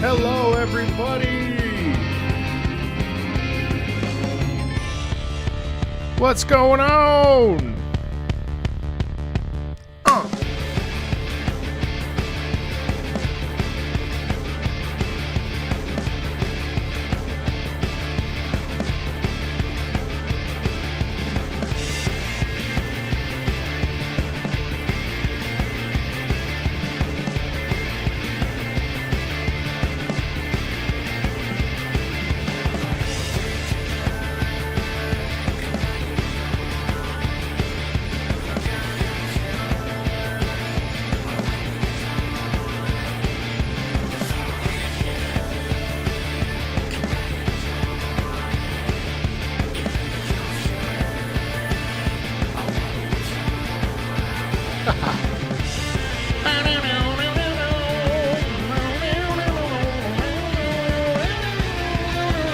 Hello, everybody! What's going on?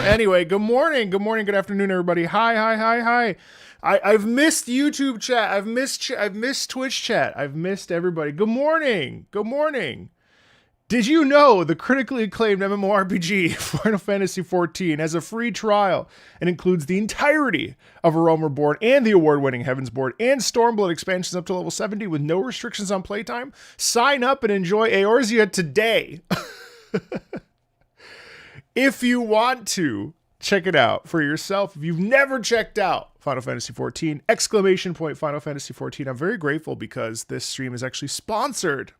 Anyway, good morning, good afternoon, everybody. Hi. I've missed YouTube chat. I've missed Twitch chat. I've missed everybody. Good morning. Did you know the critically acclaimed MMORPG Final Fantasy XIV has a free trial and includes the entirety of A Realm Reborn and the award-winning Heavensborn and Stormblood expansions up to level 70 with no restrictions on playtime? Sign up and enjoy Eorzea today. If you want to, check it out for yourself. If you've never checked out Final Fantasy XIV, exclamation point Final Fantasy XIV. I'm very grateful because this stream is actually sponsored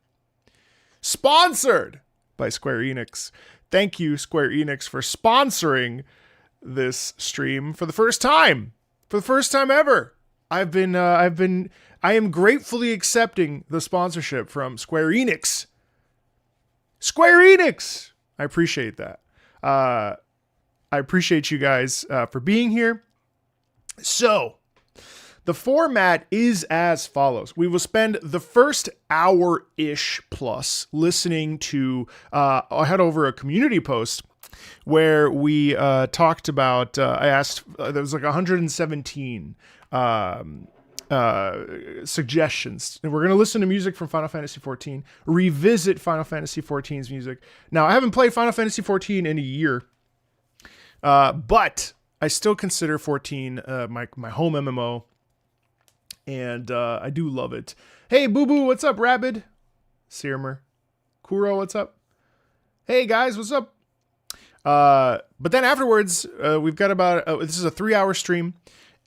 by Square Enix. Thank you, Square Enix, for sponsoring this stream for the first time ever. I am gratefully accepting the sponsorship from Square Enix. I appreciate that. I appreciate you guys for being here. So, the format is as follows. We will spend the first hour-ish plus listening to, I had over a community post where we talked about, I asked, there was like 117 suggestions. And we're going to listen to music from Final Fantasy XIV, revisit Final Fantasy XIV's music. Now, I haven't played Final Fantasy XIV in a year, but I still consider 14 my home MMO, and I do love it. Hey, Boo Boo, what's up, Rabid? Searmer. Kuro, what's up? Hey, guys, what's up? But then afterwards, we've got about, this is a 3-hour stream.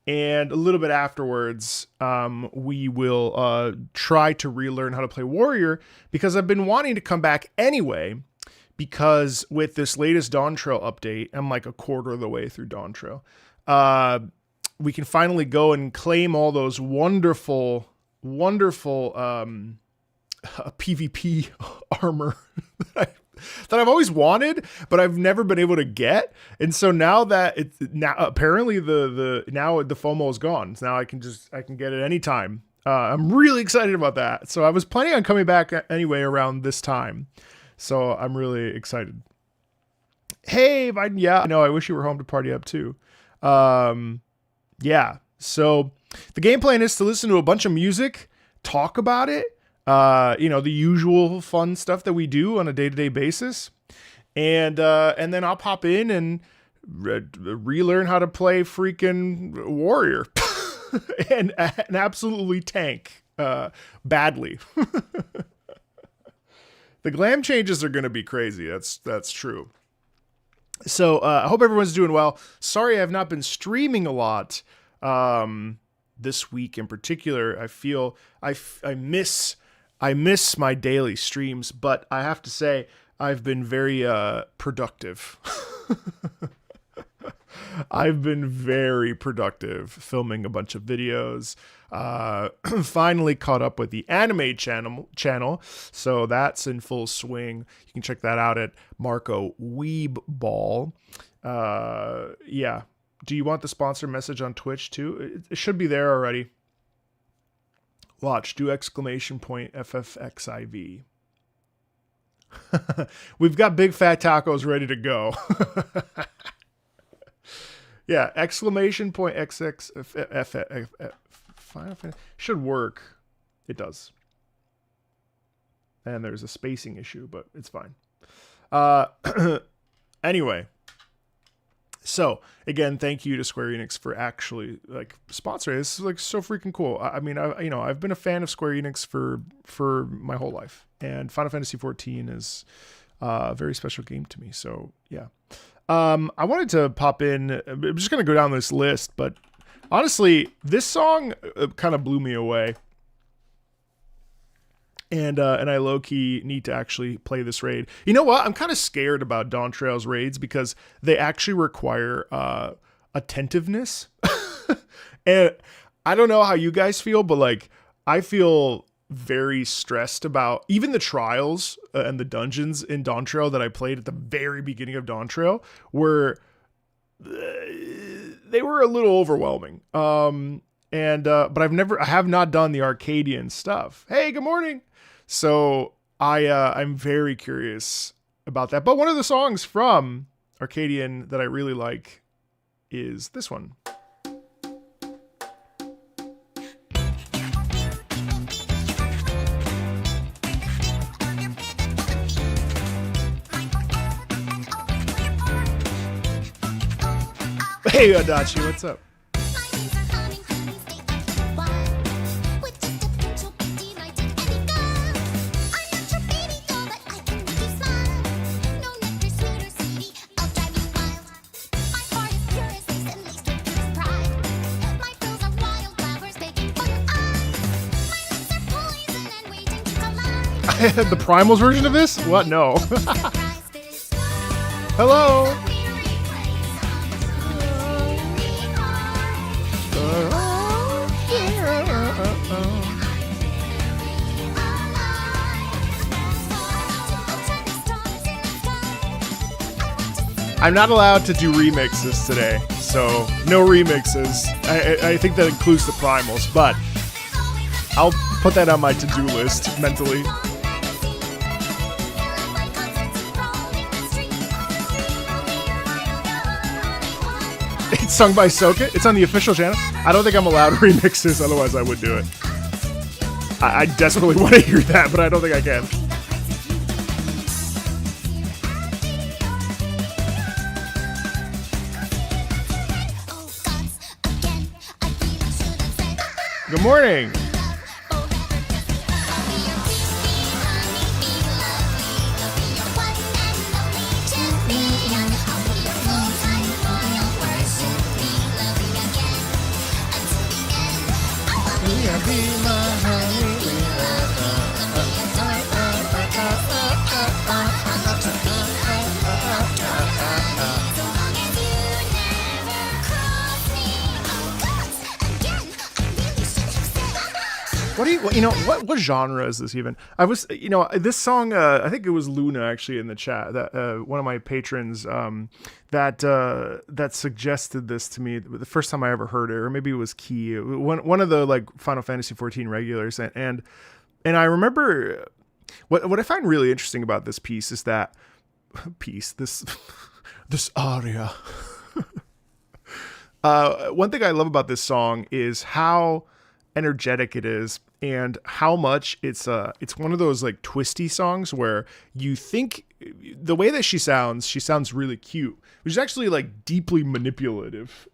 And a little bit afterwards, we will try to relearn how to play Warrior, because I've been wanting to come back anyway, because with this latest Dawn Trail update, I'm like a quarter of the way through Dawn Trail, we can finally go and claim all those wonderful PvP armor that I've always wanted, but I've never been able to get. And so now that apparently the FOMO is gone. So now I can get it anytime. I'm really excited about that. So I was planning on coming back anyway around this time. So I'm really excited. Hey, Biden. Yeah, I know. I wish you were home to party up too. Yeah. So the game plan is to listen to a bunch of music, talk about it, the usual fun stuff that we do on a day-to-day basis. And then I'll pop in and relearn how to play freaking Warrior and absolutely tank badly. The glam changes are going to be crazy. That's true. So I hope everyone's doing well. Sorry I have not been streaming a lot this week in particular. I feel I miss my daily streams, but I have to say I've been very productive. I've been very productive filming a bunch of videos. Finally caught up with the anime channel, so that's in full swing. You can check that out at Marco Weebball. Yeah. Do you want the sponsor message on Twitch too? It should be there already. Watch, do exclamation point FFXIV. We've got big fat tacos ready to go. Yeah, exclamation point XX should work. It does. And there's a spacing issue, but it's fine. Anyway, so again, thank you to Square Enix for actually like sponsoring. This is like so freaking cool. I mean, I've been a fan of Square Enix for my whole life, and Final Fantasy XIV is a very special game to me. So yeah, I wanted to pop in. I'm just gonna go down this list, but honestly, this song kind of blew me away. And I low-key need to actually play this raid. You know what? I'm kind of scared about Dawn Trail's raids because they actually require attentiveness. And I don't know how you guys feel, but like I feel very stressed about even the trials and the dungeons in Dawn Trail that I played at the very beginning of Dawn Trail were they were a little overwhelming. But I have not done the Arcadian stuff. Hey, good morning. So I'm very curious about that. But one of the songs from Arcadian that I really like is this one. Hey, Adachi, what's up? The Primals version of this? What? No. Hello. I'm not allowed to do remixes today, so no remixes. I think that includes the Primals, but I'll put that on my to-do list mentally. It's sung by Soka. It's on the official channel. I don't think I'm allowed remixes, otherwise I would do it. I desperately want to hear that, but I don't think I can. Good morning. What genre is this even? This song, I think it was Luna actually in the chat, that one of my patrons that suggested this to me the first time I ever heard it, or maybe it was Key, one of the like Final Fantasy XIV regulars, and I remember what I find really interesting about this piece is that this aria. One thing I love about this song is how energetic it is, and how much it's one of those like twisty songs where you think the way that she sounds really cute, which is actually like deeply manipulative.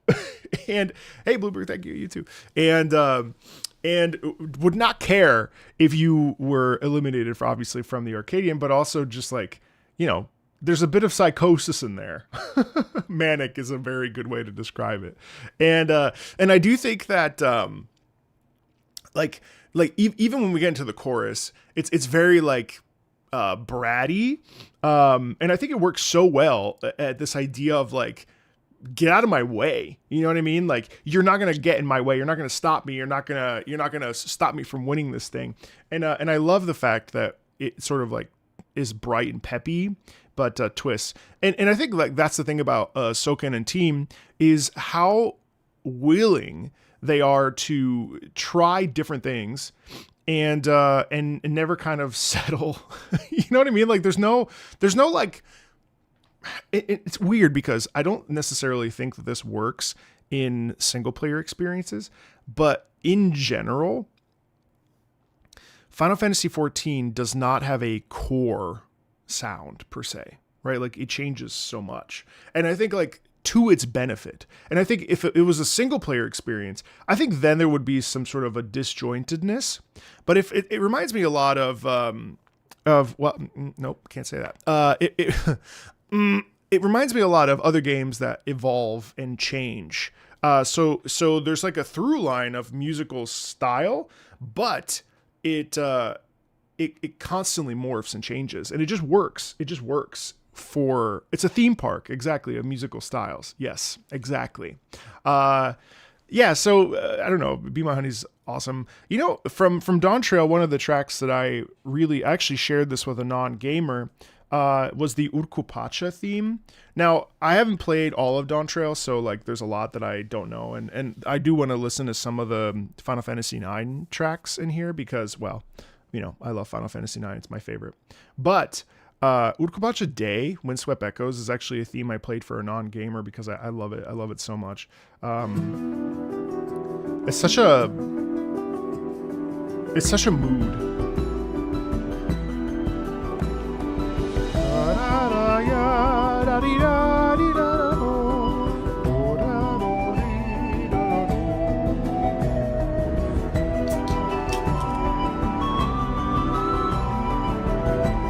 And hey, Bluebird, thank you, you too. And would not care if you were eliminated obviously from the Arcadian, but also just like, there's a bit of psychosis in there. Manic is a very good way to describe it. And I do think that even when we get into the chorus, it's very like bratty, and I think it works so well at this idea of like, get out of my way. You know what I mean? Like, you're not gonna get in my way. You're not gonna stop me. You're not gonna stop me from winning this thing. And I love the fact that it sort of like is bright and peppy, but twists. And I think like that's the thing about Soken and team is how willing they are to try different things and never kind of settle. You know what I mean? Like there's no like, it's weird because I don't necessarily think that this works in single player experiences, but in general, Final Fantasy XIV does not have a core sound per se. right? Like it changes so much. And I think like to its benefit. And I think if it was a single player experience, I think then there would be some sort of a disjointedness. But if it reminds me a lot of well, nope, can't say that. It reminds me a lot of other games that evolve and change. So there's like a through line of musical style, but it constantly morphs and changes, and it just works. It just works it's a theme park, exactly, of musical styles. Yes, exactly. Yeah, so I don't know. Be My Honey's awesome. You know, from Dawn Trail, one of the tracks that I actually shared this with a non-gamer was the Urkupacha theme. Now, I haven't played all of Dawn Trail, so like there's a lot that I don't know, and I do want to listen to some of the Final Fantasy IX tracks in here because, well, you know, I love Final Fantasy IX. It's my favorite. But Urkupacha Day, Windswept Echoes, is actually a theme I played for a non-gamer because I love it. I love it so much. It's such a mood.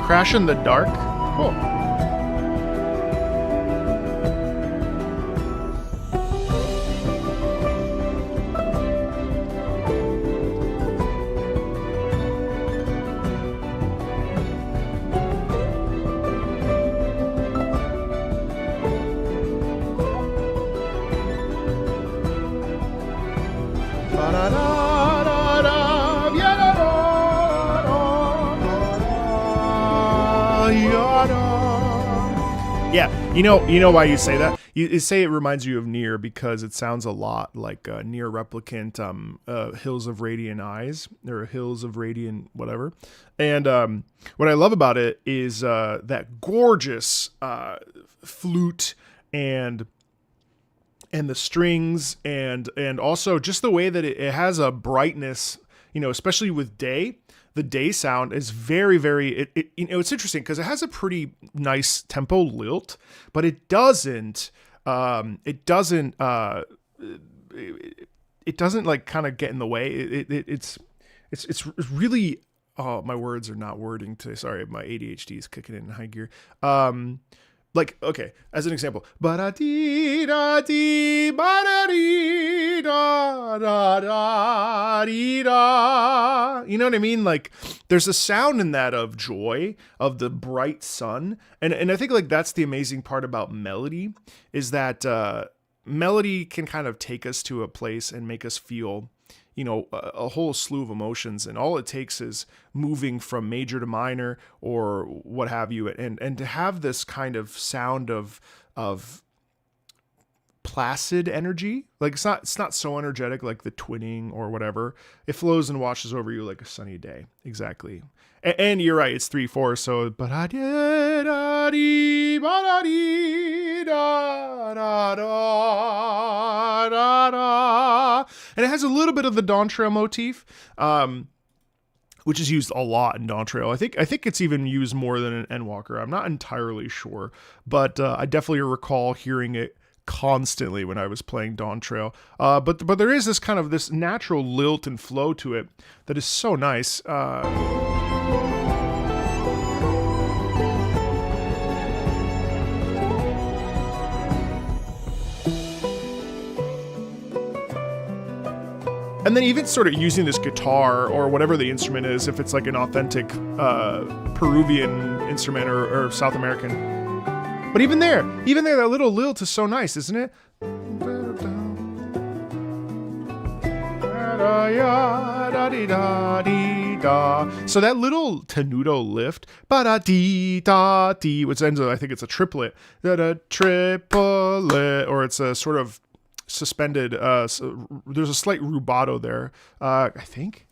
Crash in the Dark. Cool. Yeah, you know why you say that? You say it reminds you of Nier because it sounds a lot like Nier Replicant, Hills of Radiant Eyes, or Hills of Radiant whatever. And what I love about it is that gorgeous flute and the strings and also just the way that it has a brightness, you know, especially with Day. The Day sound is very, very, you know, it's interesting because it has a pretty nice tempo lilt, but it doesn't like kind of get in the way. It's really, oh, my words are not wording today. Sorry, my ADHD is kicking in high gear. Like, okay, as an example, ba-da-dee-da-dee, ba-da-dee-da-da-dee-da. You know what I mean? Like, there's a sound in that of joy, of the bright sun. And I think, like, that's the amazing part about melody, is that melody can kind of take us to a place and make us feel, you know, a whole slew of emotions, and all it takes is moving from major to minor or what have you, and to have this kind of sound of placid energy. Like it's not so energetic like the twinning or whatever. It flows and washes over you like a sunny day. Exactly. And you're right, it's 3/4, so and it has a little bit of the Dawn Trail motif, which is used a lot in Dawn Trail. I think it's even used more than in Endwalker. I'm not entirely sure, but I definitely recall hearing it constantly when I was playing Dawn Trail. But there is this kind of this natural lilt and flow to it that is so nice. And then even sort of using this guitar or whatever the instrument is, if it's like an authentic Peruvian instrument or South American. But even there, that little lilt is so nice, isn't it? So that little tenuto lift, ba-da-dee-da-dee, which ends up, I think it's a triplet, triplet, or it's a sort of suspended, so there's a slight rubato there, I think.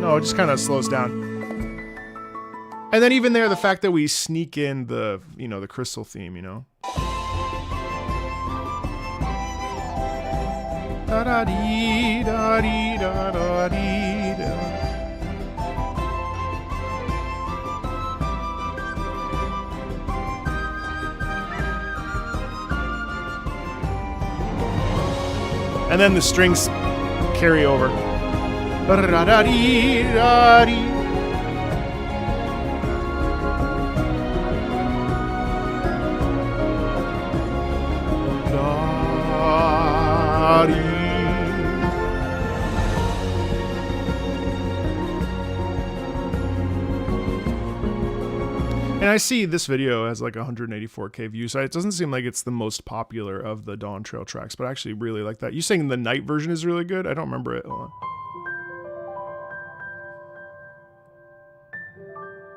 No, it just kind of slows down. And then even there, the fact that we sneak in the, you know, the crystal theme, you know. And then the strings carry over. And I see this video has like 184K views, so it doesn't seem like it's the most popular of the Dawn Trail tracks, but I actually really like that. You saying the night version is really good? I don't remember it. Hold on.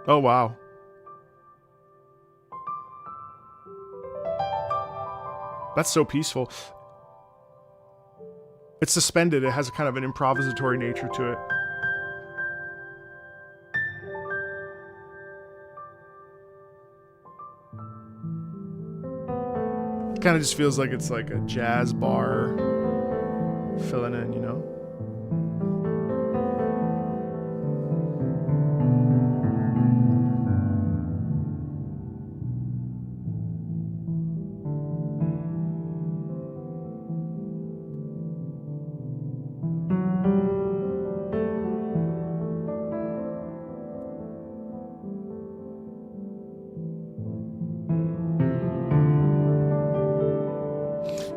Oh, wow. That's so peaceful. It's suspended. It has a kind of an improvisatory nature to it. Kind of just feels like it's like a jazz bar filling in, you know?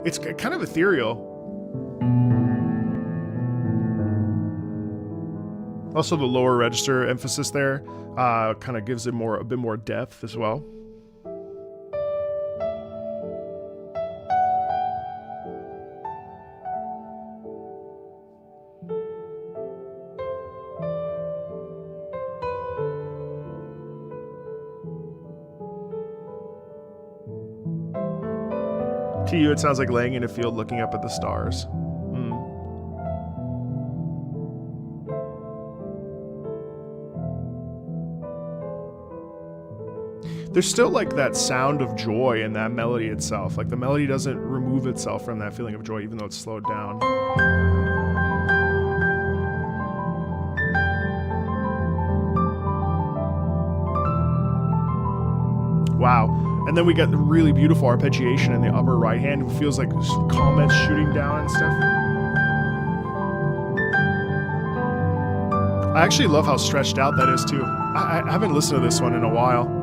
It's kind of ethereal. Also, the lower register emphasis there kind of gives it a bit more depth as well. To you, it sounds like laying in a field looking up at the stars. There's still like that sound of joy in that melody itself. Like the melody doesn't remove itself from that feeling of joy, even though it's slowed down. Wow. And then we got the really beautiful arpeggiation in the upper right hand. It feels like comets shooting down and stuff. I actually love how stretched out that is too. I haven't listened to this one in a while.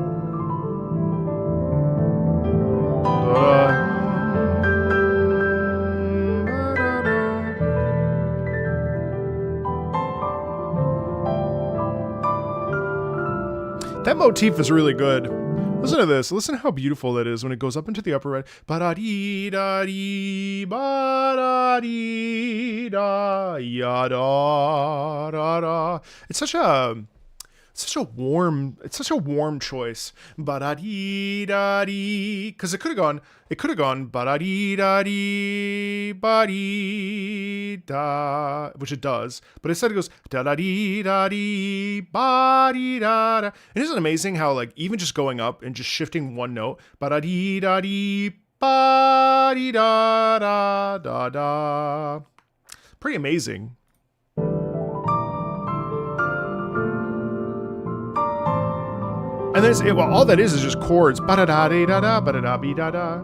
That motif is really good. Listen to this. Listen to how beautiful that is when it goes up into the upper right. Ba-da-dee-da-dee, ba-da-dee-da-ya-da-da-da. It's such a warm choice. Ba-da-dee-da-dee. Because it could have gone ba-da-dee-da-dee, ba-dee-da, which it does. But instead it goes da-da-dee-da-dee, ba-dee-da-da. And isn't it amazing how like even just going up and just shifting one note, ba-da-dee-da-dee, ba-dee-da-da-da-da. Pretty amazing. And then all that is just chords. Ba-da-da-dee-da-da, ba-da-da-bee-da-da.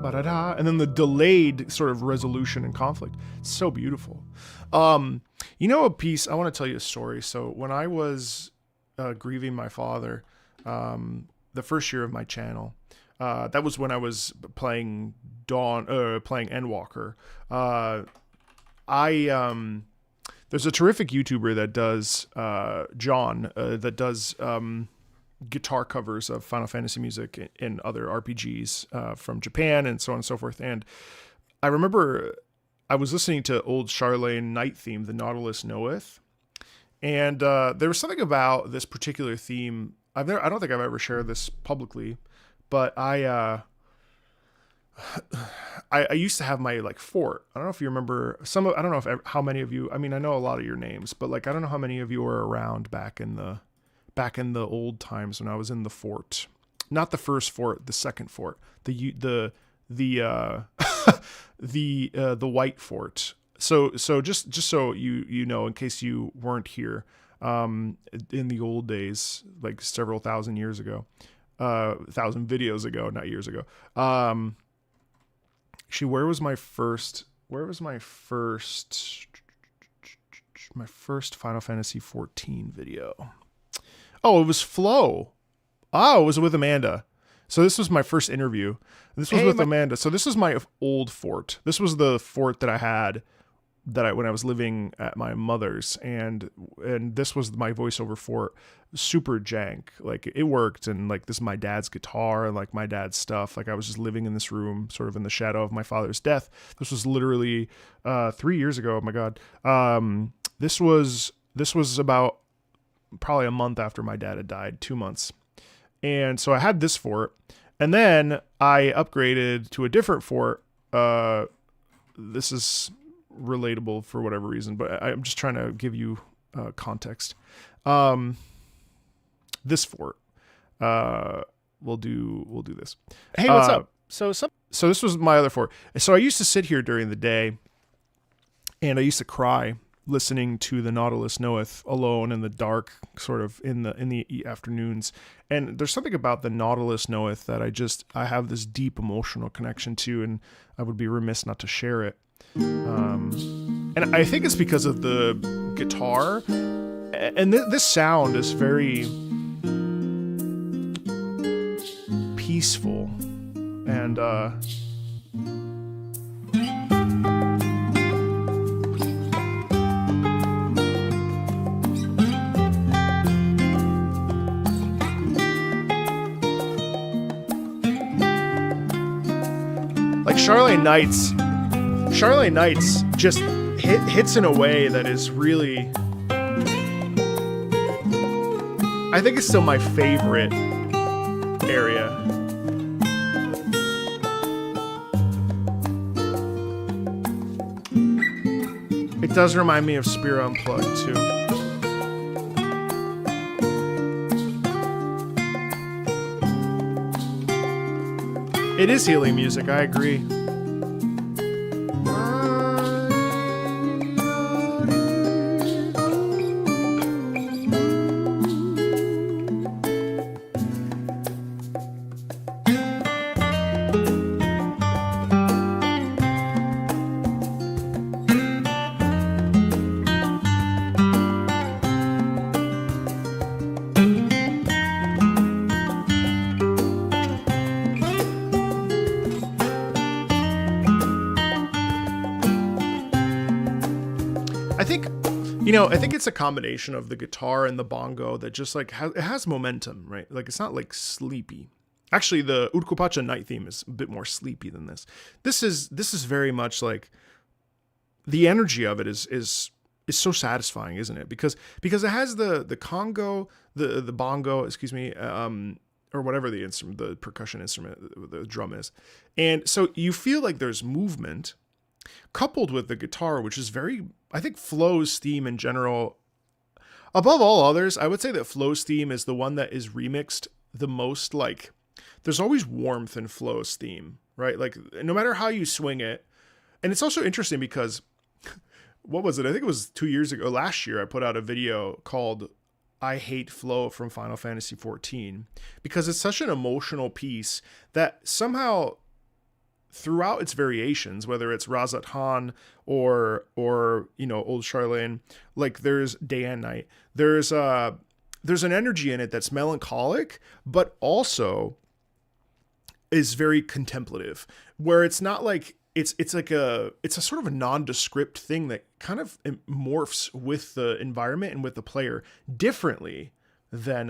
Ba-da-da. And then the delayed sort of resolution and conflict. It's so beautiful. You know, a piece, I want to tell you a story. So when I was grieving my father, the first year of my channel, that was when I was playing Endwalker. There's a terrific YouTuber that does, John, that does guitar covers of Final Fantasy music and other RPGs from Japan and so on and so forth. And I remember I was listening to old Charlene Night theme, The Nautilus Knoweth. And there was something about this particular theme. I don't think I've ever shared this publicly, but I used to have my like fort. I don't know if you remember I don't know how many of you, I mean, I know a lot of your names, but like, I don't know how many of you were around back in the old times when I was in the fort, not the first fort, the second fort, the white fort. So just so you know, in case you weren't here, in the old days, like several thousand years ago, 1,000 videos ago, not years ago. Actually, where was my first Final Fantasy 14 video? Oh, it was Flow. Oh, it was with Amanda. So this was my first interview. This was with Amanda. So this is my old fort. This was the fort that I had when I was living at my mother's, and this was my voiceover fort. Super jank. Like, it worked, and like, this is my dad's guitar and like my dad's stuff. Like, I was just living in this room sort of in the shadow of my father's death. This was literally 3 years ago. Oh my God. This was about probably a month after my dad had died, 2 months. And so I had this fort, and then I upgraded to a different fort. This is relatable for whatever reason, but I'm just trying to give you context. This fort, we'll do this. Hey, what's up? So this was my other fort. So I used to sit here during the day, and I used to cry listening to The Nautilus Knoweth alone in the dark, sort of in the afternoons. And there's something about The Nautilus Knoweth that I have this deep emotional connection to, and I would be remiss not to share it. And I think it's because of the guitar, and this sound is very peaceful, and like Charlotte Nights just hits in a way that is really, I think it's still my favorite area. It does remind me of Spear Unplugged too. It is healing music, I agree. I think it's a combination of the guitar and the bongo that just like it has momentum, right? Like, it's not like sleepy. Actually, the Urkupacha night theme is a bit more sleepy than this. This is very much like, the energy of it is so satisfying, isn't it? Because it has the congo, the bongo, excuse me, or whatever the instrument, the percussion instrument, the drum is, and so you feel like there's movement, coupled with the guitar, which is very, I think Flow's theme in general, above all others, I would say that Flow's theme is the one that is remixed the most. Like, there's always warmth in Flow's theme, right? Like, no matter how you swing it. And it's also interesting because, what was it? I think it was 2 years ago, last year, I put out a video called I Hate Flow from Final Fantasy XIV, because it's such an emotional piece that somehow, throughout its variations, whether it's Razat Han or Old Charlene, like, there's day and night, there's an energy in it that's melancholic, but also is very contemplative, where it's not like it's a sort of a nondescript thing that kind of morphs with the environment and with the player differently than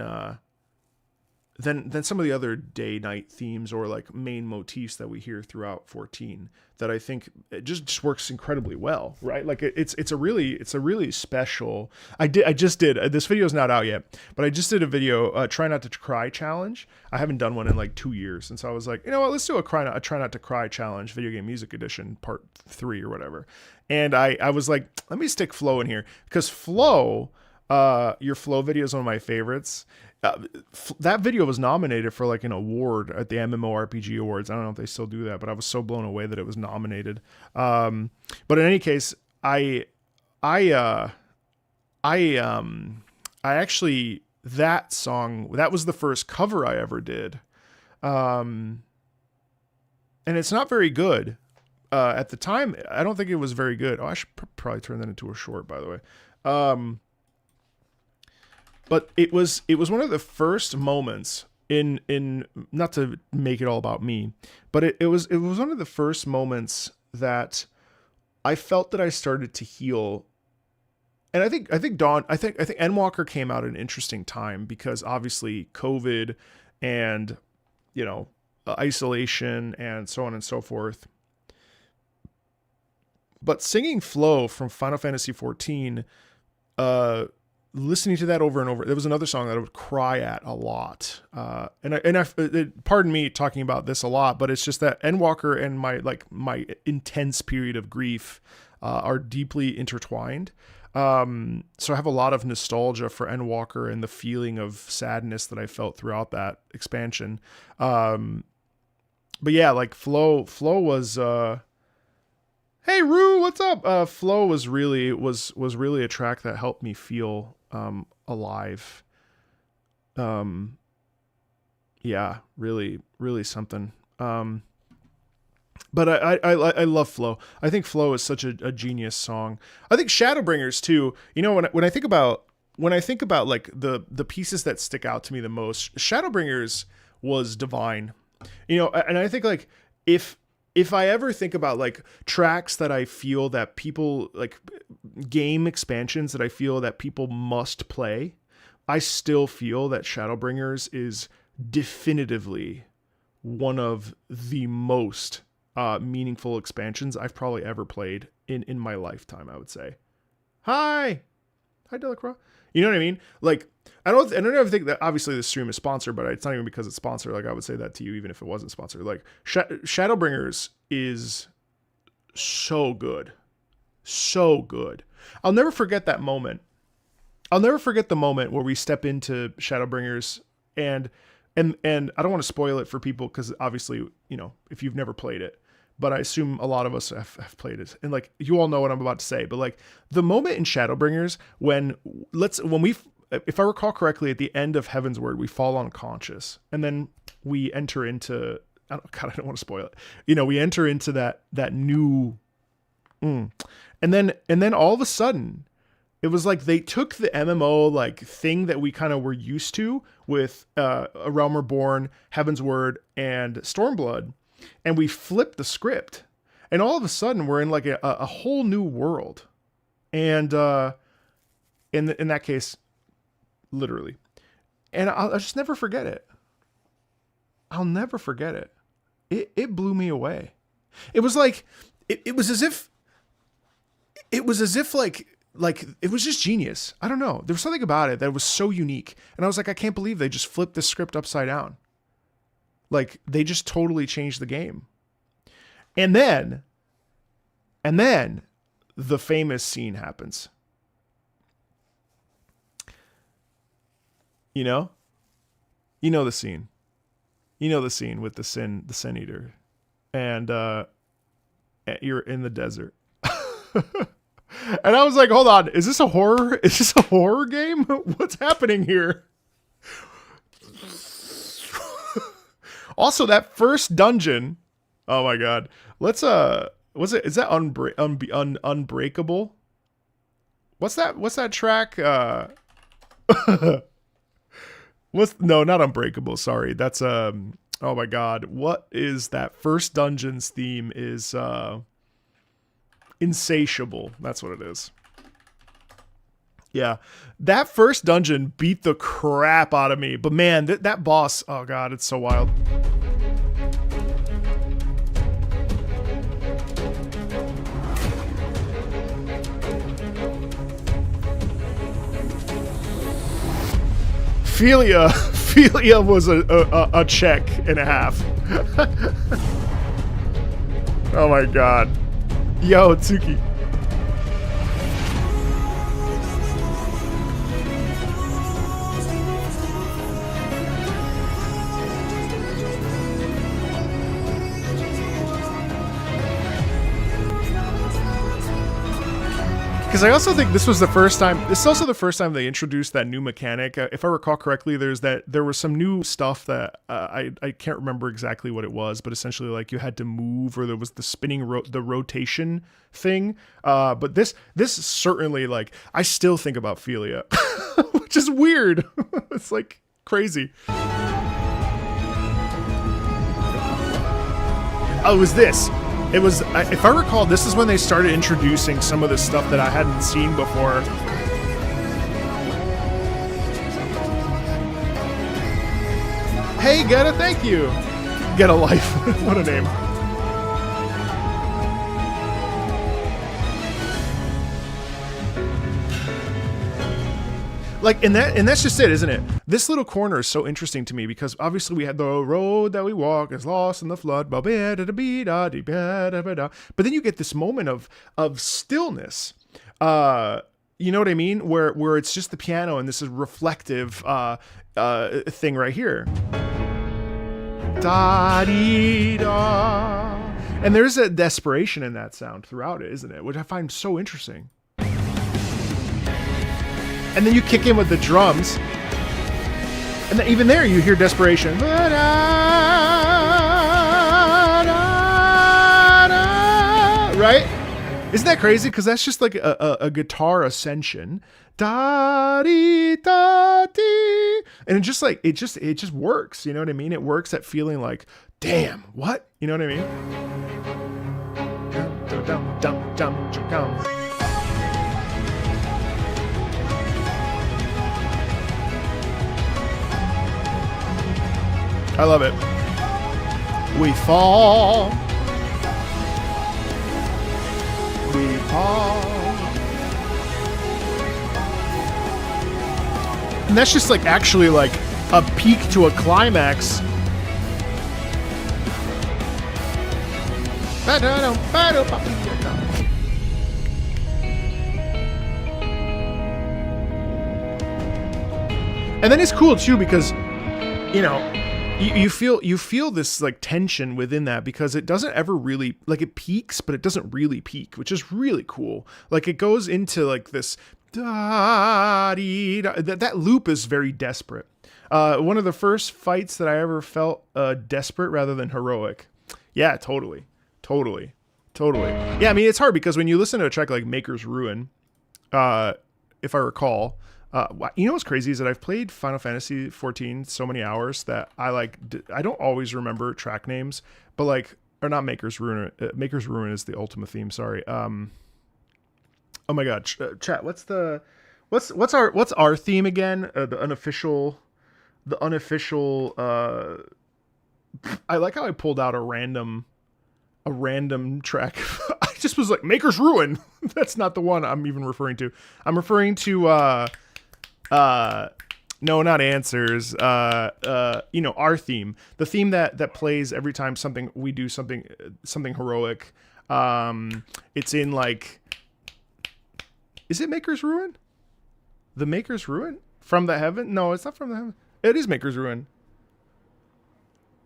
some of the other day-night themes or like main motifs that we hear throughout 14, that I think it just works incredibly well, right? Like, it's a really special. I just did this video is not out yet, but I just did a video, Try Not to Cry challenge. I haven't done one in like 2 years, and so I was like, you know what, let's do a Try Not to Cry challenge, video game music edition, part 3 or whatever. And I was like, let me stick Flow in here, because Flow, your Flow video is one of my favorites. That video was nominated for like an award at the MMORPG Awards. I don't know if they still do that, but I was so blown away that it was nominated. But in any case, I actually, that song, that was the first cover I ever did. And it's not very good, at the time, I don't think it was very good. Oh, I should probably turn that into a short, by the way. But it was one of the first moments in not to make it all about me, but it was one of the first moments that I felt that I started to heal. And I think Endwalker came out at an interesting time because obviously COVID and, you know, isolation and so on and so forth. But singing Flow from Final Fantasy XIV, listening to that over and over, there was another song that I would cry at a lot. Pardon me talking about this a lot, but it's just that Endwalker and my intense period of grief are deeply intertwined. So I have a lot of nostalgia for Endwalker and the feeling of sadness that I felt throughout that expansion. But yeah, like Flow was, hey Rue, what's up? Flow was really a track that helped me feel, alive. Yeah, really, really something. But I love Flow. I think Flow is such a genius song. I think Shadowbringers too. You know, when I think about like the pieces that stick out to me the most, Shadowbringers was divine. You know, and I think like if I ever think about like tracks that I feel that people like game expansions that I feel that people must play, I still feel that Shadowbringers is definitively one of the most meaningful expansions I've probably ever played in my lifetime, I would say. Hi Delacroix. You know what I mean? Like, I don't ever think that obviously this stream is sponsored, but it's not even because it's sponsored. Like, I would say that to you even if it wasn't sponsored. Like, Shadowbringers is so good. So good. I'll never forget that moment. I'll never forget the moment where we step into Shadowbringers and I don't want to spoil it for people because obviously, you know, if you've never played it, but I assume a lot of us have played it. And like, you all know what I'm about to say, but like the moment in Shadowbringers when if I recall correctly, at the end of Heaven's Word, we fall unconscious and then we enter into, I don't want to spoil it. You know, we enter into that new, and then all of a sudden it was like they took the MMO like thing that we kind of were used to with A Realm Reborn, Heaven's Word, and Stormblood, and we flipped the script. And all of a sudden we're in like a whole new world. And in that case, literally. And I'll just never forget it. I'll never forget it. It blew me away. It was like it was as if like it was just genius. I don't know. There was something about it that was so unique. And I was like, I can't believe they just flipped the script upside down. Like they just totally changed the game. And then the famous scene happens. You know the scene. You know the scene with the sin eater. And you're in the desert. And I was like, hold on, is this a horror game? What's happening here? Also, that first dungeon, oh my god. Let's is that Unbreakable? What's that track? No, not Unbreakable, sorry. That's oh my god. What is that first dungeon's theme is Insatiable. That's what it is. Yeah. That first dungeon beat the crap out of me. But man, that boss, oh god, it's so wild. Philia was a check and a half. Oh my god. Yo, Tsuki. Because I also think this was the first time. This is also the first time they introduced that new mechanic. If I recall correctly, there was some new stuff that I can't remember exactly what it was, but essentially like you had to move, or there was the spinning the rotation thing. But this certainly, like, I still think about Philia, which is weird. It's like crazy. Oh, it was this. It was, if I recall, this is when they started introducing some of the stuff that I hadn't seen before. Hey, Getta, thank you. Get a life. What a name. Like, and that's just it, isn't it? This little corner is so interesting to me because obviously we had the road that we walk is lost in the flood, but then you get this moment of stillness. You know what I mean? Where it's just the piano and this is reflective thing right here. Da-dee-da. And there's a desperation in that sound throughout it, isn't it? Which I find so interesting. And then you kick in with the drums. And then even there you hear desperation. Right? Isn't that crazy? Because that's just like a guitar ascension. Da-dee-da-dee. And it just like, it just works. You know what I mean? It works at feeling like, damn, what? You know what I mean? I love it. We fall. We fall. And that's just like actually like a peak to a climax. And then it's cool too because, you know, you feel this like tension within that because it doesn't ever really, like, it peaks, but it doesn't really peak, which is really cool. Like it goes into like this da-dee-da. That loop is very desperate. One of the first fights that I ever felt desperate rather than heroic. Yeah, totally. Yeah, I mean, it's hard because when you listen to a track like Maker's Ruin, if I recall, you know what's crazy is that I've played Final Fantasy XIV so many hours that I don't always remember track names, but like, or not Maker's Ruin. Maker's Ruin is the Ultima theme. Sorry. Oh my God, chat. What's our theme again? The unofficial. I like how I pulled out a random track. I just was like, Maker's Ruin. That's not the one I'm even referring to. I'm referring to no, not Answers. You know, our theme, the theme that plays every time we do something heroic. It's in like, is it Maker's Ruin? The Maker's Ruin? From the Heaven? No, it's not From the Heaven. It is Maker's Ruin.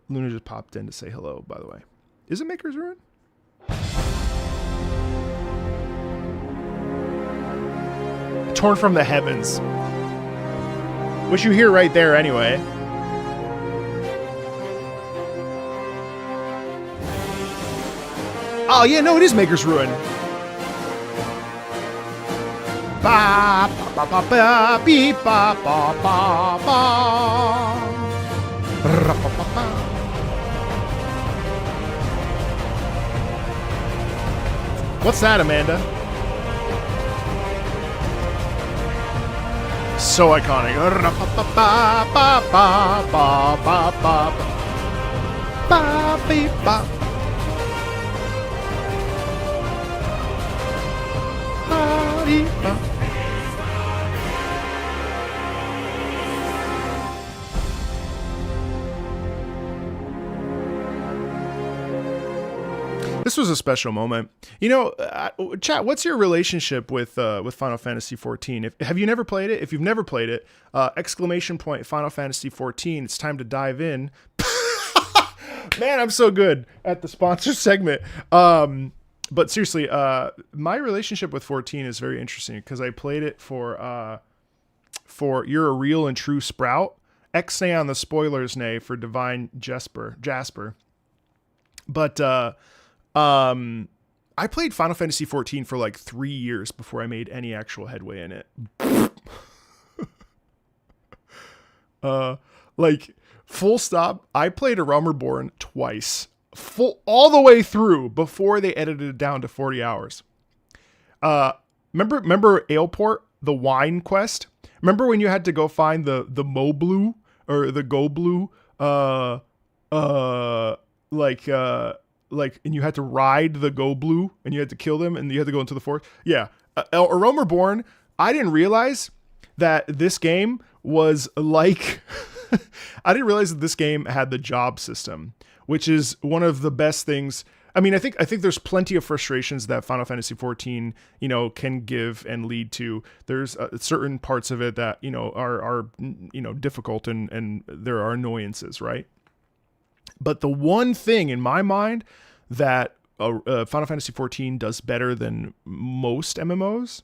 Luna just popped in to say hello, by the way. Is it Maker's Ruin? Torn from the Heavens. Which you hear right there anyway. Oh yeah, no, it is Maker's Ruin. Ba ba ba ba beep ba ba ba ba. Ra ba ba ba. What's that, Amanda? So iconic. This was a special moment. You know, chat, what's your relationship with Final Fantasy XIV? Have you never played it? If you've never played it, exclamation point Final Fantasy XIV. It's time to dive in. Man, I'm so good at the sponsor segment. but seriously, my relationship with 14 is very interesting because I played it for You're a Real and True Sprout, X-nay on the spoilers nay for Divine Jasper. But I played Final Fantasy 14 for like 3 years before I made any actual headway in it. Like full stop, I played A Realm Reborn twice, all the way through before they edited it down to 40 hours. Remember Aleport, the wine quest? Remember when you had to go find the Moblu or the Goblu, and you had to ride the Goblu and you had to kill them and you had to go into the forest? Yeah. A Realm Reborn, I didn't realize that this game was like I didn't realize that this game had the job system, which is one of the best things. I mean, I think there's plenty of frustrations that Final Fantasy XIV, can give and lead to. There's certain parts of it that, are difficult and there are annoyances, right? But the one thing in my mind that Final Fantasy XIV does better than most MMOs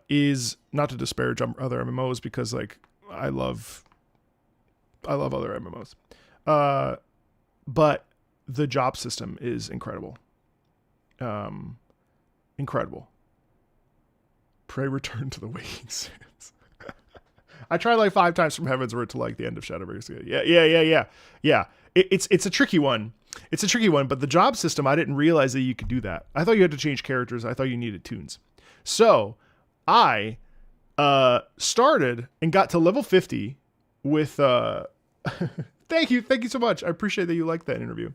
is, not to disparage other MMOs because like I love other MMOs, but the job system is incredible. Incredible. Pray return to the waking sands. I tried like 5 times from Heavensward to like the end of Shadowbringers. Yeah. It's a tricky one. It's a tricky one, but the job system, I didn't realize that you could do that. I thought you had to change characters. I thought you needed tunes. So I started and got to level 50 with thank you so much. I appreciate that you liked that interview.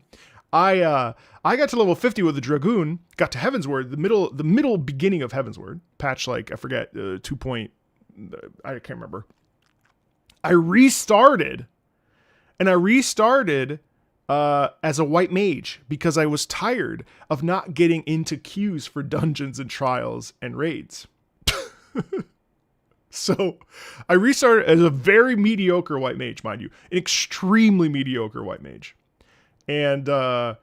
I got to level 50 with the Dragoon, got to Heavensward, the middle beginning of Heavensward, patch like I forget 2 point, I can't remember. I restarted as a white mage because I was tired of not getting into queues for dungeons and trials and raids. So I restarted as a very mediocre white mage, mind you, an extremely mediocre white mage. And then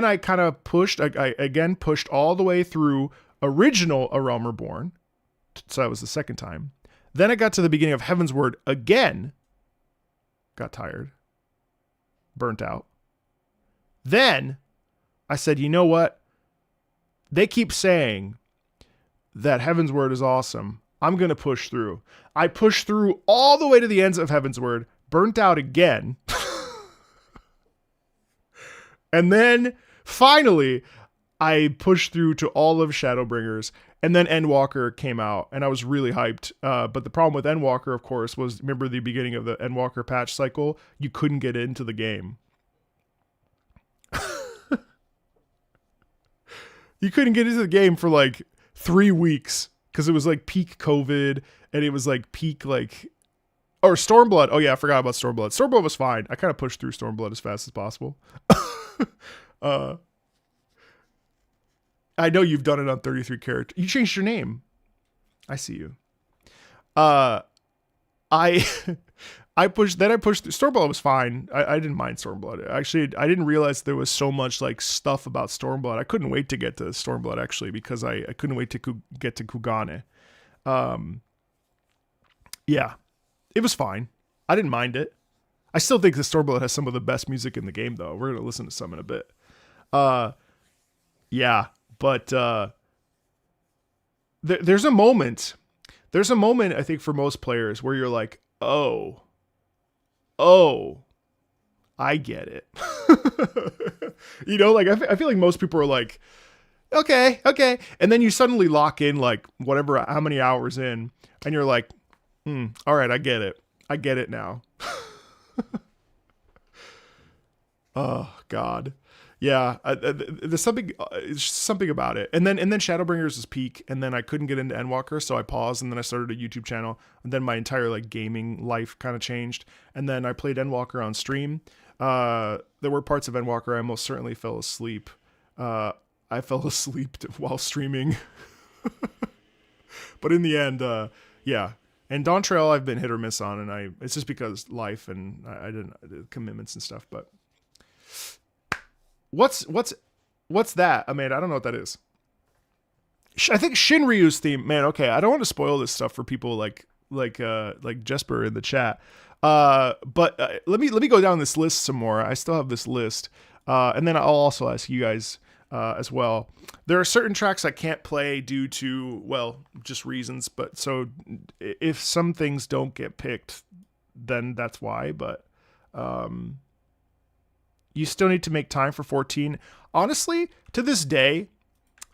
I kind of pushed, I again pushed all the way through original A Realm Reborn. So that was the second time. Then I got to the beginning of Heavensward again. Got tired. Burnt out. Then I said, you know what? They keep saying that Heavensward is awesome. I'm going to push through. I pushed through all the way to the ends of Heavensward, burnt out again. And then finally, I pushed through to all of Shadowbringers, and then Endwalker came out, and I was really hyped. But the problem with Endwalker, of course, was, remember the beginning of the Endwalker patch cycle? You couldn't get into the game. You couldn't get into the game for like 3 weeks because it was like peak COVID, and it was like peak like... Or Stormblood. Oh yeah, I forgot about Stormblood. Stormblood was fine. I kind of pushed through Stormblood as fast as possible. I know you've done it on 33 characters. You changed your name. I see you. I pushed Stormblood was fine. I didn't mind Stormblood. Actually, I didn't realize there was so much like stuff about Stormblood. I couldn't wait to get to Stormblood actually because I couldn't wait to get to Kugane. Yeah. It was fine. I didn't mind it. I still think the Stormblood has some of the best music in the game, though. We're going to listen to some in a bit. Yeah, but there's a moment. There's a moment, I think, for most players where you're like, oh, I get it. Like I feel like most people are like, okay. And then you suddenly lock in like whatever, how many hours in, and you're like, all right, I get it. I get it now. Oh God. Yeah. There's something about it. And then Shadowbringers is peak, and then I couldn't get into Endwalker. So I paused, and then I started a YouTube channel, and then my entire like gaming life kind of changed. And then I played Endwalker on stream. There were parts of Endwalker I most certainly fell asleep. I fell asleep while streaming, but in the end, yeah. And Dawn Trail I've been hit or miss on, and it's just because life and I didn't commitments and stuff. But what's What's that? I mean, I don't know what that is. I think Shinryu's theme, man. Okay, I don't want to spoil this stuff for people like Jesper in the chat. But let me go down this list some more. I still have this list, and then I'll also ask you guys as well. There are certain tracks I can't play due to, well, just reasons. But so if some things don't get picked, then that's why. But you still need to make time for 14. Honestly, to this day,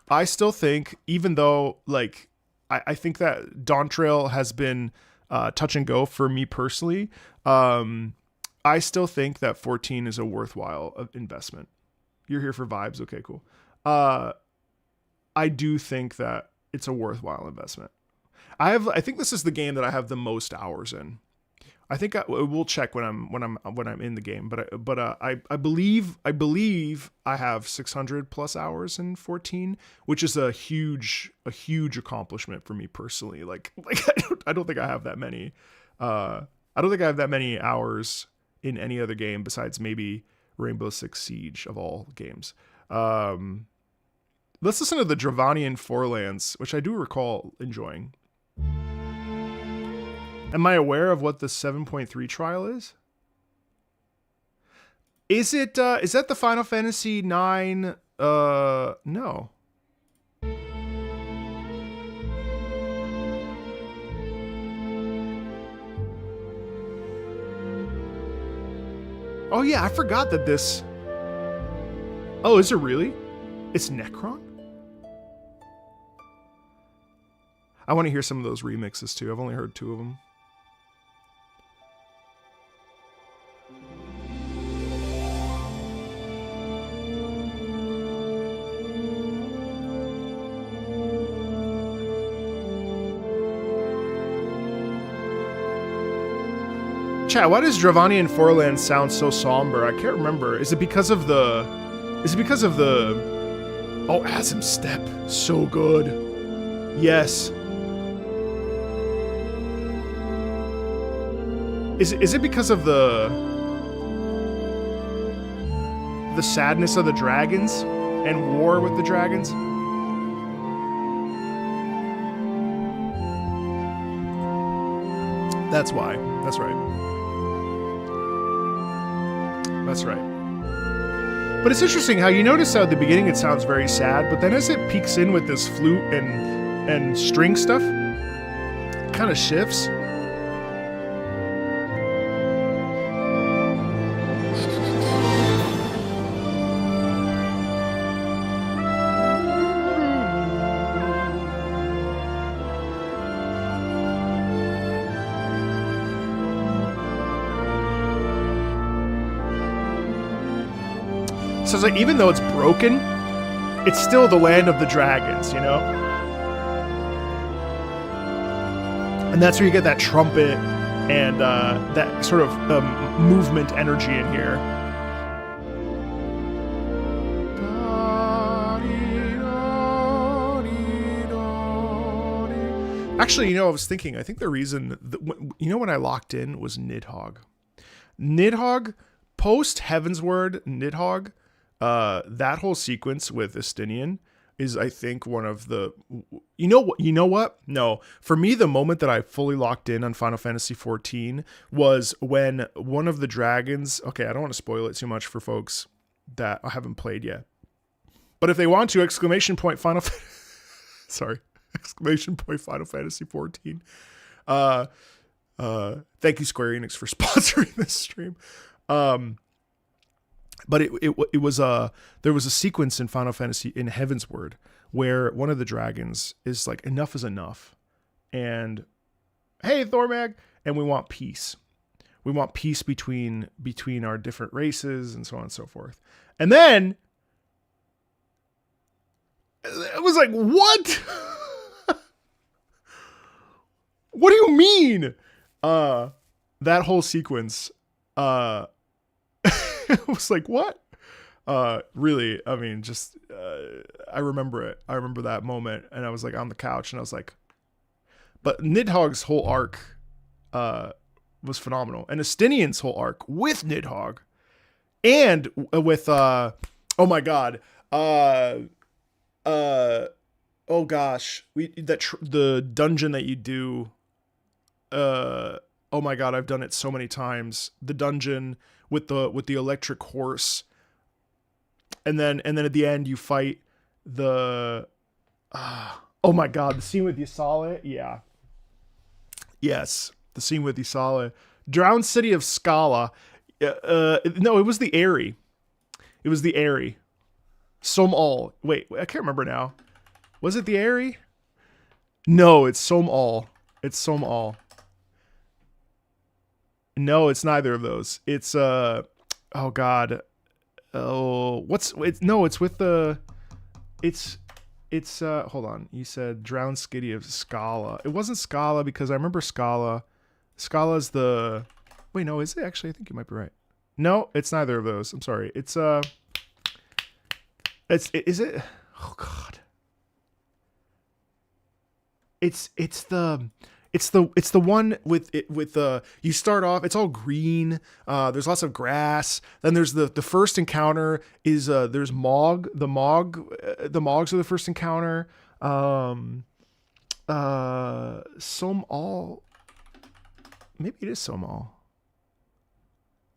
I still think, even though like I think that Dawn Trail has been touch and go for me personally, I still think that 14 is a worthwhile investment. You're here for vibes. Okay, cool. I do think that it's a worthwhile investment. I think this is the game that I have the most hours in. I think we'll check when I'm in the game, but I believe I have 600 plus hours in 14, which is a huge accomplishment for me personally. Like I don't think I have that many. I don't think I have that many hours in any other game besides maybe Rainbow Six Siege of all games. Let's listen to the Dravanian Forelands, which I do recall enjoying. Am I aware of what the 7.3 trial is? Is it, is that the Final Fantasy 9? No. Oh yeah, I forgot that this... Oh, is it really? It's Necron? I want to hear some of those remixes too. I've only heard 2 of them. Chat, why does Dravanian Foreland sound so somber? I can't remember. Is it because of the... Oh, Asim Step. So good. Yes. Is it because of the sadness of the dragons and war with the dragons? That's why. That's right. That's right. But it's interesting how you notice how at the beginning it sounds very sad, but then as it peaks in with this flute and string stuff, it kind of shifts. So it's like, even though it's broken, it's still the land of the dragons, you know? And that's where you get that trumpet and that sort of movement energy in here. Actually, you know, I was thinking, I think the reason, you know, when I locked in was Nidhogg. Nidhogg, post Heavensward Nidhogg, that whole sequence with Estinian is, I think, one of the, you know what? No, for me, the moment that I fully locked in on Final Fantasy XIV was when one of the dragons, okay, I don't want to spoil it too much for folks that I haven't played yet, but if they want to, exclamation point Final Fantasy XIV. Thank you, Square Enix, for sponsoring this stream. But it was there was a sequence in Final Fantasy in Heavensward where one of the dragons is like, enough is enough, and hey, Thormag, and we want peace. We want peace between our different races and so on and so forth. And then it was like, what? What do you mean? That whole sequence. It was like, what? Really, I mean, just, I remember it. I remember that moment, and I was like on the couch, and I was like, but Nidhogg's whole arc was phenomenal. And Estinian's whole arc with Nidhogg and with, oh my God, Uh, oh gosh, the dungeon that you do. Oh my god, I've done it so many times. The dungeon with the electric horse, and then at the end you fight the. Oh my god, the scene with Yasala. Yeah. Yes, the scene with Yasala. Drowned City of Scala. No, it was the Airy. It was the Airy. Somall. Wait, I can't remember now. Was it the Airy? No, it's Somall. It's Somall. No, it's neither of those. It's oh god. Oh, it's with the it's hold on. You said Drowned City of Scala. It wasn't Scala because I remember Scala. Scala's the wait, no, is it actually? I think you might be right. No, it's neither of those. I'm sorry. Is it? Oh god. It's the one with you start off, it's all green, there's lots of grass, then there's the first encounter is there's Mog, the Mogs are the first encounter. Somall, maybe it is Somall.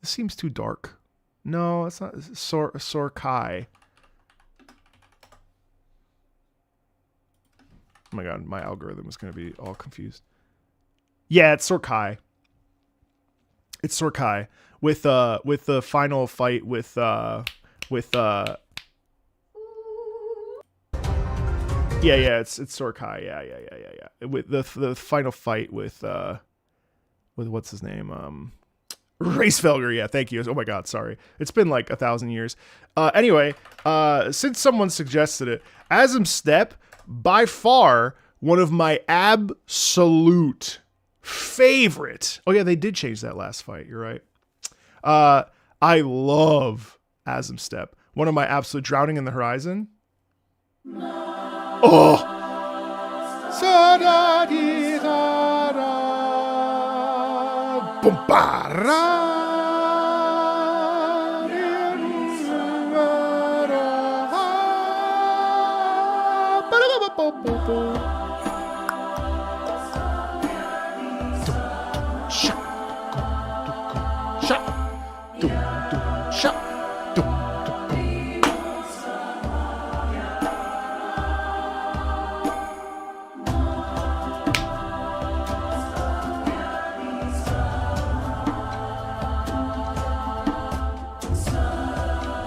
This seems too dark. No, it's not. Sorkai. Oh my god, my algorithm is going to be all confused. Yeah, it's Sorkai. It's Sorkai with the final fight with yeah, it's Sorkai. Yeah. With the final fight with what's his name? Racefelger, yeah, thank you. Oh my god, sorry. It's been like 1,000 years. Anyway, since someone suggested it, Asm Step, by far one of my absolute favorite. Oh yeah, they did change that last fight. You're right. I love Asm Step. One of my absolute. Drowning in the Horizon. Oh.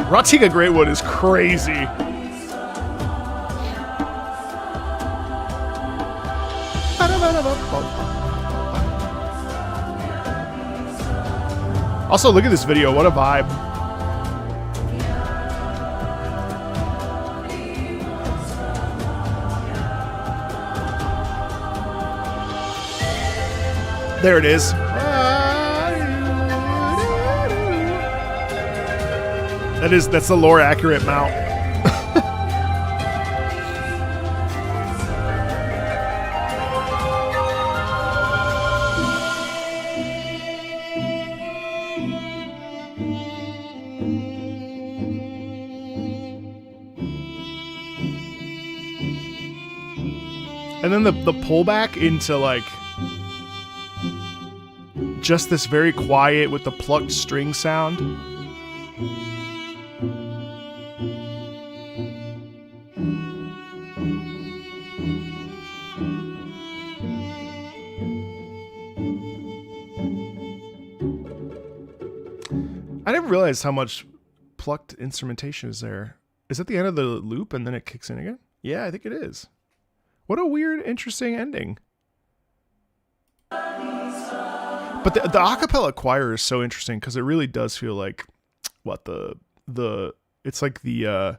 Ratiga Greatwood is crazy. Also, look at this video. What a vibe. There it is. That's the lore accurate mount. And then the pullback into like just this very quiet with the plucked string sound. I didn't realize how much plucked instrumentation is there. Is it the end of the loop and then it kicks in again? Yeah, I think it is. What a weird, interesting ending. But the acapella choir is so interesting because it really does feel like what the it's like the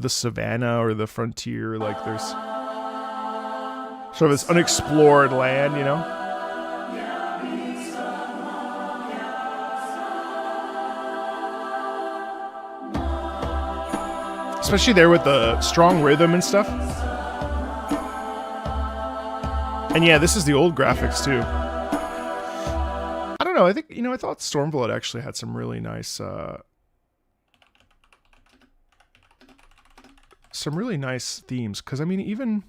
savannah or the frontier, like there's sort of this unexplored land, you know? Especially there with the strong rhythm and stuff. And yeah, this is the old graphics too. I don't know. I think, I thought Stormblood actually had some really nice. some really nice themes. Because I mean, even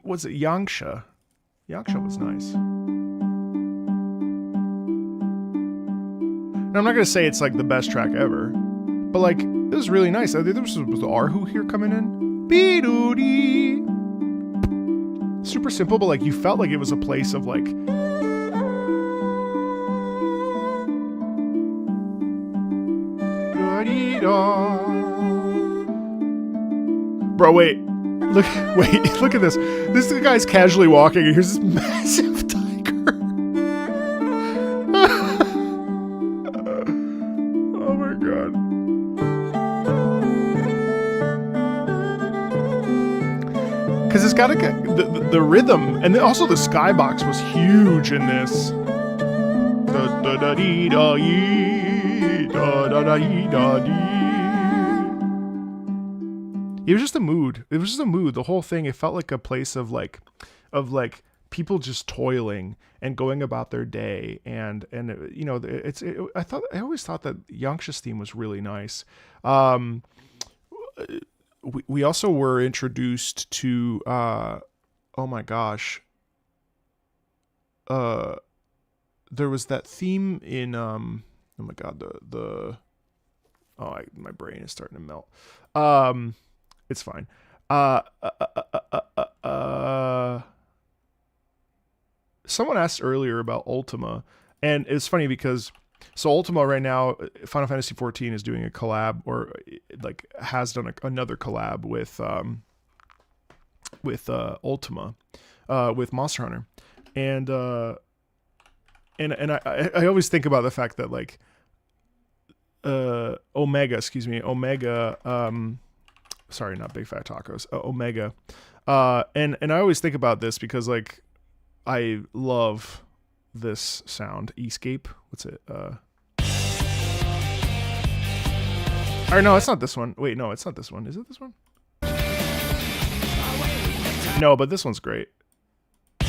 was it Yangsha? Yangsha was nice. And I'm not gonna say it's like the best track ever, but like it was really nice. I think there was the Arhu here coming in. Be-doo-dee. Super simple, but like you felt like it was a place of like. Bro, wait, look at this. This guy's casually walking, and here's this massive tiger. Oh my god. Because it's got the rhythm, and then also the skybox was huge in this. It was just a mood. It was just a mood. The whole thing. It felt like a place of like people just toiling and going about their day, and you know, I always thought that Yangsha's theme was really nice. We also were introduced to oh my gosh, there was that theme in oh my god, my brain is starting to melt. It's fine. Someone asked earlier about Ultima, and it's funny because Ultima right now, Final Fantasy XIV is doing a collab, or like has done another collab with Ultima, with Monster Hunter, and I always think about the fact that like Omega, sorry, not Big Fat Tacos, Omega, and I always think about this because like I love this sound, Escape. What's it? Or no, it's not this one. Wait, no, it's not this one. Is it this one? No, but this one's great. I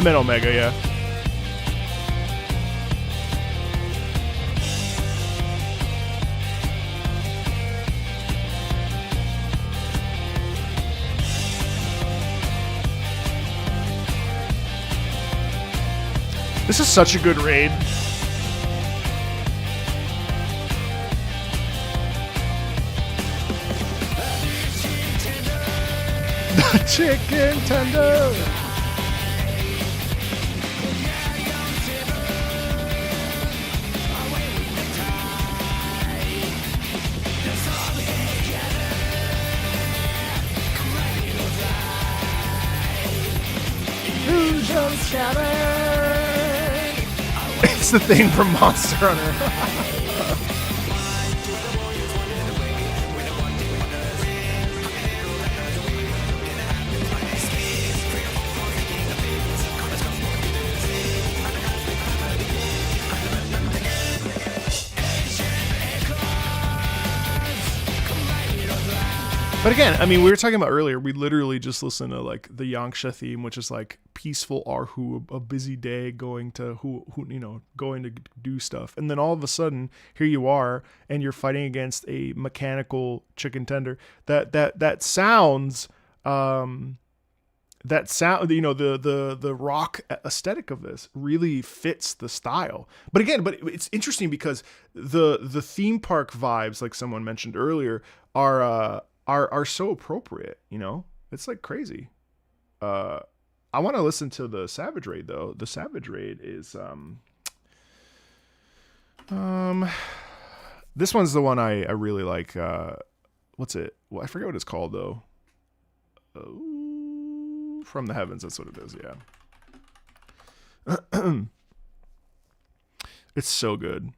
meant Omega, yeah. This is such a good raid. The chicken tender. It's the thing from Monster Hunter. But again, I mean, we were talking about earlier, we literally just listened to like the Yangsha theme, which is like peaceful Arhu, a busy day going to going to do stuff. And then all of a sudden, here you are, and you're fighting against a mechanical chicken tender that sounds, the rock aesthetic of this really fits the style. But again, it's interesting because the theme park vibes, like someone mentioned earlier, are so appropriate, you know? It's like crazy. I want to listen to the Savage Raid though. The Savage Raid is this one's the one I really like. What's it? Well, I forget what it's called though. From the Heavens, that's what it is, yeah. It's so good.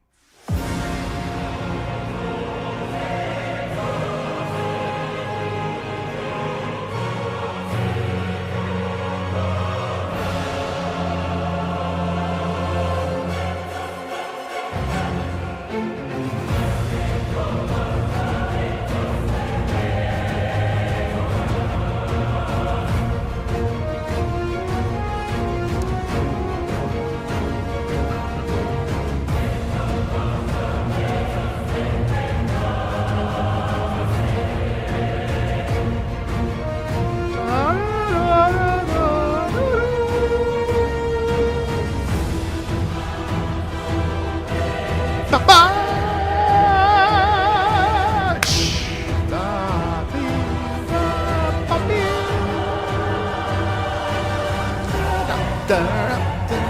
Yeah,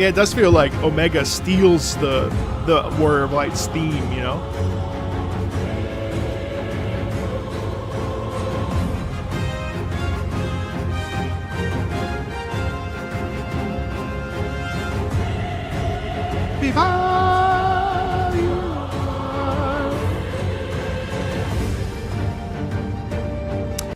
it does feel like Omega steals the Warrior of Light's theme, you know?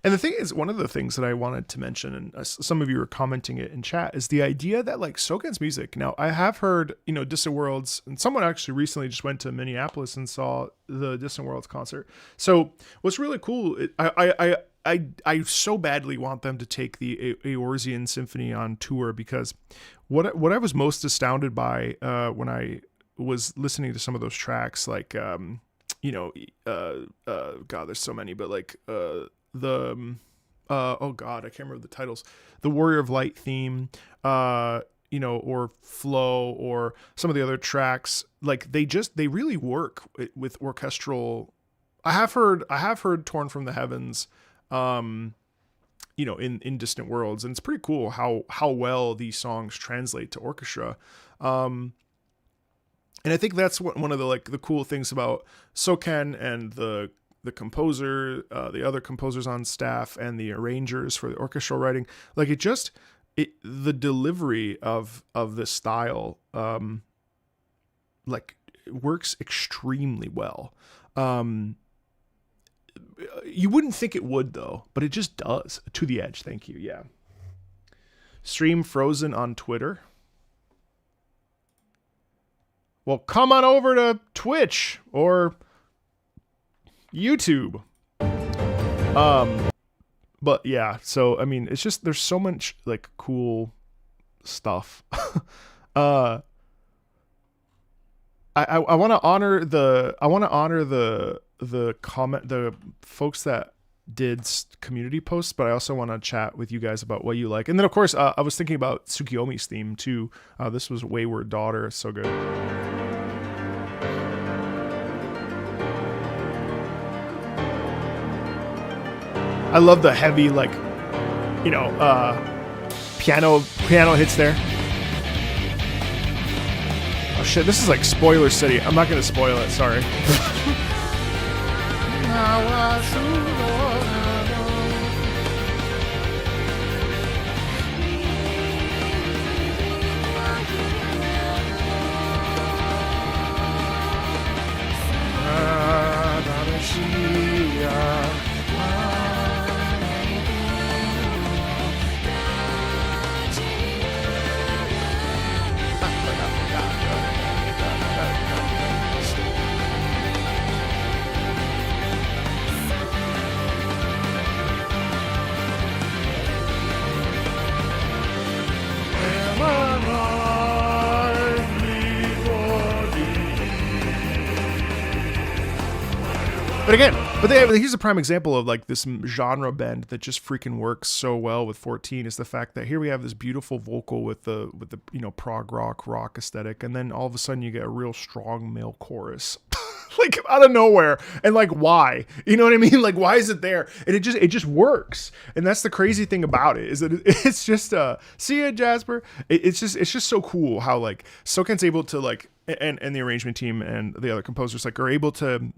And the thing is, one of the things that I wanted to mention, and some of you were commenting it in chat, is the idea that like Soken's music. Now, I have heard, you know, Distant Worlds, and someone actually recently just went to Minneapolis and saw the Distant Worlds concert. So what's really cool, I so badly want them to take the Eorzean Symphony on tour, because what I was most astounded by when I was listening to some of those tracks, like you know, God, there's so many, but like oh God, I can't remember the titles. The Warrior of Light theme, you know, or Flow, or some of the other tracks. Like they really work with orchestral. I have heard Torn from the Heavens, you know, in Distant Worlds, and it's pretty cool how well these songs translate to orchestra. And I think that's one of the cool things about Soken and the composer, the other composers on staff, and the arrangers for the orchestral writing. Like the delivery of this style, like works extremely well. You wouldn't think it would though, but it just does. To the edge. Thank you. Yeah. Stream frozen on Twitter. Well, come on over to Twitch or YouTube. But yeah, so I mean, it's just there's so much like cool stuff. I want to honor the folks that did community posts, but I also want to chat with you guys about what you like. And then of course, I was thinking about Tsukiyomi's theme too. This was Wayward Daughter. It's so good. I love the heavy, like, you know, piano hits there. Oh shit, this is like spoiler city. I'm not gonna spoil it, sorry. But here's a prime example of like this genre bend that just freaking works so well with 14 is the fact that here we have this beautiful vocal with the you know, prog rock aesthetic, and then all of a sudden you get a real strong male chorus. Like out of nowhere, and like why? You know what I mean? Like why is it there? And it just works. And that's the crazy thing about it, is that it's just see ya, Jasper. It's just so cool how like Soken's able to like, and the arrangement team and the other composers like are able to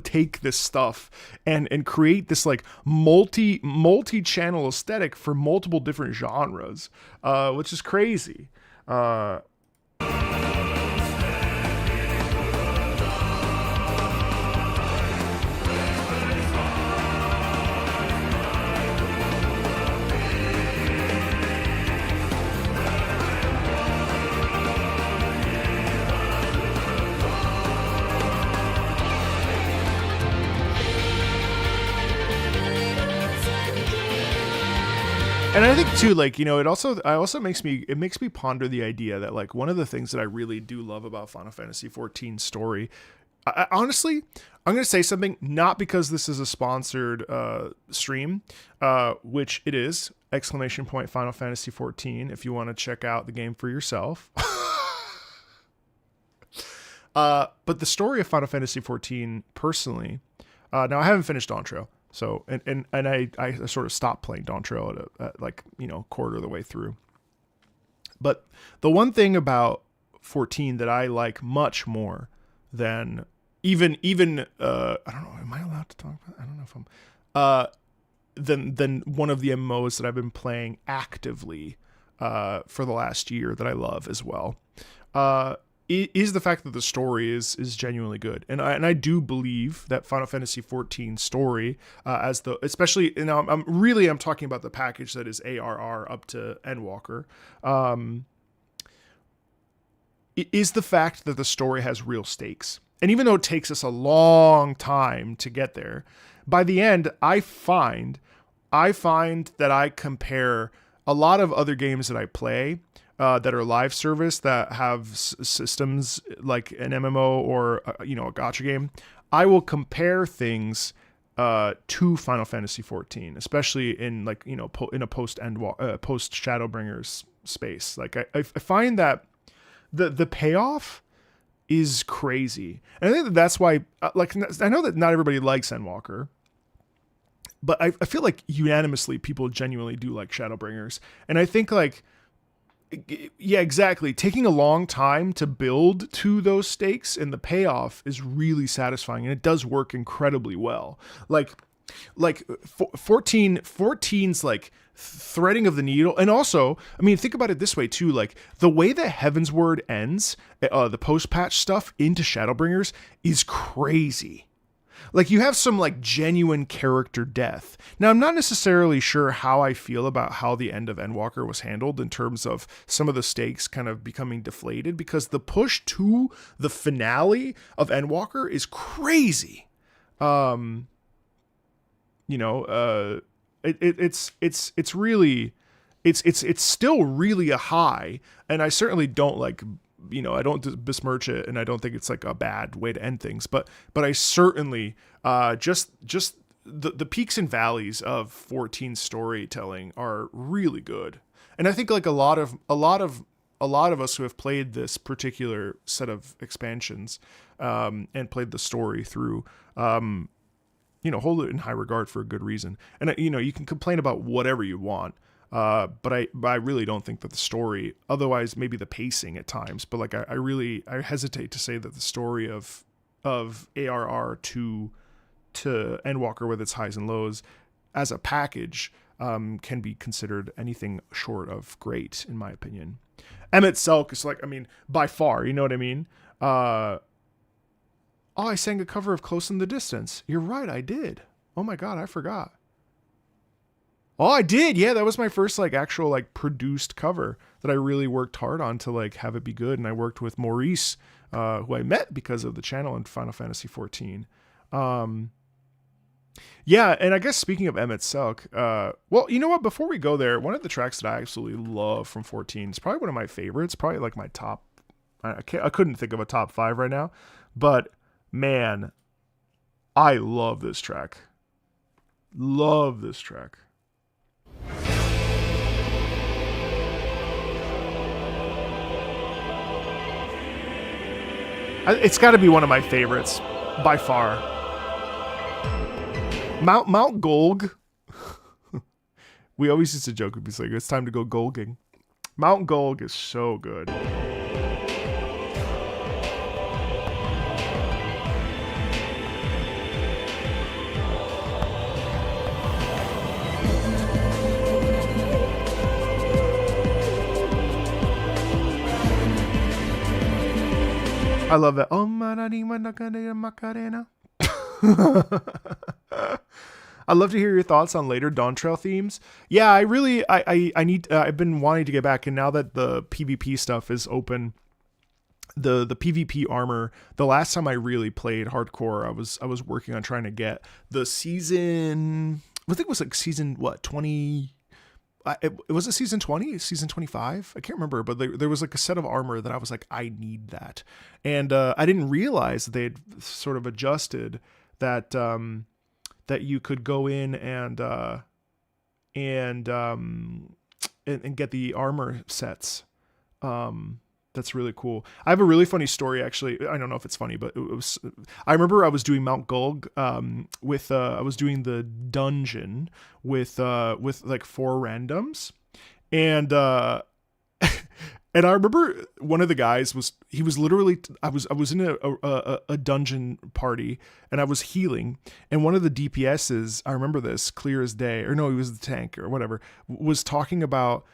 take this stuff and create this like multi-channel aesthetic for multiple different genres, which is crazy. And I think too, like, you know, it also makes me ponder the idea that like one of the things that I really do love about Final Fantasy XIV story, honestly, I'm going to say something, not because this is a sponsored stream, which it is, ! Final Fantasy XIV, if you want to check out the game for yourself. But the story of Final Fantasy XIV, personally, now I haven't finished Dawn Trail, so and I sort of stopped playing Dawn Trail at like, you know, quarter of the way through. But the one thing about 14 that I like much more than even I don't know, am I allowed to talk about? I don't know if I'm than one of the MMOs that I've been playing actively for the last year that I love as well. Is the fact that the story is genuinely good, and I do believe that Final Fantasy XIV story, as the, especially, and I'm talking about the package that is ARR up to Endwalker, is the fact that the story has real stakes, and even though it takes us a long time to get there, by the end I find that I compare a lot of other games that I play, that are live service, that have systems like an MMO or a gacha game. I will compare things to Final Fantasy XIV, especially in like, in a post Shadowbringers space. Like I find that the payoff is crazy, and I think that's why. Like, I know that not everybody likes Endwalker, but I feel like unanimously people genuinely do like Shadowbringers, and I think like. Yeah, exactly. Taking a long time to build to those stakes, and the payoff is really satisfying, and it does work incredibly well. Like 14's like threading of the needle, and also, I mean, think about it this way too. Like the way that Heavensward ends, the post-patch stuff into Shadowbringers is crazy. Like you have some like genuine character death. Now, I'm not necessarily sure how I feel about how the end of Endwalker was handled in terms of some of the stakes kind of becoming deflated, because the push to the finale of Endwalker is crazy. It's really, it's still really a high, and I certainly don't like, I don't besmirch it, and I don't think it's like a bad way to end things, but I certainly just the peaks and valleys of 14 storytelling are really good. And I think like a lot of us who have played this particular set of expansions and played the story through, hold it in high regard for a good reason. And you can complain about whatever you want, but I really don't think that the story, otherwise maybe the pacing at times, but like I hesitate to say that the story of ARR to Endwalker with its highs and lows as a package can be considered anything short of great, in my opinion. Emet-Selch is like, I mean, by far, you know what I mean? I sang a cover of Close in the Distance. You're right, I did. Oh my God, I forgot. Oh, I did. Yeah, that was my first like actual like produced cover that I really worked hard on to like have it be good. And I worked with Maurice, who I met because of the channel in Final Fantasy XIV. Yeah, and I guess speaking of Emet-Selch, well, you know what? Before we go there, one of the tracks that I absolutely love from 14 is probably one of my favorites. Probably like my top. I couldn't think of a top 5 right now, but man, I love this track. Love this track. It's got to be one of my favorites by far. Mount Golg. We always used to joke, we'd be like, it's time to go golging. Mount Golg is so good. I love that. Oh, Macarena. I'd love to hear your thoughts on later Dawn Trail themes. Yeah, I need. I've been wanting to get back, and now that the PvP stuff is open, the PvP armor. The last time I really played hardcore, I was working on trying to get the season. I think it was like season 20. Was it season 20? Season 25? I can't remember, but there was like a set of armor that I was like, I need that. And I didn't realize that they had sort of adjusted that that you could go in and get the armor sets that That's really cool. I have a really funny story, actually. I don't know if it's funny, but I remember I was doing Mount Gulg, I was doing the dungeon with like 4 randoms, and and I remember one of the guys was literally, I was in a dungeon party, and I was healing, and one of the DPSs, I remember this clear as day, or no, he was the tank or whatever, was talking about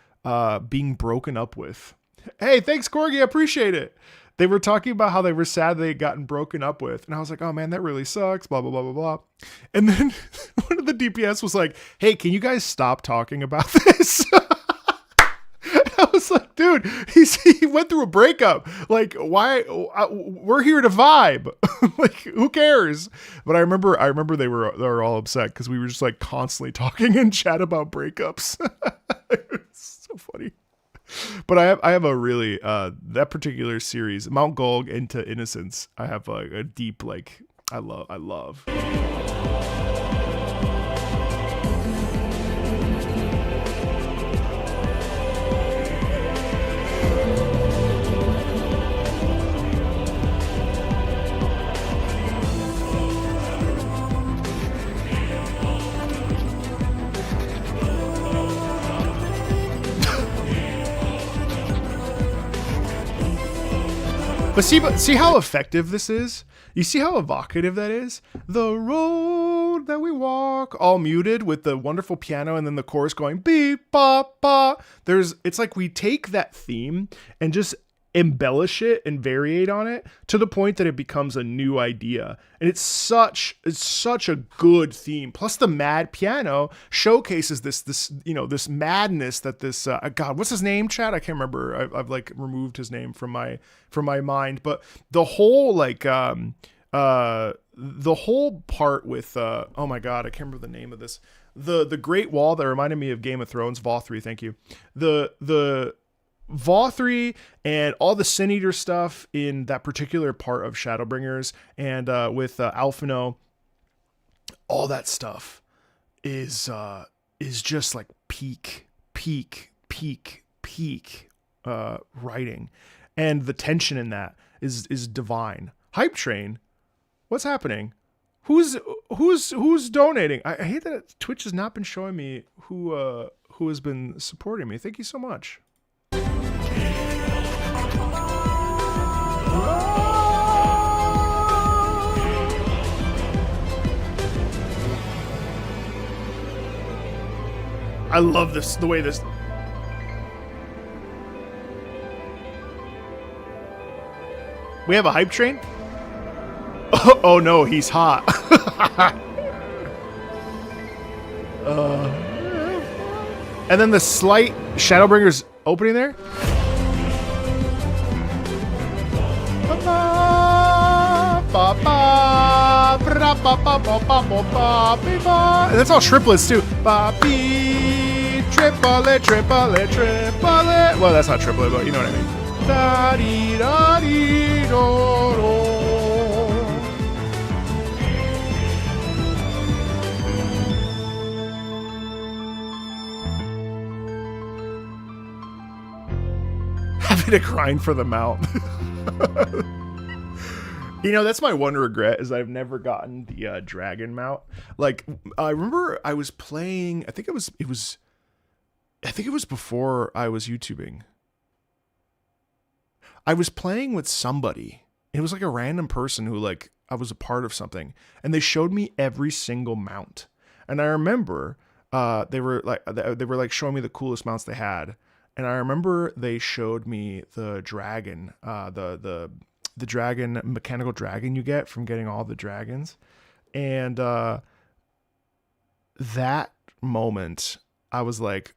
being broken up with. Hey, thanks, Corgi. I appreciate it. They were talking about how they were sad they had gotten broken up with. And I was like, oh man, that really sucks, blah, blah, blah, blah, blah. And then one of the DPS was like, hey, can you guys stop talking about this? I was like, dude, he went through a breakup. Like, why? We're here to vibe. Like, who cares? But I remember they were all upset because we were just like constantly talking in chat about breakups. It's so funny. But I have a really that particular series, Mount Gulg into Innocence. I have like a deep I love. But see how effective this is? You see how evocative that is? The road that we walk, all muted with the wonderful piano and then the chorus going beep ba ba. It's like we take that theme and just embellish it and variate on it to the point that it becomes a new idea. And it's such a good theme. Plus the mad piano showcases this madness that this God, what's his name, Chad? I can't remember. I've like removed his name from my mind, but the whole the whole part with oh my God, I can't remember the name of this. The Great Wall that reminded me of Game of Thrones, VOD 3, thank you. The VOD 3 and all the Sin Eater stuff in that particular part of Shadowbringers and with Alphino, all that stuff is just like peak writing, and the tension in that is divine. Hype Train, what's happening? Who's donating? I hate that Twitch has not been showing me who has been supporting me. Thank you so much. I love this, the way this. We have a hype train? Oh no, he's hot. And then the slight Shadowbringers opening there. And that's all triplets too. Triplet. Well, that's not triplet, but you know what I mean. Having to grind for the mount. You know, that's my one regret, is I've never gotten the dragon mount. Like, I remember I was playing, I think it was before I was YouTubing. I was playing with somebody. It was like a random person who, like, I was a part of something, and they showed me every single mount. And I remember they were like showing me the coolest mounts they had. And I remember they showed me the dragon, the dragon, mechanical dragon you get from getting all the dragons. And that moment, I was like,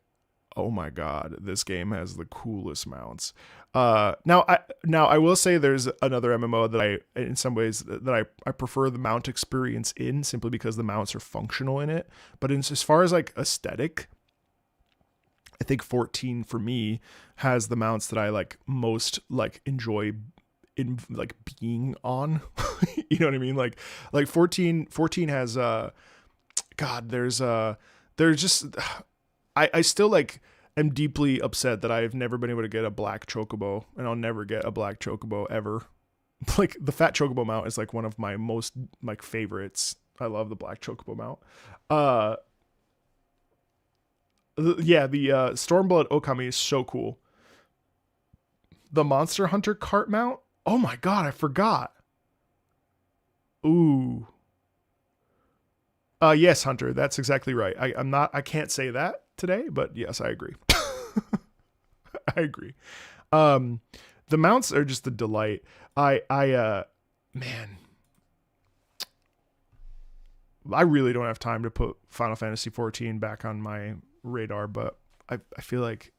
oh my God, this game has the coolest mounts. Now I will say there's another MMO that in some ways that I prefer the mount experience in, simply because the mounts are functional in it. But as far as like aesthetic, I think 14 for me has the mounts that I like most like enjoy in like being on. You know what I mean? Like 14 has God, there's just I still like am deeply upset that I have never been able to get a black chocobo, and I'll never get a black chocobo ever. Like the fat chocobo mount is like one of my most like favorites. I love the black chocobo mount. The Stormblood Okami is so cool. The Monster Hunter cart mount. Oh my god, I forgot. Ooh. Yes, Hunter, that's exactly right. I can't say that today, but yes, I agree. I agree. The mounts are just a delight. Man, I really don't have time to put Final Fantasy XIV back on my radar, but I feel like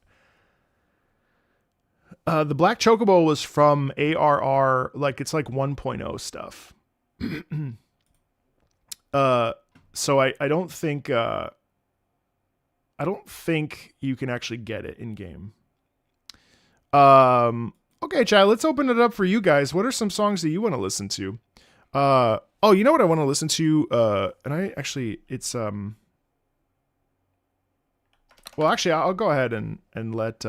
the Black Chocobo was from ARR, like it's like 1.0 stuff. So I don't think you can actually get it in game. Okay, Chad, let's open it up for you guys. What are some songs that you want to listen to? Oh, you know what I want to listen to? And I actually, it's well, actually, I'll go ahead and let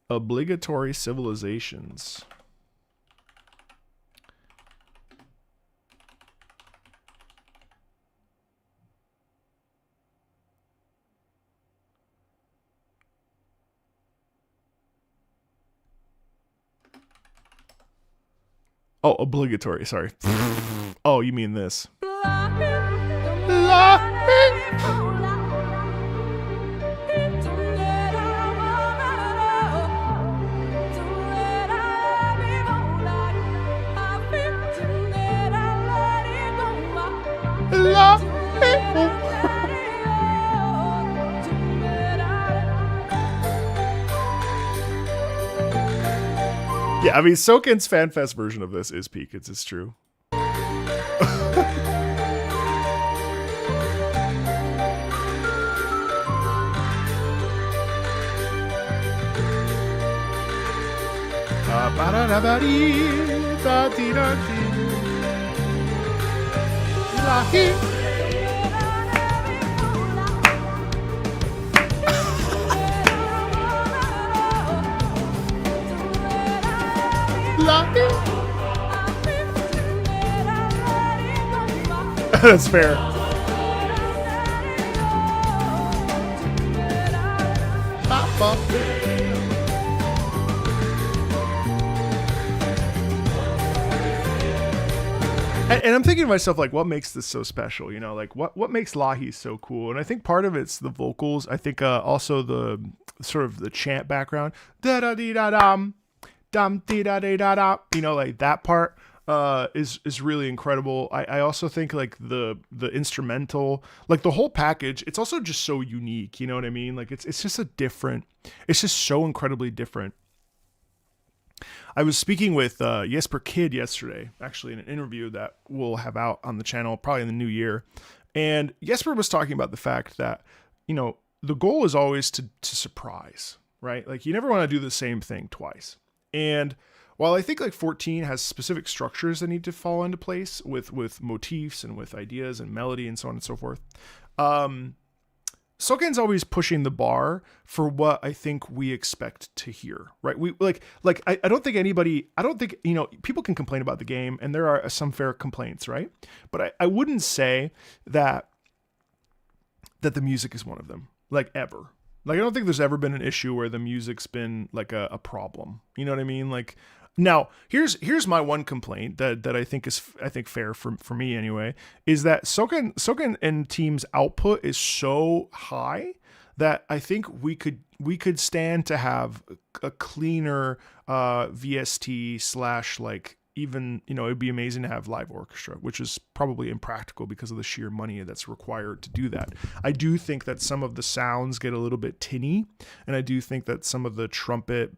Obligatory Civilizations. Oh, obligatory. Sorry. Oh, you mean this? Yeah, I mean, Soken's FanFest version of this is peak. It's true. That's fair. And I'm thinking to myself, like, what makes this so special? You know, like what makes Lahi so cool? And I think part of it's the vocals. I think also the sort of the chant background. Da da dee da dum, dum dee da dee da da. You know, like that part is really incredible. I also think like the instrumental, like the whole package, it's also just so unique. You know what I mean? Like it's just it's just so incredibly different. I was speaking with Jesper Kid yesterday, actually in an interview that we'll have out on the channel probably in the new year. And Jesper was talking about the fact that, you know, the goal is always to surprise, right? Like you never want to do the same thing twice. And while I think like 14 has specific structures that need to fall into place with motifs and with ideas and melody and so on and so forth, Soken's always pushing the bar for what I think we expect to hear, right? We I don't think, you know, people can complain about the game and there are some fair complaints, right? But I wouldn't say that the music is one of them, like ever. Like I don't think there's ever been an issue where the music's been like a problem. You know what I mean? Like now here's my one complaint that I think is fair for me anyway, is that Soken and team's output is so high that I think we could stand to have a cleaner VST / like even, you know, it'd be amazing to have live orchestra, which is probably impractical because of the sheer money that's required to do that. I do think that some of the sounds get a little bit tinny, and I do think that some of the trumpet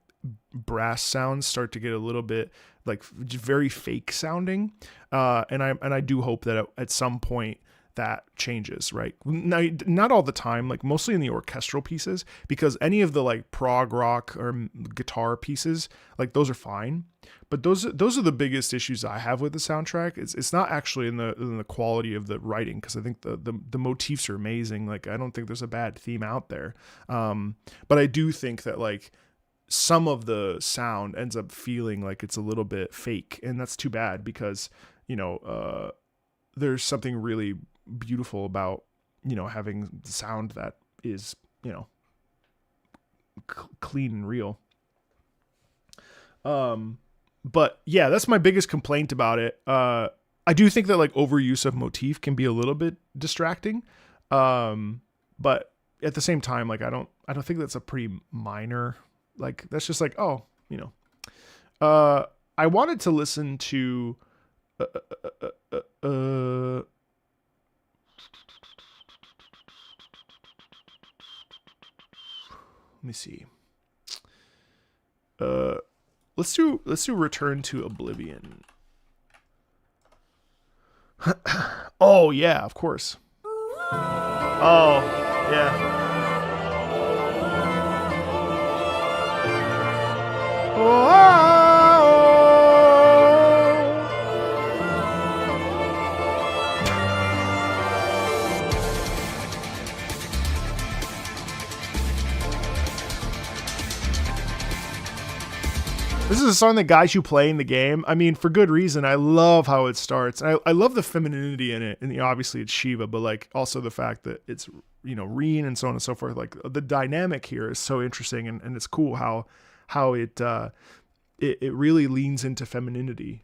brass sounds start to get a little bit like very fake sounding. And I do hope that at some point that changes, right? Now, not all the time, like mostly in the orchestral pieces, because any of the like prog rock or guitar pieces, like those are fine. But those are the biggest issues I have with the soundtrack. It's not actually in the quality of the writing, because I think the motifs are amazing. Like I don't think there's a bad theme out there. But I do think that like some of the sound ends up feeling like it's a little bit fake, and that's too bad, because there's something really beautiful about having the sound that is clean and real. But yeah, that's my biggest complaint about it. I do think that like overuse of motif can be a little bit distracting. But at the same time, like I don't think that's a pretty minor, like that's just like, oh, I wanted to listen to, let me see. Let's do Return to Oblivion. Oh yeah, of course. Oh yeah. Oh. This is a song that guys you play in the game. I mean, for good reason. I love how it starts. I love the femininity in it. And obviously it's Shiva, but like also the fact that it's, Reen and so on and so forth. Like the dynamic here is so interesting, and it's cool how it really leans into femininity.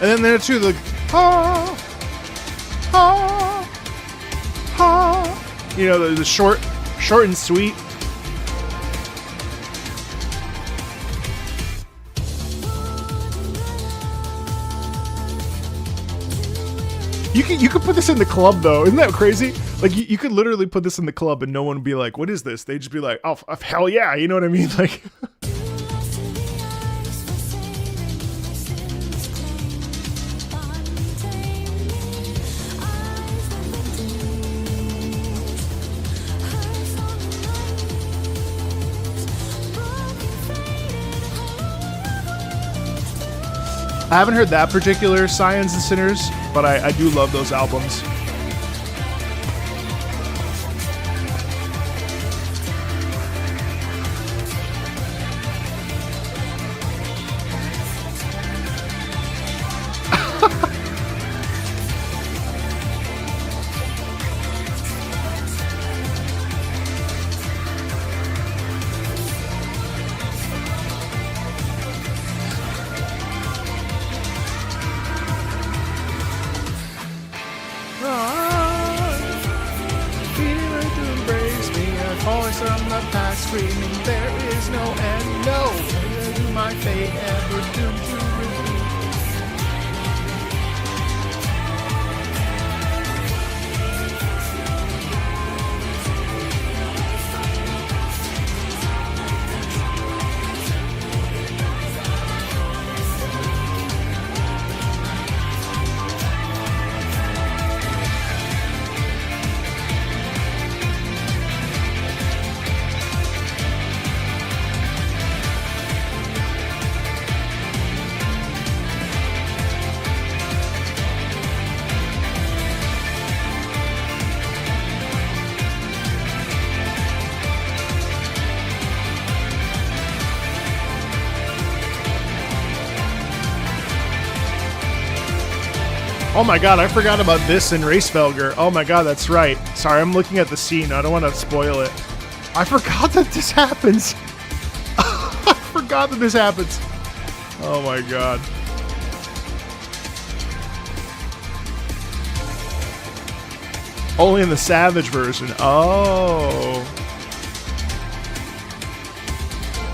And then there too, the the short and sweet. You could put this in the club though. Isn't that crazy? Like you could literally put this in the club and no one would be like, "What is this?" They'd just be like, "Oh, hell yeah!" You know what I mean? Like. I haven't heard that particular Scions and Sinners, but I do love those albums. Oh my god, I forgot about this in Racefelger. Oh my god, that's right. Sorry, I'm looking at the scene. I don't want to spoil it. I forgot that this happens. I forgot that this happens. Oh my god. Only in the Savage version. Oh.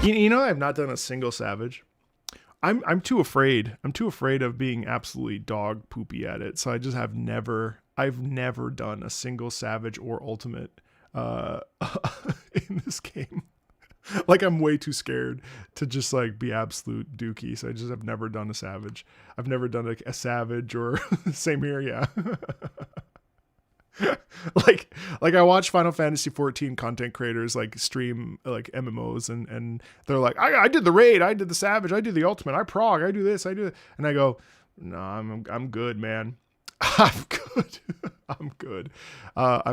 You know, I've not done a single Savage. I'm too afraid. I'm too afraid of being absolutely dog poopy at it. So I just I've never done a single Savage or Ultimate in this game. Like I'm way too scared to just like be absolute dookie. So I just have never done a Savage. I've never done a Savage or same here. Yeah. like I watch Final Fantasy 14 content creators like stream like MMOs and they're like, I did the raid, I did the Savage, I did the ultimate, I prog, I do this, I do that. And I go, no, I'm good, man. I'm good. I'm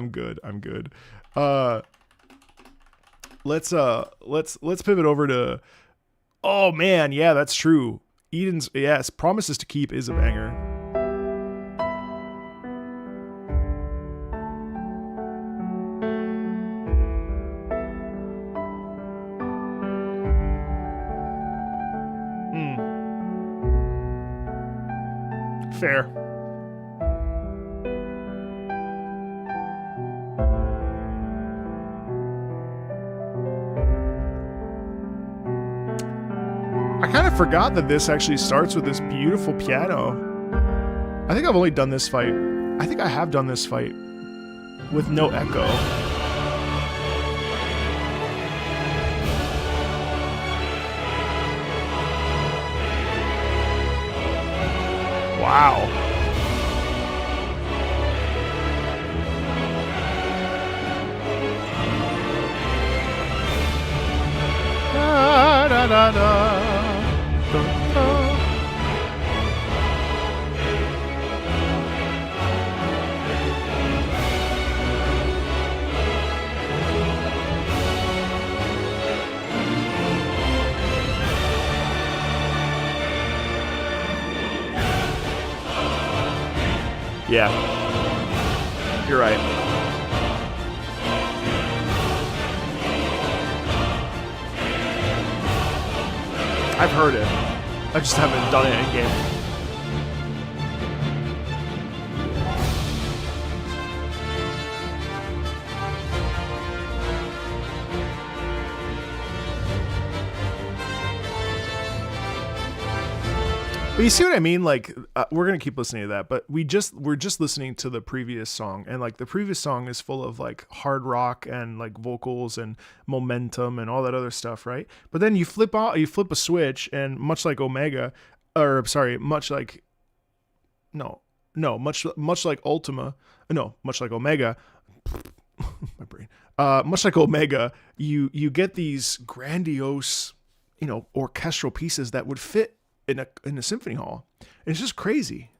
good. I'm good. Let's pivot over to, oh man, yeah, that's true. Eden's, yes, Promises to Keep is a banger. Fair. I kind of forgot that this actually starts with this beautiful piano. I think I've only done this fight. I think I have done this fight with no echo. Wow. Da, da, da, da. Da, da. Yeah, you're right. I've heard it. I just haven't done it in game. But you see what I mean? Like, we're gonna keep listening to that, but we're just listening to the previous song, and like the previous song is full of like hard rock and like vocals and momentum and all that other stuff, right? But then you flip a switch, and much like Omega, or sorry, much like Ultima, much like Omega, my brain, much like Omega, you get these grandiose, orchestral pieces that would fit in a symphony hall. And it's just crazy.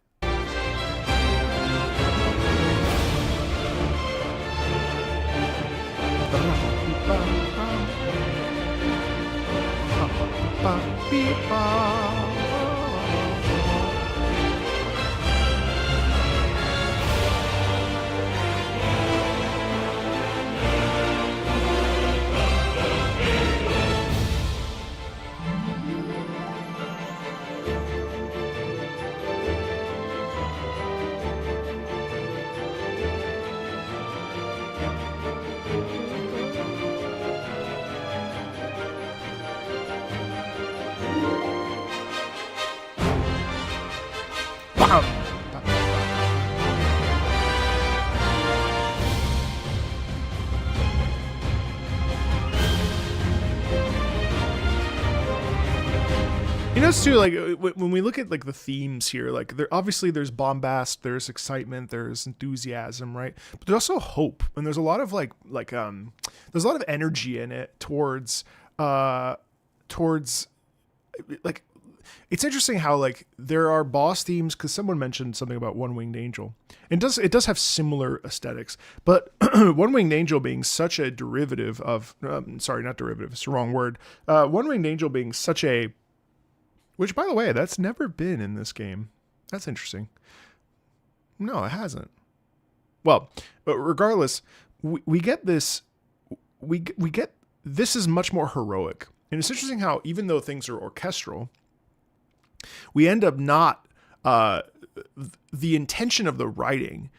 Too, like when we look at like the themes here, like there's bombast, there's excitement, there's enthusiasm, right? But there's also hope, and there's a lot of there's a lot of energy in it towards like, it's interesting how like there are boss themes, because someone mentioned something about One Winged Angel. It does have similar aesthetics, but One Winged Angel being such a derivative of sorry, not derivative, it's the wrong word. One Winged Angel being such a, which, by the way, that's never been in this game. That's interesting. No, it hasn't. Well, but regardless, we get this. We get this is much more heroic, and it's interesting how even though things are orchestral, we end up not. The intention of the writing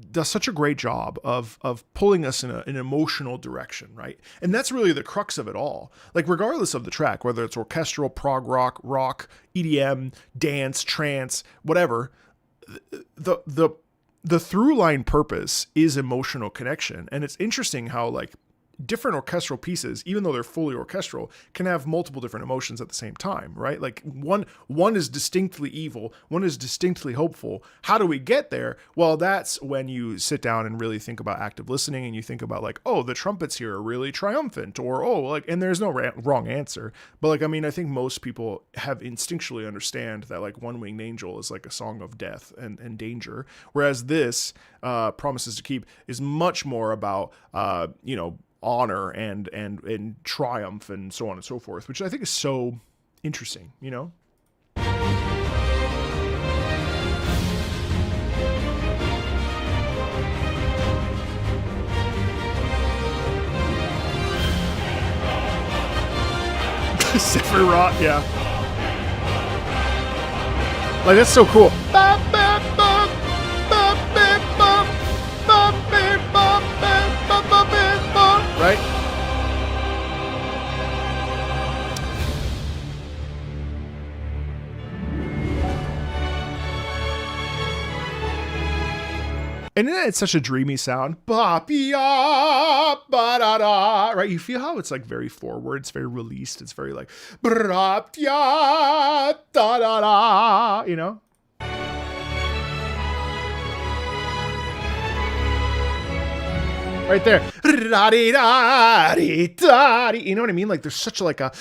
does such a great job of pulling us in an emotional direction, right? And that's really the crux of it all. Like, regardless of the track, whether it's orchestral, prog rock, EDM, dance, trance, whatever, the through line purpose is emotional connection. And it's interesting how like different orchestral pieces, even though they're fully orchestral, can have multiple different emotions at the same time, right? Like one is distinctly evil, one is distinctly hopeful. How do we get there? Well, that's when you sit down and really think about active listening, and you think about like, oh, the trumpets here are really triumphant, or oh, like, and there's no wrong answer. But like, I mean, I think most people have instinctually understand that like One Winged Angel is like a song of death and danger, whereas this Promises to Keep is much more about honor and triumph and so on and so forth, which I think is so interesting, Sephiroth, yeah. Like, that's so cool. Right? And then it's such a dreamy sound. Right? You feel how it's like very forward, it's very released, it's very like right there. You know what I mean? Like there's such like a,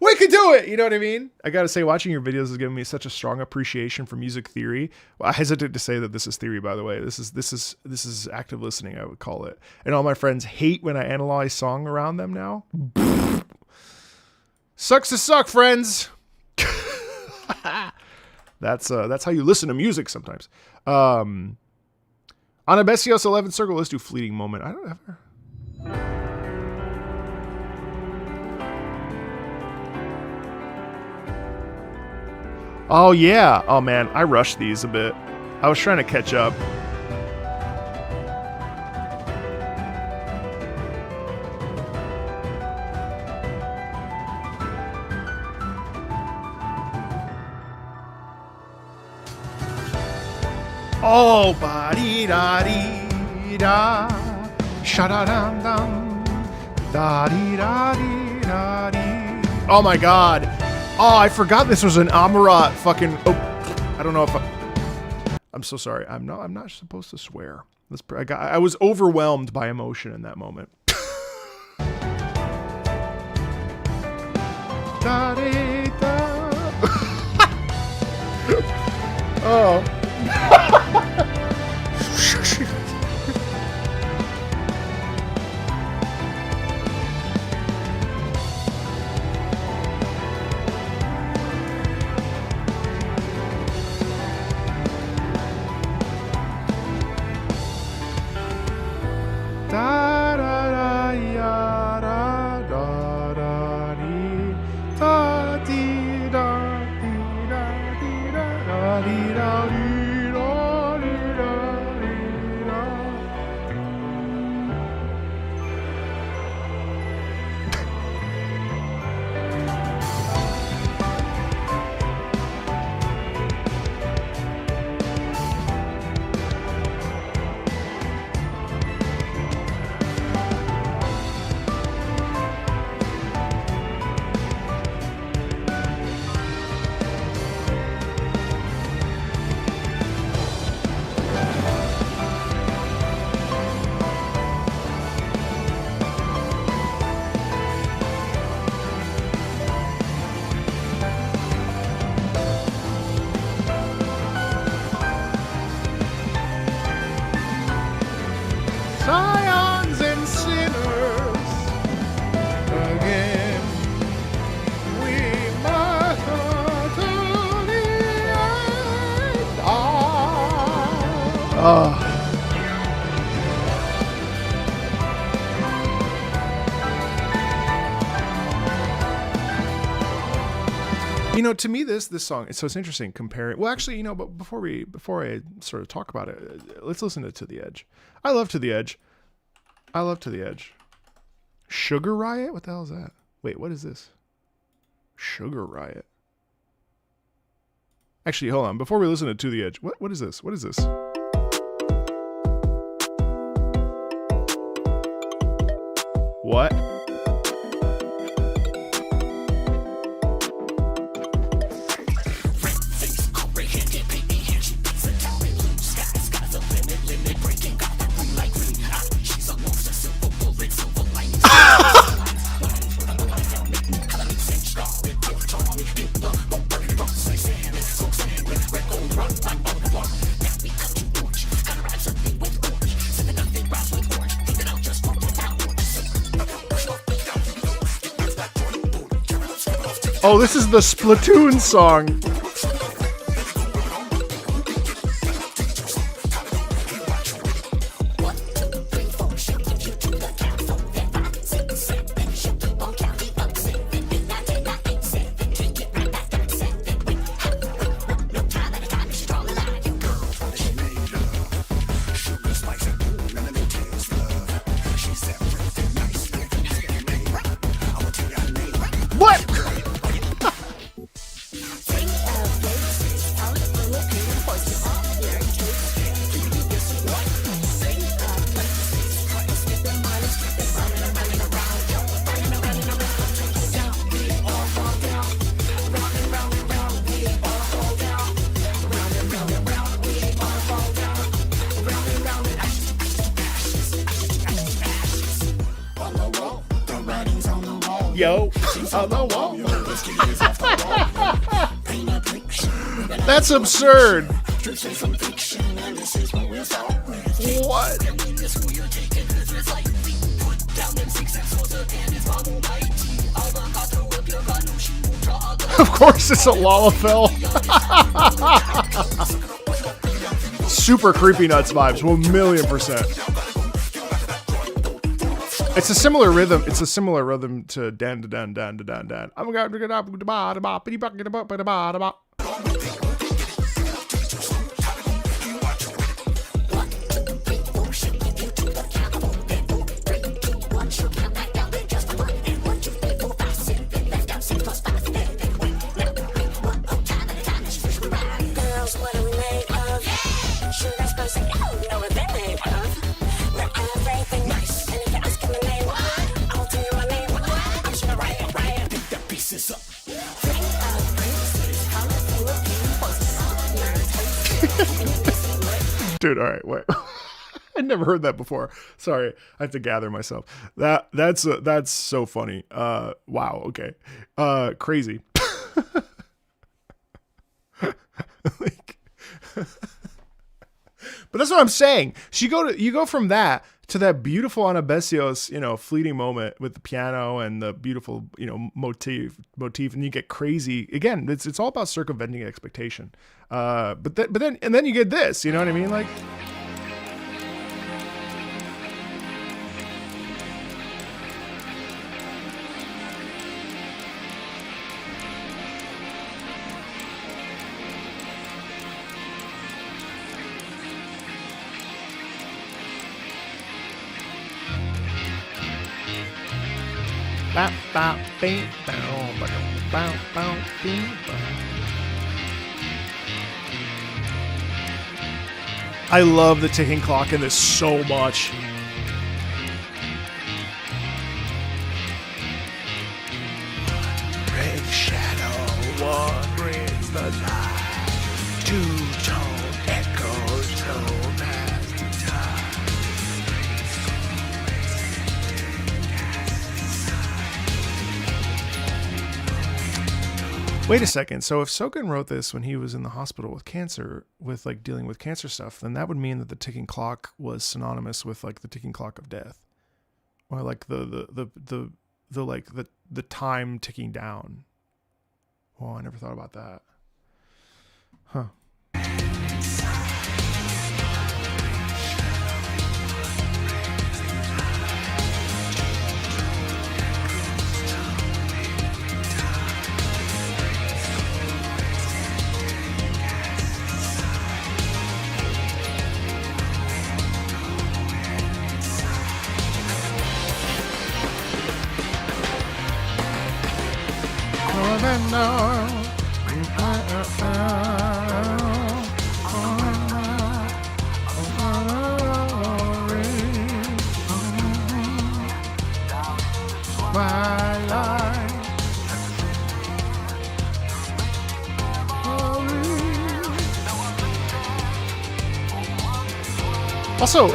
we can do it. You know what I mean? I got to say, watching your videos has given me such a strong appreciation for music theory. Well, I hesitate to say that this is theory, by the way. This is active listening, I would call it. And all my friends hate when I analyze song around them now. Sucks to suck, friends. That's how you listen to music sometimes. On a Bestios 11 circle, let's do Fleeting Moment. I don't ever. Oh, yeah. Oh, man. I rushed these a bit. I was trying to catch up. Oh, ba-dee-da-dee-da, sha-da-dum-dum, da-dee-da-dee-da-dee. Oh my god. Oh, I forgot this was an Amarat fucking... Oh, I don't know if I'm so sorry. I'm not supposed to swear. I was overwhelmed by emotion in that moment. Da-dee-da. Oh. Scions and sinners, again we must to the end. You know, to me, this song, so it's interesting comparing. Well, actually, you know, but before I sort of talk about it, let's listen to the Edge. I love To the Edge. I love To the Edge. Sugar Riot? What the hell is that? Wait, what is this? Sugar Riot. Actually, hold on. Before we listen to the Edge, what is this? What is this? What? Oh, this is the Splatoon song. What? Yo, on the wall. That's absurd. What? Of course it's a Lalafell. Super creepy nuts vibes, 1,000,000%. It's a similar rhythm. It's a similar rhythm to dan dan dan dan dan dan. I'm gonna get up the ba da ba ba ba ba ba ba. Dude, all right, wait. I never heard that before. Sorry, I have to gather myself. That's so funny. Wow. Okay. Crazy. Like, but that's what I'm saying. You go from that to that beautiful Anabesios, fleeting moment with the piano and the beautiful, motif, and you get crazy. Again, it's all about circumventing expectation. But then you get this, you know what I mean? Like, I love the ticking clock in this so much. Red shadow, what brings the light? Two-tone echoes, so fast to die. Wait a second. So if Soken wrote this when he was in the hospital with cancer, with like dealing with cancer stuff, then that would mean that the ticking clock was synonymous with like the ticking clock of death, or like the time ticking down. Oh, I never thought about that. Huh. Also,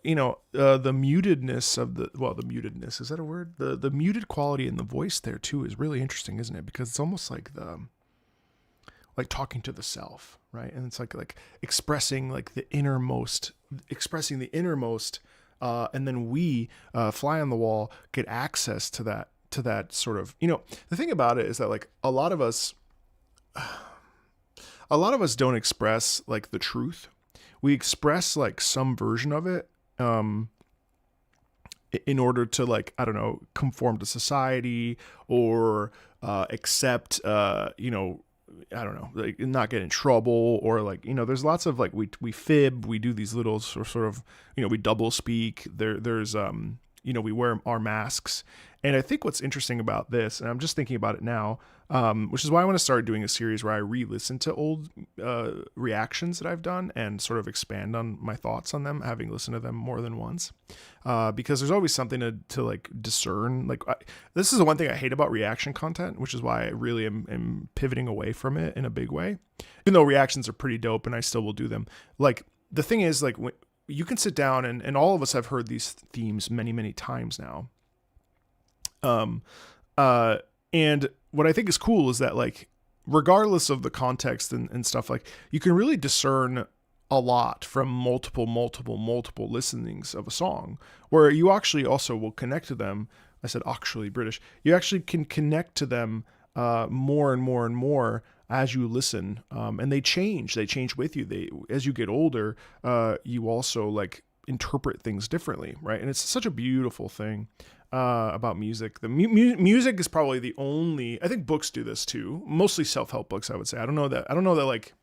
you know, the mutedness of the mutedness, is that a word? The muted quality in the voice there too is really interesting, isn't it? Because it's almost like talking to the self, right? And it's like expressing like the innermost, and then we, fly on the wall, get access to that sort of, you know, the thing about it is that like a lot of us don't express like the truth. We express like some version of it, in order to, like, I don't know, conform to society or, accept, you know, I don't know, like not get in trouble, or like, you know, there's lots of like, we fib, we do these little sort of, you know, we double speak there's, you know, we wear our masks. And I think what's interesting about this, and I'm just thinking about it now, which is why I want to start doing a series where I re-listen to old reactions that I've done and sort of expand on my thoughts on them, having listened to them more than once. Because there's always something to like discern. Like this is the one thing I hate about reaction content, which is why I really am pivoting away from it in a big way. Even though reactions are pretty dope and I still will do them. Like the thing is, like, you can sit down and all of us have heard these themes many, many times now. And what I think is cool is that, like, regardless of the context and stuff, like, you can really discern a lot from multiple listenings of a song, where you actually also will connect to them. I said actually British. You actually can connect to them more and more as you listen, and they change with you. As you get older, you also like interpret things differently, right? And it's such a beautiful thing about music. The music is probably the only. I think books do this too. Mostly self-help books, I would say. I don't know that like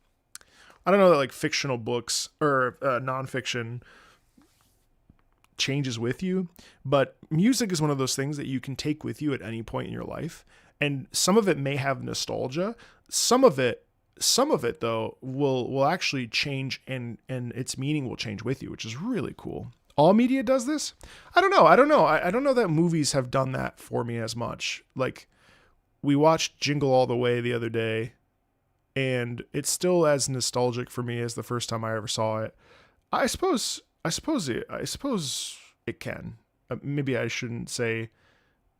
fictional books or nonfiction changes with you, but music is one of those things that you can take with you at any point in your life. And some of it may have nostalgia. Some of it though will actually change, and its meaning will change with you, which is really cool. All media does this? I don't know. I don't know that movies have done that for me as much. Like, we watched Jingle All the Way the other day, and it's still as nostalgic for me as the first time I ever saw it. I suppose it can. Maybe I shouldn't say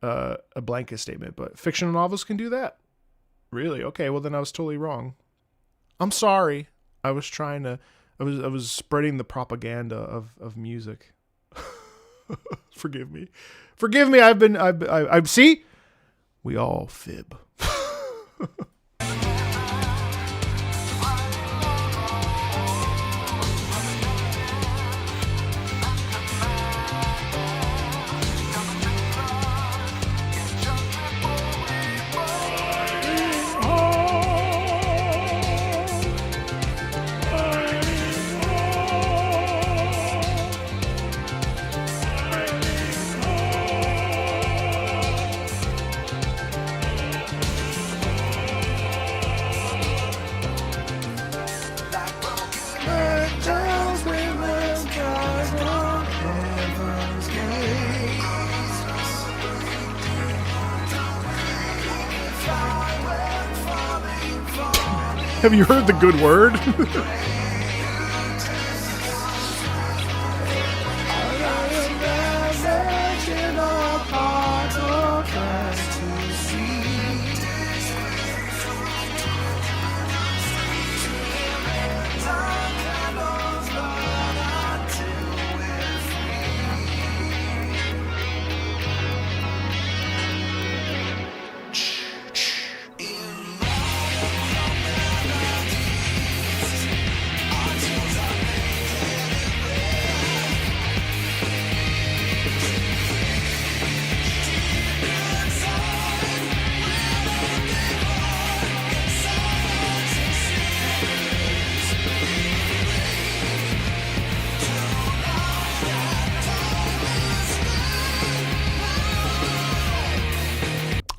a blanket statement, but fictional novels can do that. Really? Okay, well then I was totally wrong. I'm sorry. I was spreading the propaganda of music. Forgive me. I've see? We all fib. Have you heard the good word?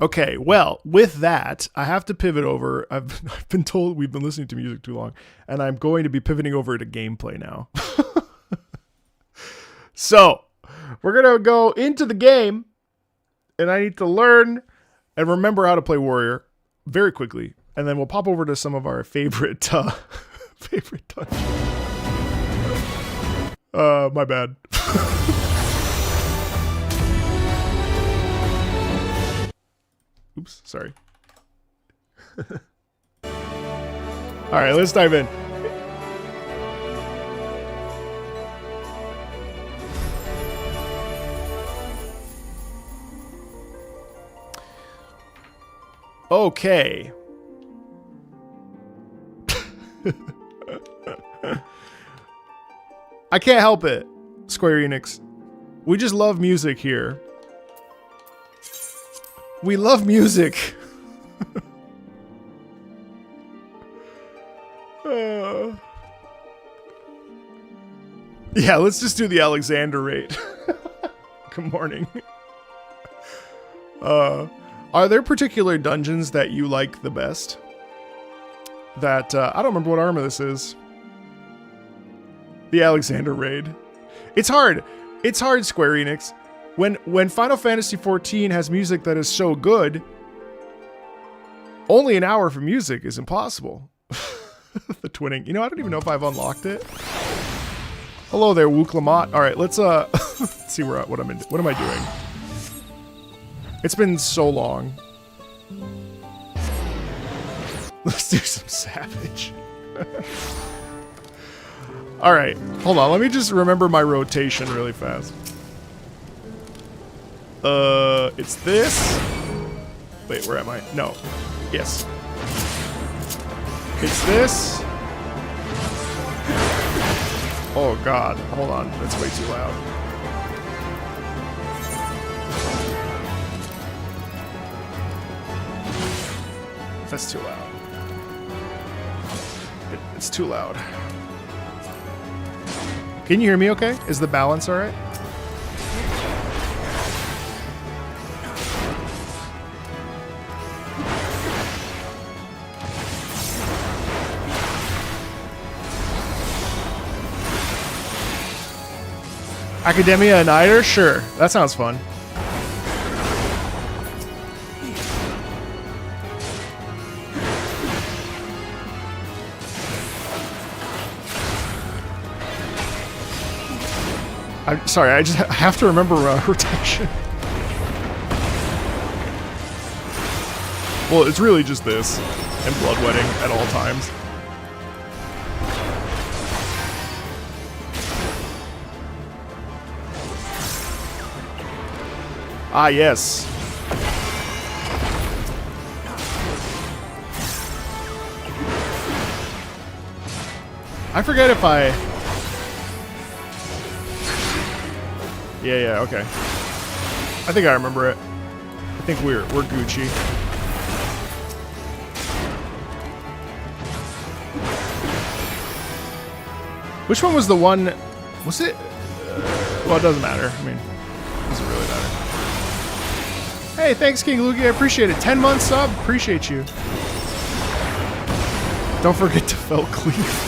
Okay, well, with that, I have to pivot over. I've been told we've been listening to music too long, and I'm going to be pivoting over to gameplay now. So, we're going to go into the game, and I need to learn and remember how to play Warrior very quickly, and then we'll pop over to some of our favorite dungeons. My bad. Oops, sorry. All right, let's dive in. Okay. I can't help it, Square Enix. We just love music here. We love music. Yeah, let's just do the Alexander rate. Good morning. Are there particular dungeons that you like the best? That, I don't remember what armor this is. The Alexander raid. It's hard. It's hard, Square Enix. When Final Fantasy XIV has music that is so good, only an hour for music is impossible. The twinning. You know, I don't even know if I've unlocked it. Hello there, Wook Lamont. All right, let's let's see what I'm in. What am I doing? It's been so long. Let's do some Savage. All right, hold on. Let me just remember my rotation really fast. It's this. Wait, where am I? No. Yes. It's this. Oh God, hold on. That's way too loud. That's too loud. It's too loud. Can you hear me okay? Is the balance all right? Academia Uniter? Sure. That sounds fun. I'm sorry, I just have to remember rotation. Well, it's really just this and bloodwetting at all times. Ah, yes. I forget if I... Yeah, okay. I think I remember it. I think we're Gucci. Which one was the one? Was it? Well, it doesn't matter. I mean, it doesn't really matter. Hey, thanks, King Lugi. I appreciate it. 10 months sub. Appreciate you. Don't forget to fell cleave.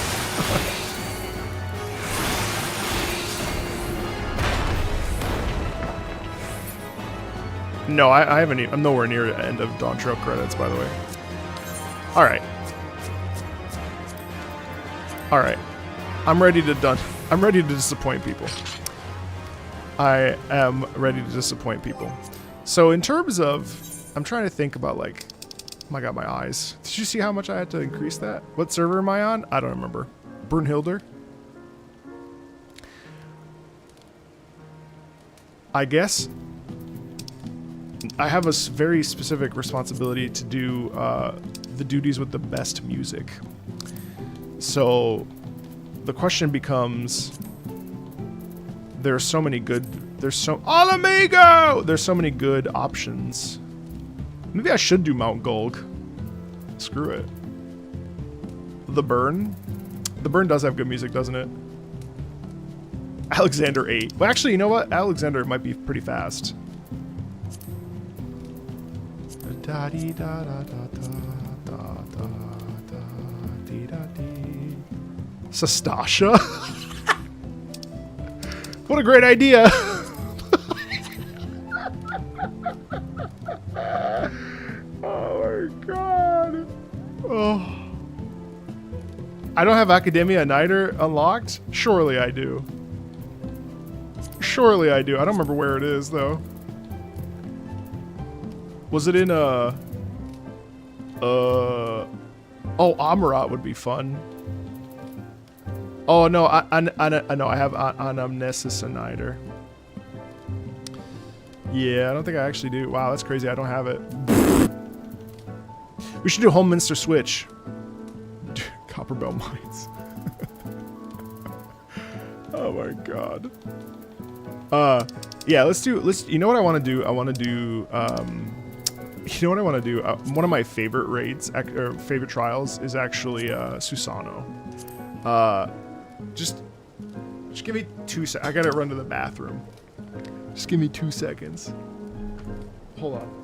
No, I haven't even, I'm nowhere near the end of Dawn Trail credits, by the way. Alright. Alright. I'm ready to disappoint people. I am ready to disappoint people. So in terms of, I'm trying to think about like, oh my god, my eyes. Did you see how much I had to increase that? What server am I on? I don't remember. Brunhilder? I guess I have a very specific responsibility to do the duties with the best music. So the question becomes, there's so many good, Alamigo! There's so many good options. Maybe I should do Mount Gulg. Screw it. The Burn? The Burn does have good music, doesn't it? Alexander 8. Well, actually, you know what? Alexander might be pretty fast. Sastasha? What a great idea! Oh my god. Oh. I don't have Academia Uniter unlocked? Surely I do. Surely I do. I don't remember where it is, though. Was it in oh, Amarat would be fun. Oh no, I have Anamnesisonider. Yeah, I don't think I actually do. Wow, that's crazy. I don't have it. We should do Holminster Switch. Copperbell Mines. Oh my god. Yeah, let's you know what I want to do? I want to do you know what I want to do? One of my favorite raids or favorite trials is actually Susano. Just give me 2 seconds. I gotta run to the bathroom. Just give me 2 seconds. Hold on.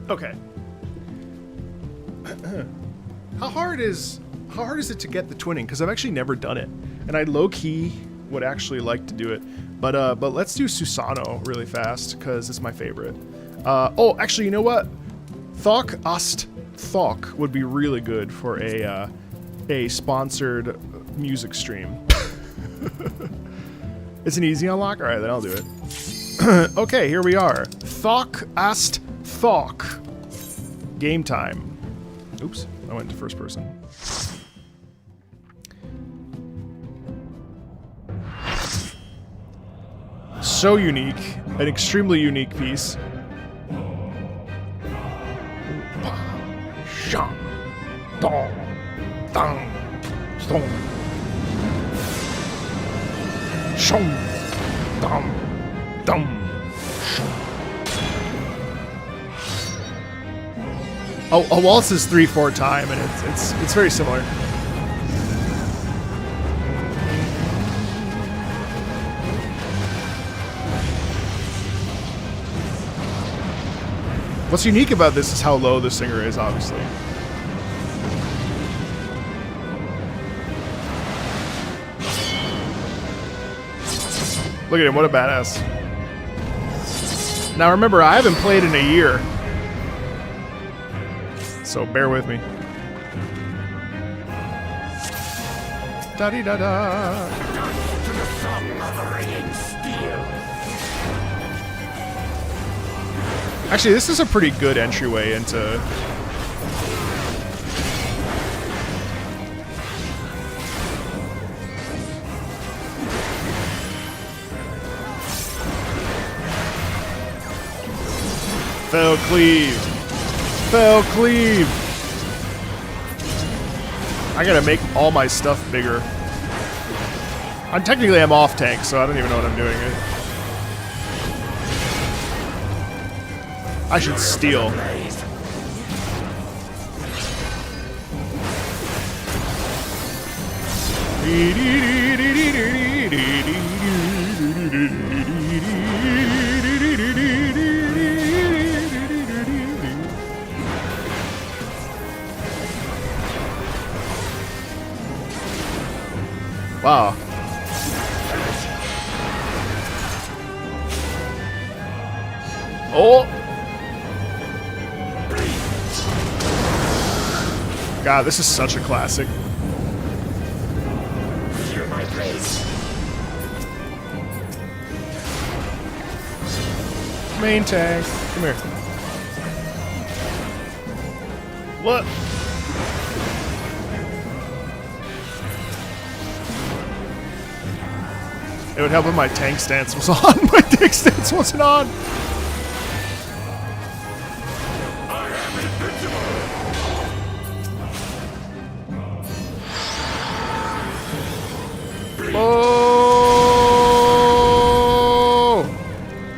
Okay. How hard is it to get the twinning? Because I've actually never done it, and I low key would actually like to do it. But let's do Susano really fast because it's my favorite. Oh, actually, you know what? Thok Ast Thok would be really good for a sponsored music stream. It's an easy unlock. All right, then I'll do it. Okay, here we are. Thok Ast Thok. Game time. Oops, I went to first person. So unique, an extremely unique piece. Oh, a waltz is 3/4 time, and it's very similar. What's unique about this is how low the singer is, obviously. Look at him, what a badass. Now remember, I haven't played in a year, so bear with me. Da-dee-da-da. Actually, this is a pretty good entryway into... Fell cleave. Fell cleave. I gotta make all my stuff bigger. technically I'm off tank, so I don't even know what I'm doing. I should steal. Wow. Oh! God, this is such a classic. Hear my praise. Main tank. Come here. What? It would help if my tank stance was on. My tank stance wasn't on. I am invincible. Oh!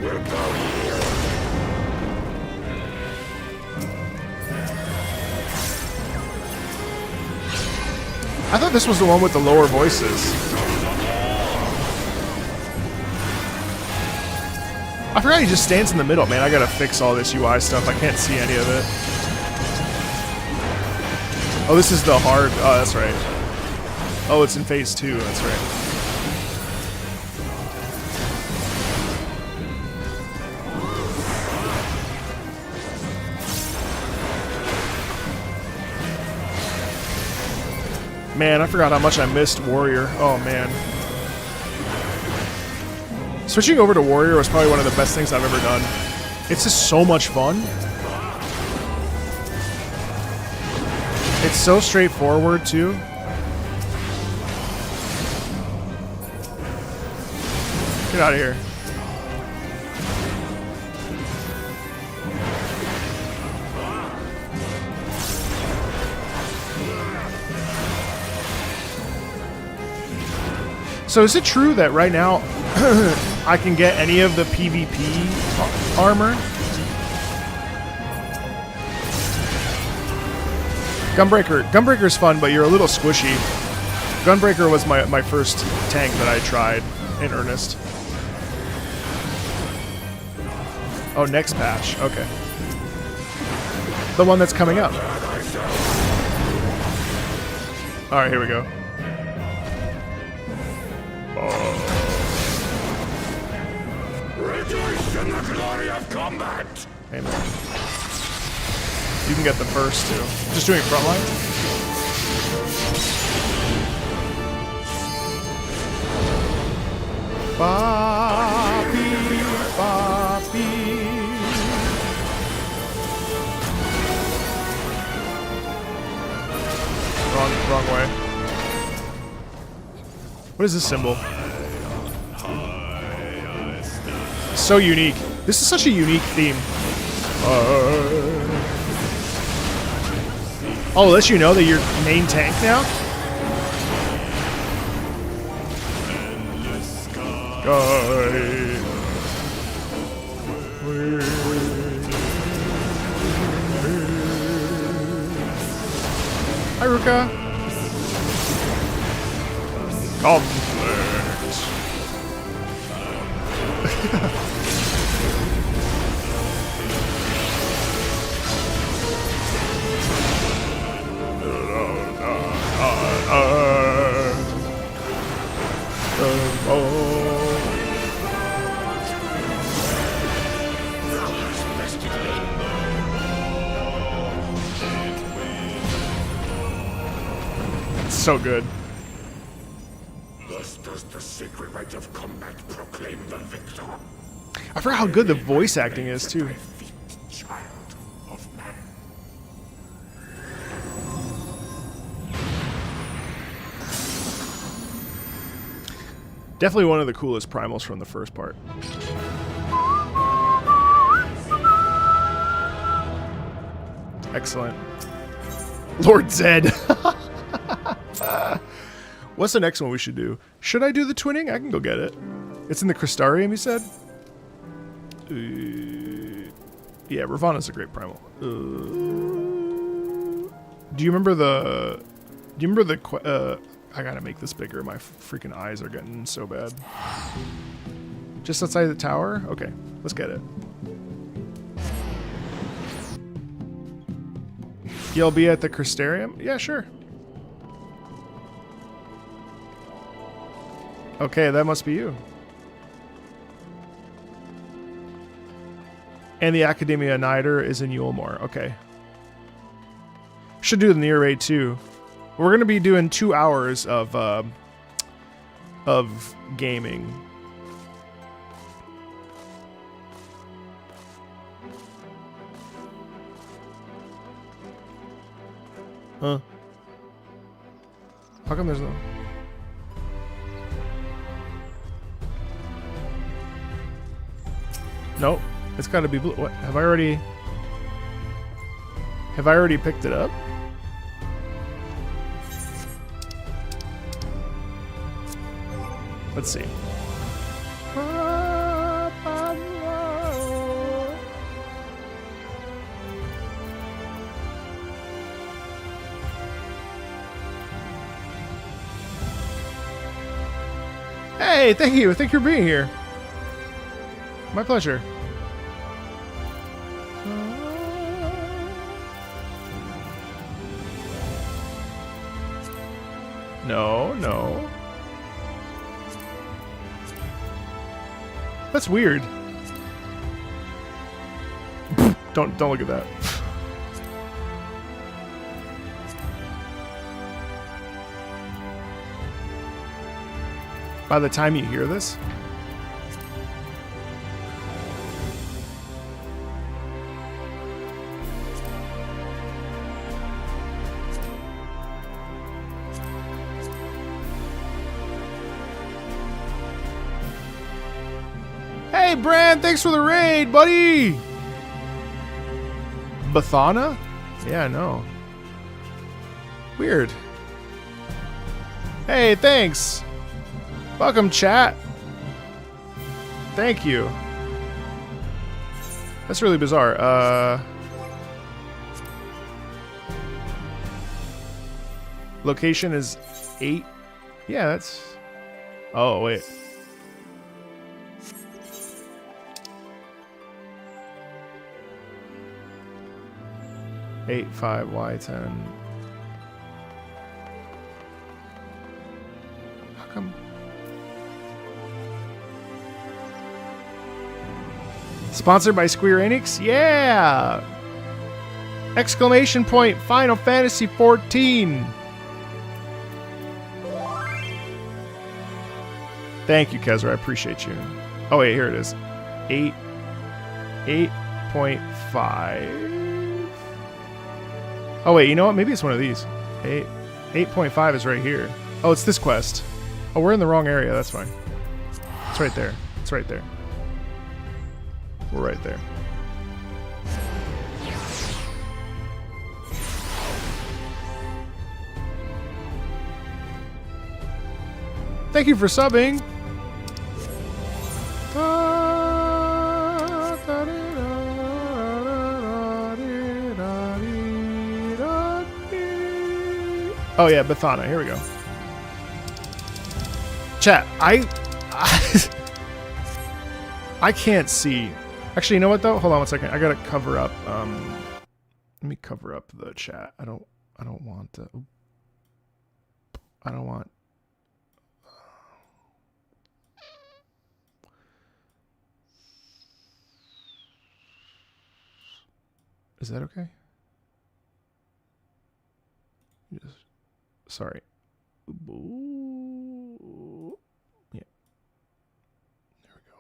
We'll go here. I thought this was the one with the lower voices. I forgot he just stands in the middle. Man, I gotta fix all this UI stuff. I can't see any of it. Oh, this is the hard... Oh, that's right. Oh, it's in phase 2. That's right. Man, I forgot how much I missed Warrior. Oh, man. Switching over to Warrior was probably one of the best things I've ever done. It's just so much fun. It's so straightforward, too. Get out of here. So is it true that right now I can get any of the PvP armor? Gunbreaker's fun, but you're a little squishy. Gunbreaker was my first tank that I tried in earnest. Oh, next patch. Okay. The one that's coming up. Alright, here we go. Rejoice in the glory of combat. Hey, man. You can get the first two. Just doing frontline? Boppy, boppy. Wrong way. What is this symbol? So unique. This is such a unique theme. Oh, lets you know that you're main tank now? Hi, Ruka. Conflict. So good. Thus does the sacred rite of combat proclaim the victor. I forgot how good the voice acting is too. Child of man. Definitely one of the coolest primals from the first part. Excellent. Lord Zed. What's the next one we should do? Should I do the twinning? I can go get it. It's in the Crystarium, you said? Yeah, Ravana's a great primal. Do you remember the... I gotta make this bigger. My freaking eyes are getting so bad. Just outside the tower? Okay, let's get it. You'll be at the Crystarium? Yeah, sure. Okay, that must be you. And the Academia Nider is in Yulmore. Okay. Should do the near raid too. We're gonna be doing 2 hours of gaming. Huh? How come there's no? Nope. It's got to be blue. What? Have I already picked it up? Let's see. Hey, thank you. Thank you for being here. My pleasure. No, no. That's weird. Don't look at that. By the time you hear this, hey, Brand, thanks for the raid, buddy! Bathana? Yeah, I know. Weird. Hey, thanks! Welcome, chat! Thank you. That's really bizarre. Location is 8. Yeah, that's... Oh, wait. Eight, 5, Y10. How come? Sponsored by Square Enix? Yeah! Exclamation point, Final Fantasy 14. Thank you, Kezra. I appreciate you. Oh, wait, here it is. 8.5. Oh, wait, you know what? Maybe it's one of these. 8.5 is right here. Oh, it's this quest. Oh, we're in the wrong area. That's fine. It's right there. It's right there. We're right there. Thank you for subbing. Oh yeah, Bathana. Here we go. Chat, I can't see. Actually, you know what though? Hold on one second. I gotta cover up. Let me cover up the chat. I don't want to. I don't want. Is that okay? Just, sorry. Ooh. Yeah. There we go.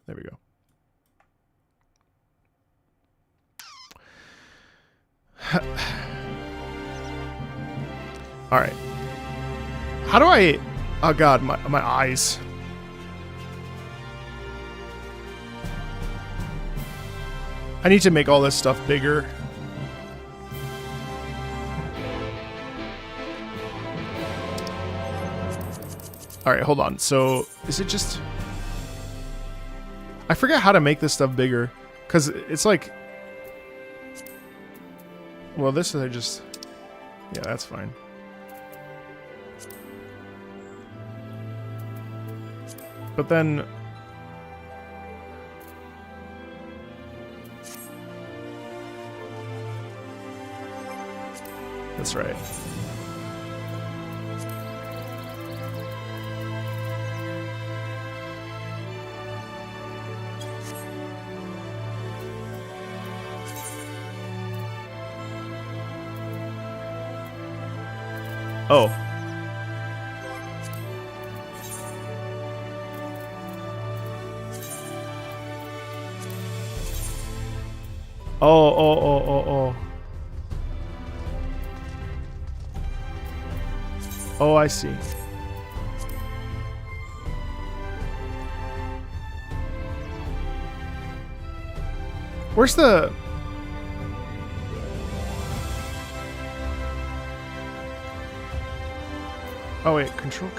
There we go. All right. How do I... Oh god, my eyes. I need to make all this stuff bigger. Alright, hold on. So, is it just... I forget how to make this stuff bigger. Because it's like... Well, this is just... Yeah, that's fine. But then... That's right. Oh. Oh. Oh, I see. Where's the... Oh wait, control.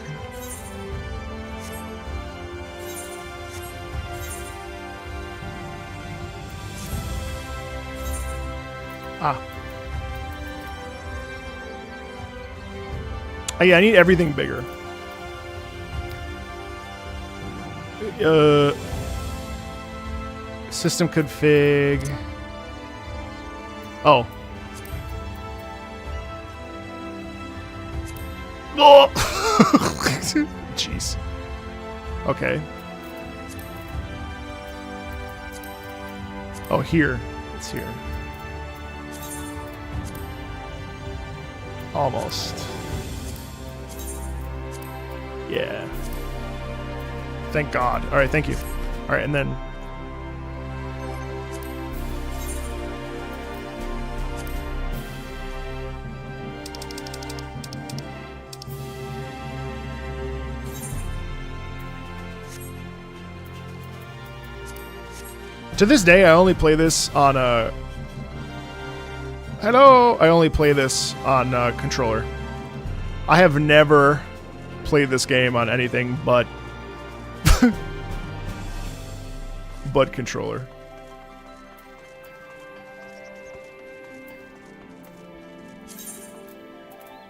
Ah. Oh, yeah, I need everything bigger. System config. Oh. Oh! Jeez. Okay. Oh, here. It's here. Almost. Yeah. Thank God. All right, thank you. All right, and then... To this day, I only play this on a... Hello! I only play this on a controller. I have never played this game on anything but... but controller.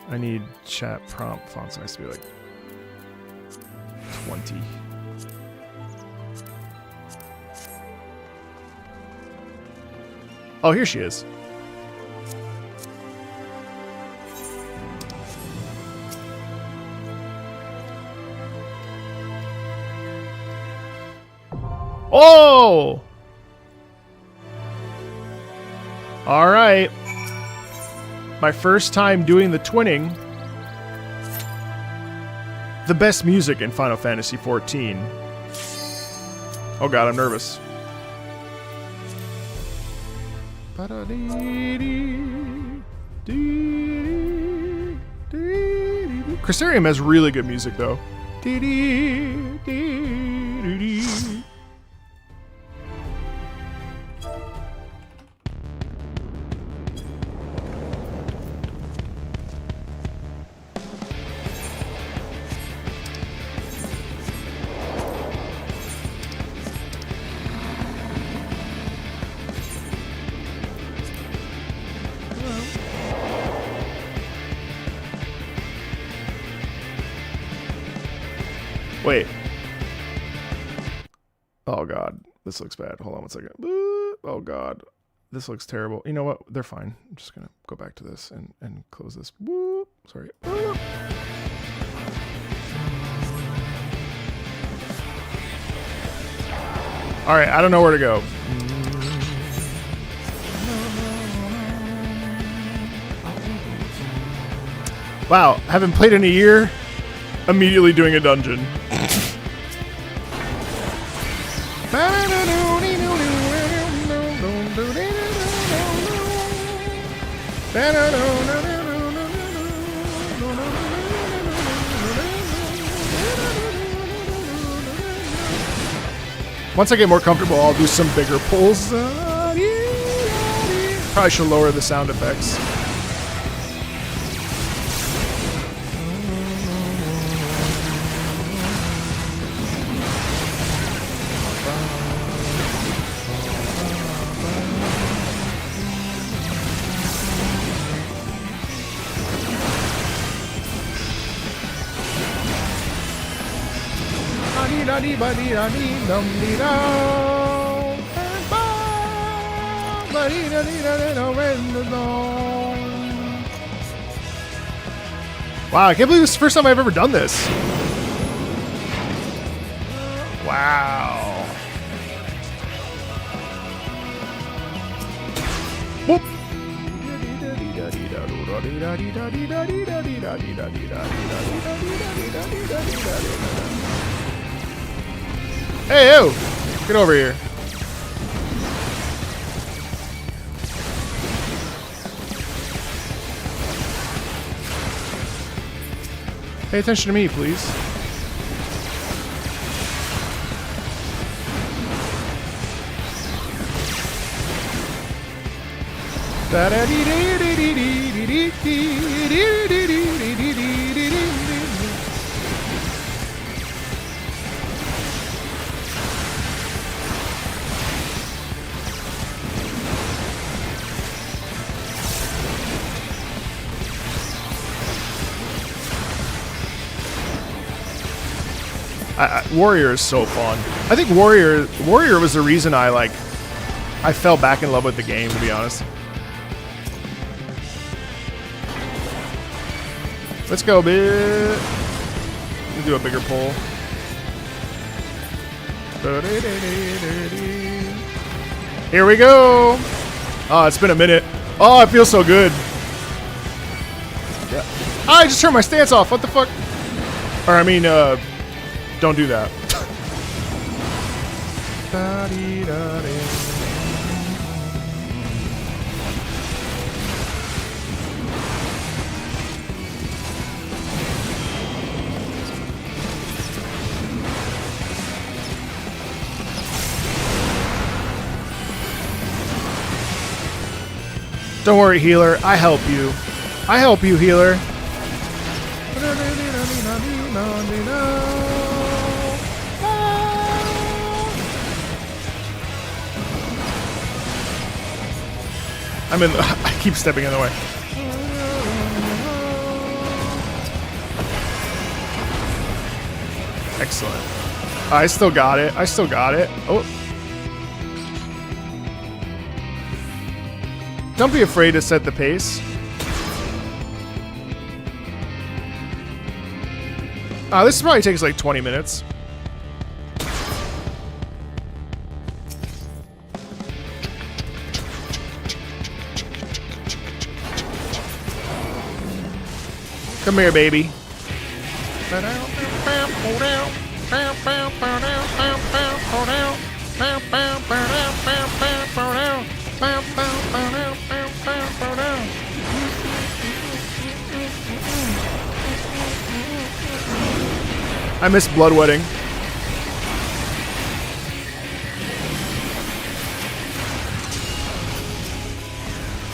I need chat prompt font size to be like 20. Oh, here she is. Oh! All right. My first time doing the twinning. The best music in Final Fantasy XIV. Oh god, I'm nervous. Crystarium has really good music, though. Wait. Oh god, this looks bad. Hold on one second. Oh god, this looks terrible. You know what? They're fine. I'm just gonna go back to this and close this. Sorry. All right, I don't know where to go. Wow, haven't played in a year. Immediately doing a dungeon. Once I get more comfortable, I'll do some bigger pulls. Yeah. Probably should lower the sound effects. Wow, I can't believe this is the first time I've ever done this. Wow. Whoop. Hey, yo! Get over here. Pay attention to me, please. Warrior is so fun. I think Warrior was the reason I fell back in love with the game, to be honest. Let's go, bitch. We'll do a bigger pull. Here we go. Oh, it's been a minute. Oh, it feels so good. Yeah. I just turned my stance off. What the fuck? Or I mean, don't do that. Don't worry, healer. I help you. I help you, healer. I keep stepping in the way. Excellent. I still got it. I still got it. Oh. Don't be afraid to set the pace. This probably takes like 20 minutes. Come here, baby. I miss Blood Wedding.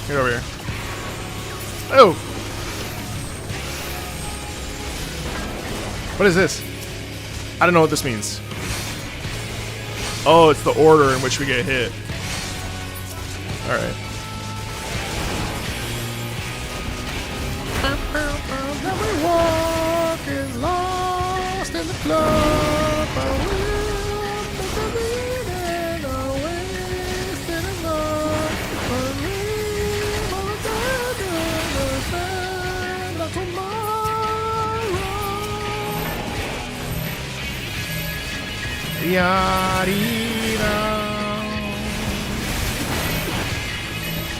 Get over here. Oh! What is this? I don't know what this means. Oh, it's the order in which we get hit. Alright. Every walk is lost in the club.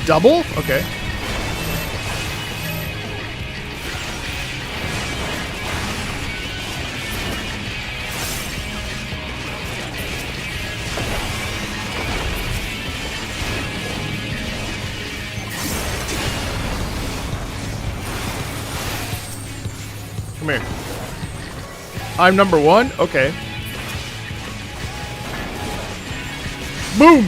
Double? Okay. Come here. I'm number one? Okay. Boom!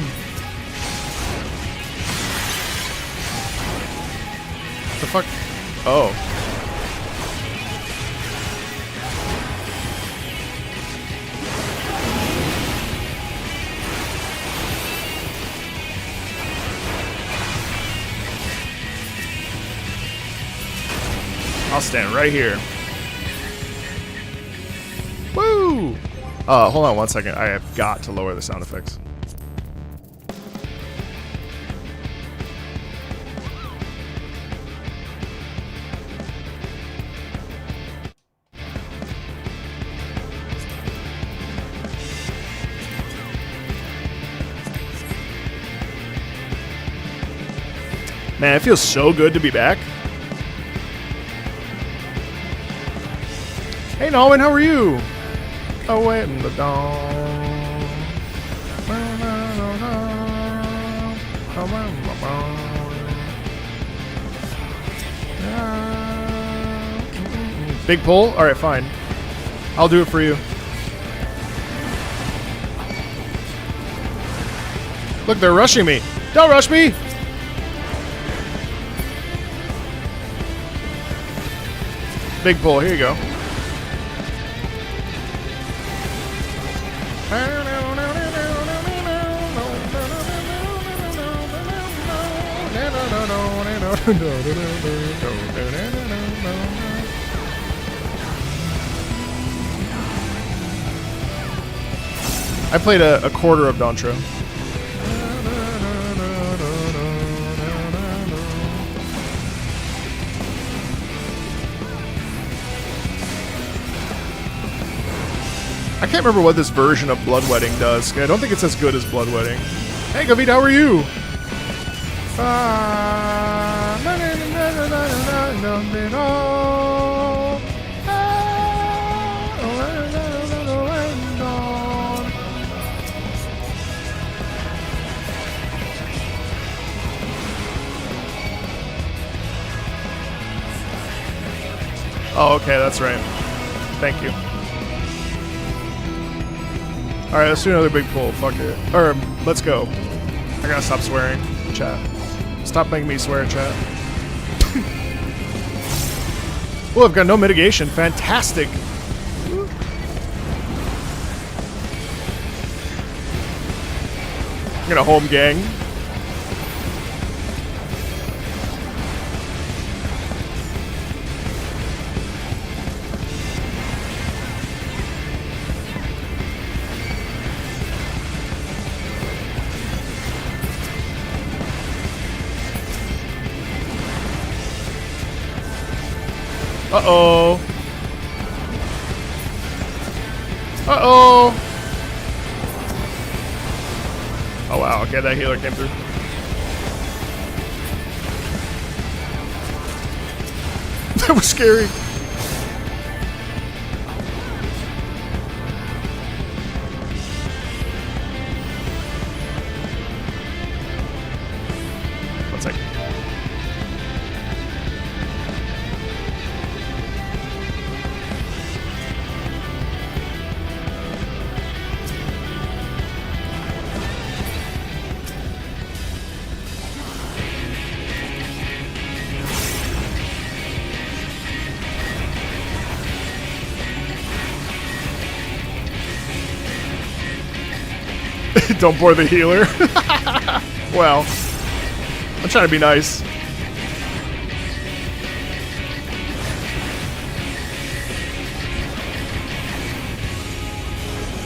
The fuck? Oh. I'll stand right here. Woo! Hold on 1 second. I have got to lower the sound effects. Man, it feels so good to be back. Hey, Nolan, how are you? Away in the dawn. Big pull? Alright, fine. I'll do it for you. Look, they're rushing me. Don't rush me! Big pull, here you go. I played a quarter of Dontro. I can't remember what this version of Bloodwedding does. I don't think it's as good as Bloodwedding. Hey, Gavita, how are you? Oh, okay, that's right. Thank you. Alright, let's do another big pull. Fuck it. Or, let's go. I gotta stop swearing. Chat. Stop making me swear, chat. Well, I've got no mitigation. Fantastic. I'm gonna home gang. Uh-oh. Uh-oh. Oh, wow. Okay, that healer came through. That was scary. One second. Don't bore the healer. Well, I'm trying to be nice.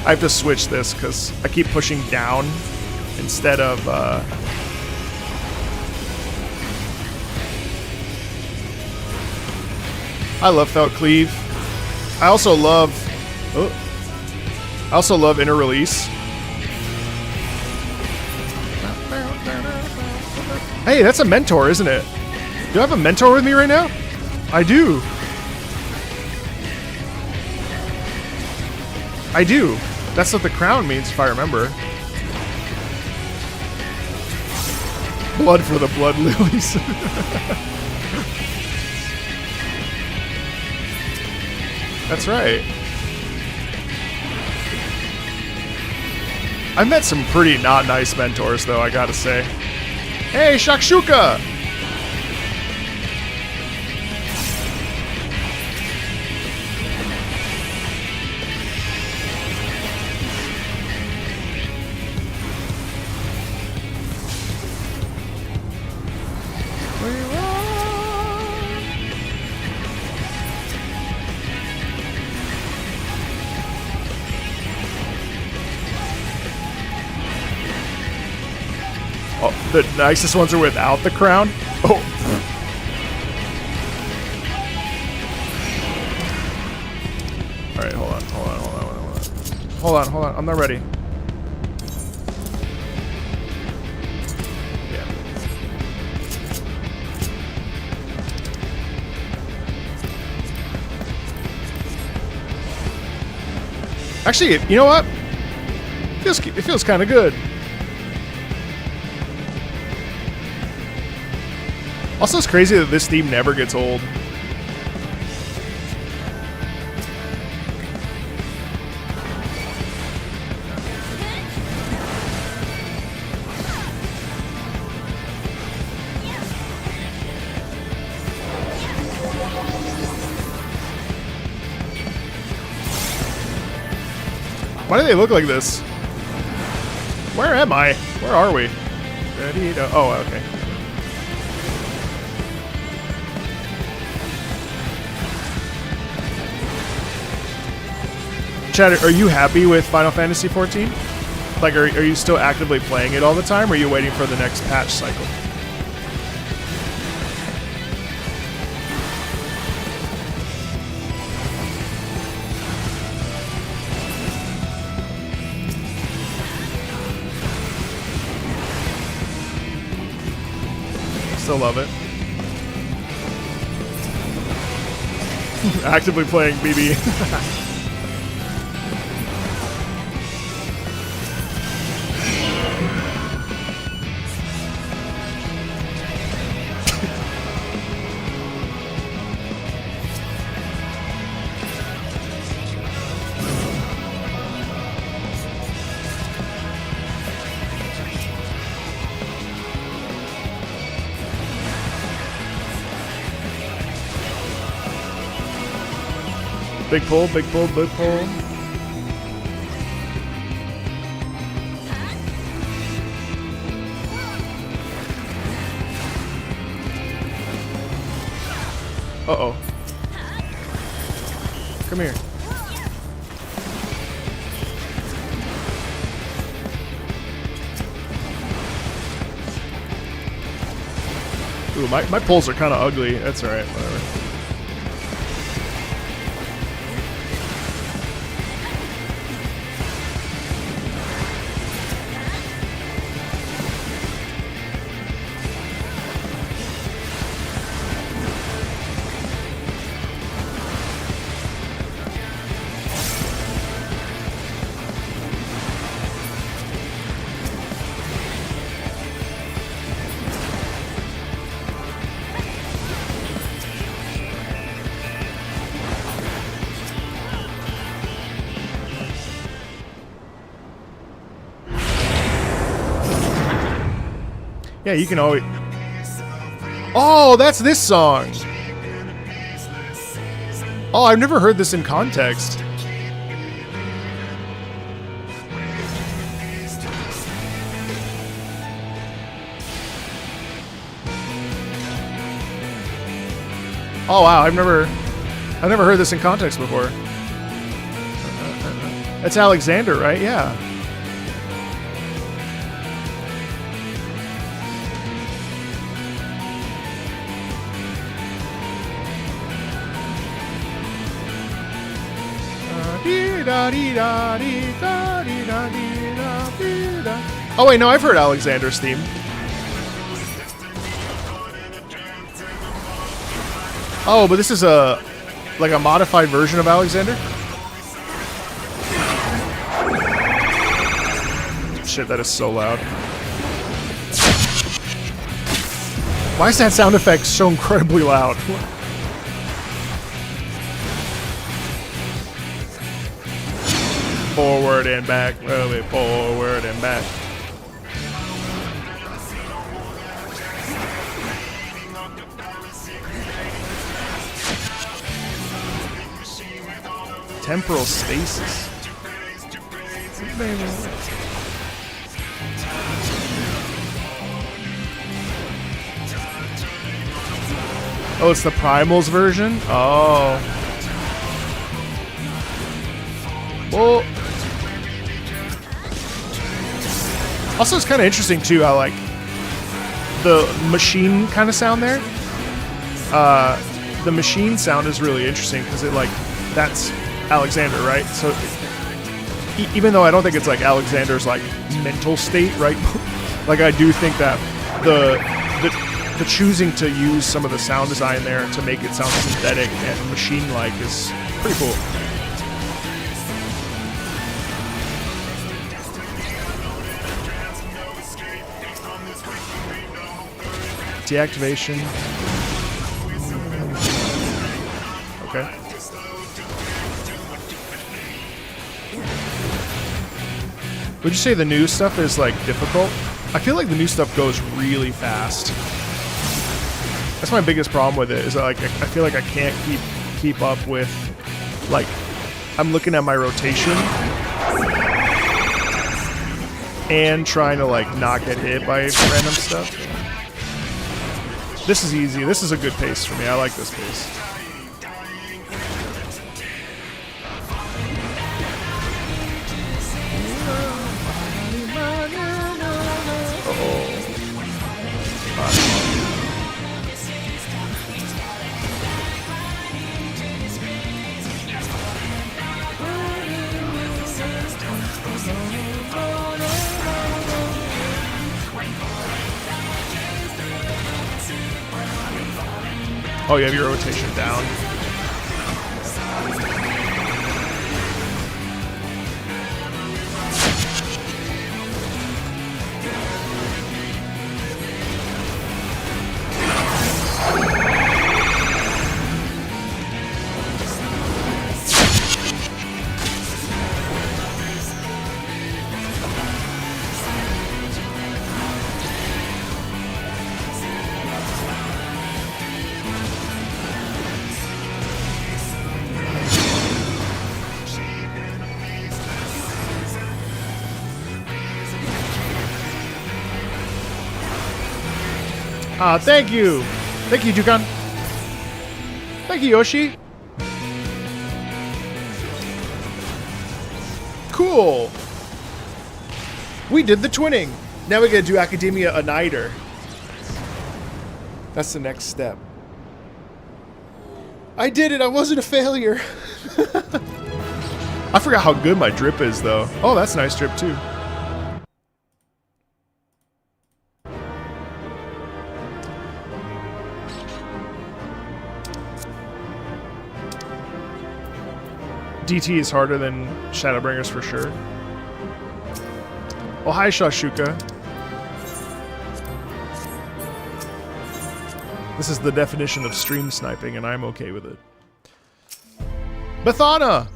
I have to switch this because I keep pushing down instead of I love Felt Cleave. I also love Inner Release. Hey, that's a mentor, isn't it? Do I have a mentor with me right now? I do. I do. That's what the crown means, if I remember. Blood for the blood lilies. That's right. I've met some pretty not nice mentors, though, I gotta say. Hey, Shakshuka! Oh, the nicest ones are without the crown. Oh. All right, hold on. Hold on. I'm not ready. Yeah. Actually, you know what? It feels kind of good. Also, it's crazy that this theme never gets old. Why do they look like this? Where am I? Where are we? Ready to... Oh, okay. Chad, are you happy with Final Fantasy XIV? Like, are you still actively playing it all the time, or are you waiting for the next patch cycle? Still love it. Actively playing BB. Big pull, big pull, big pull. Uh-oh. Come here. Ooh, my pulls are kind of ugly. That's alright, whatever. Yeah, you can always... Oh, that's this song! Oh, I've never heard this in context. Oh wow, I've never heard this in context before. That's Alexander, right? Yeah. Oh wait, no, I've heard Alexander's theme. Oh, but this is like a modified version of Alexander? Shit, that is so loud. Why is that sound effect so incredibly loud? Forward and back, really forward and back. Temporal stasis. Oh, it's the Primals version? Oh. Well, also, it's kind of interesting too how like the machine kind of sound there. The machine sound is really interesting because it like that's Alexander, right? So even though I don't think it's like Alexander's like mental state, right? Like I do think that the choosing to use some of the sound design there to make it sound synthetic and machine-like is pretty cool. Deactivation. Okay. Would you say the new stuff is like difficult? I feel like the new stuff goes really fast. That's my biggest problem with it. Is that, like I feel like I can't keep up with, like, I'm looking at my rotation and trying to like not get hit by random stuff. This is easy. This is a good pace for me. I like this pace. Oh, you have your rotation down. Thank you. Thank you, Jukan. Thank you, Yoshi. Cool. We did the twinning. Now we gotta do Academia a Nighter. That's the next step. I did it. I wasn't a failure. I forgot how good my drip is, though. Oh, that's a nice drip, too. DT is harder than Shadowbringers for sure. Oh, hi, Shashuka. This is the definition of stream sniping, and I'm okay with it. Bethana!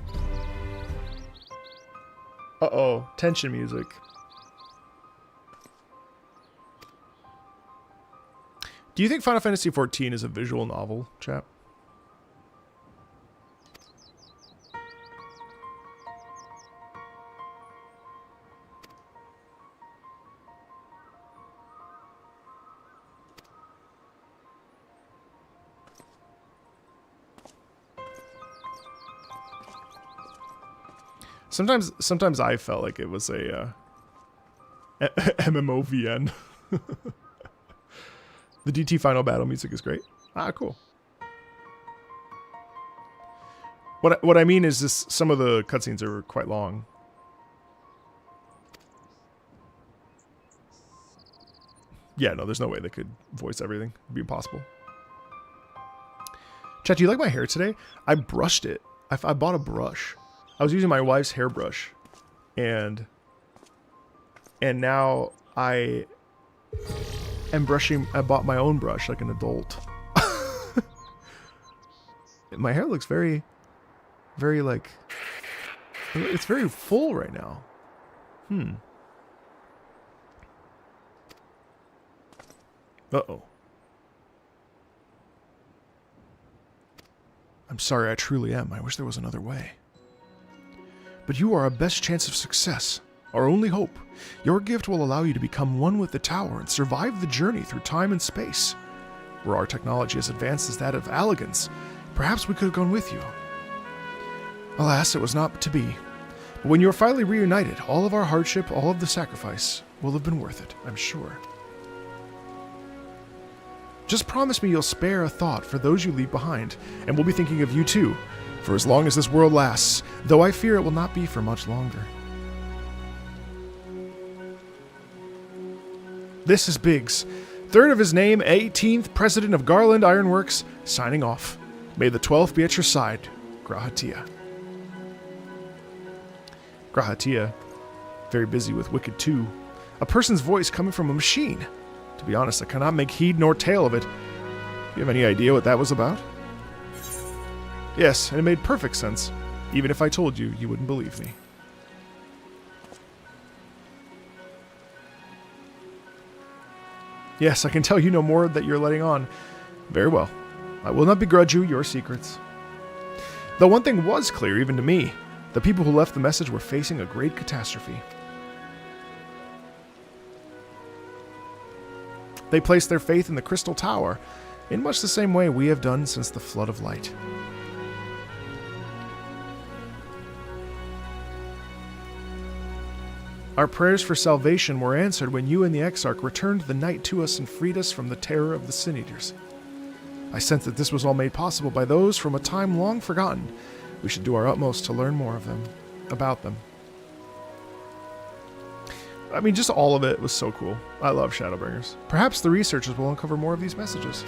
Uh-oh, tension music. Do you think Final Fantasy XIV is a visual novel, chap? Sometimes I felt like it was a MMOVN. The DT final battle music is great. Ah, cool. What I mean is this: some of the cutscenes are quite long. Yeah, no, there's no way they could voice everything. It'd be impossible. Chat, do you like my hair today? I brushed it. I bought a brush. I was using my wife's hairbrush, and now I am brushing. I bought my own brush like an adult. My hair looks very, very like, it's very full right now. Uh-oh. I'm sorry, I truly am. I wish there was another way. But you are our best chance of success, our only hope. Your gift will allow you to become one with the tower and survive the journey through time and space. Were our technology as advanced as that of Alligans, perhaps we could have gone with you. Alas, it was not to be. But when you are finally reunited, all of our hardship, all of the sacrifice, will have been worth it, I'm sure. Just promise me you'll spare a thought for those you leave behind, and we'll be thinking of you too, for as long as this world lasts, though I fear it will not be for much longer. This is Biggs, third of his name, 18th President of Garland Ironworks, signing off. May the 12th be at your side, Grahatia. Grahatia, very busy with Wicked 2, a person's voice coming from a machine. To be honest, I cannot make heed nor tail of it. Do you have any idea what that was about? Yes, and it made perfect sense. Even if I told you, you wouldn't believe me. Yes, I can tell you no more that you're letting on. Very well. I will not begrudge you your secrets. Though one thing was clear even to me. The people who left the message were facing a great catastrophe. They placed their faith in the Crystal Tower, in much the same way we have done since the Flood of Light. Our prayers for salvation were answered when you and the Exarch returned the night to us and freed us from the terror of the Sin Eaters. I sense that this was all made possible by those from a time long forgotten. We should do our utmost to learn more of them, about them. I mean, just all of it was so cool. I love Shadowbringers. Perhaps the researchers will uncover more of these messages.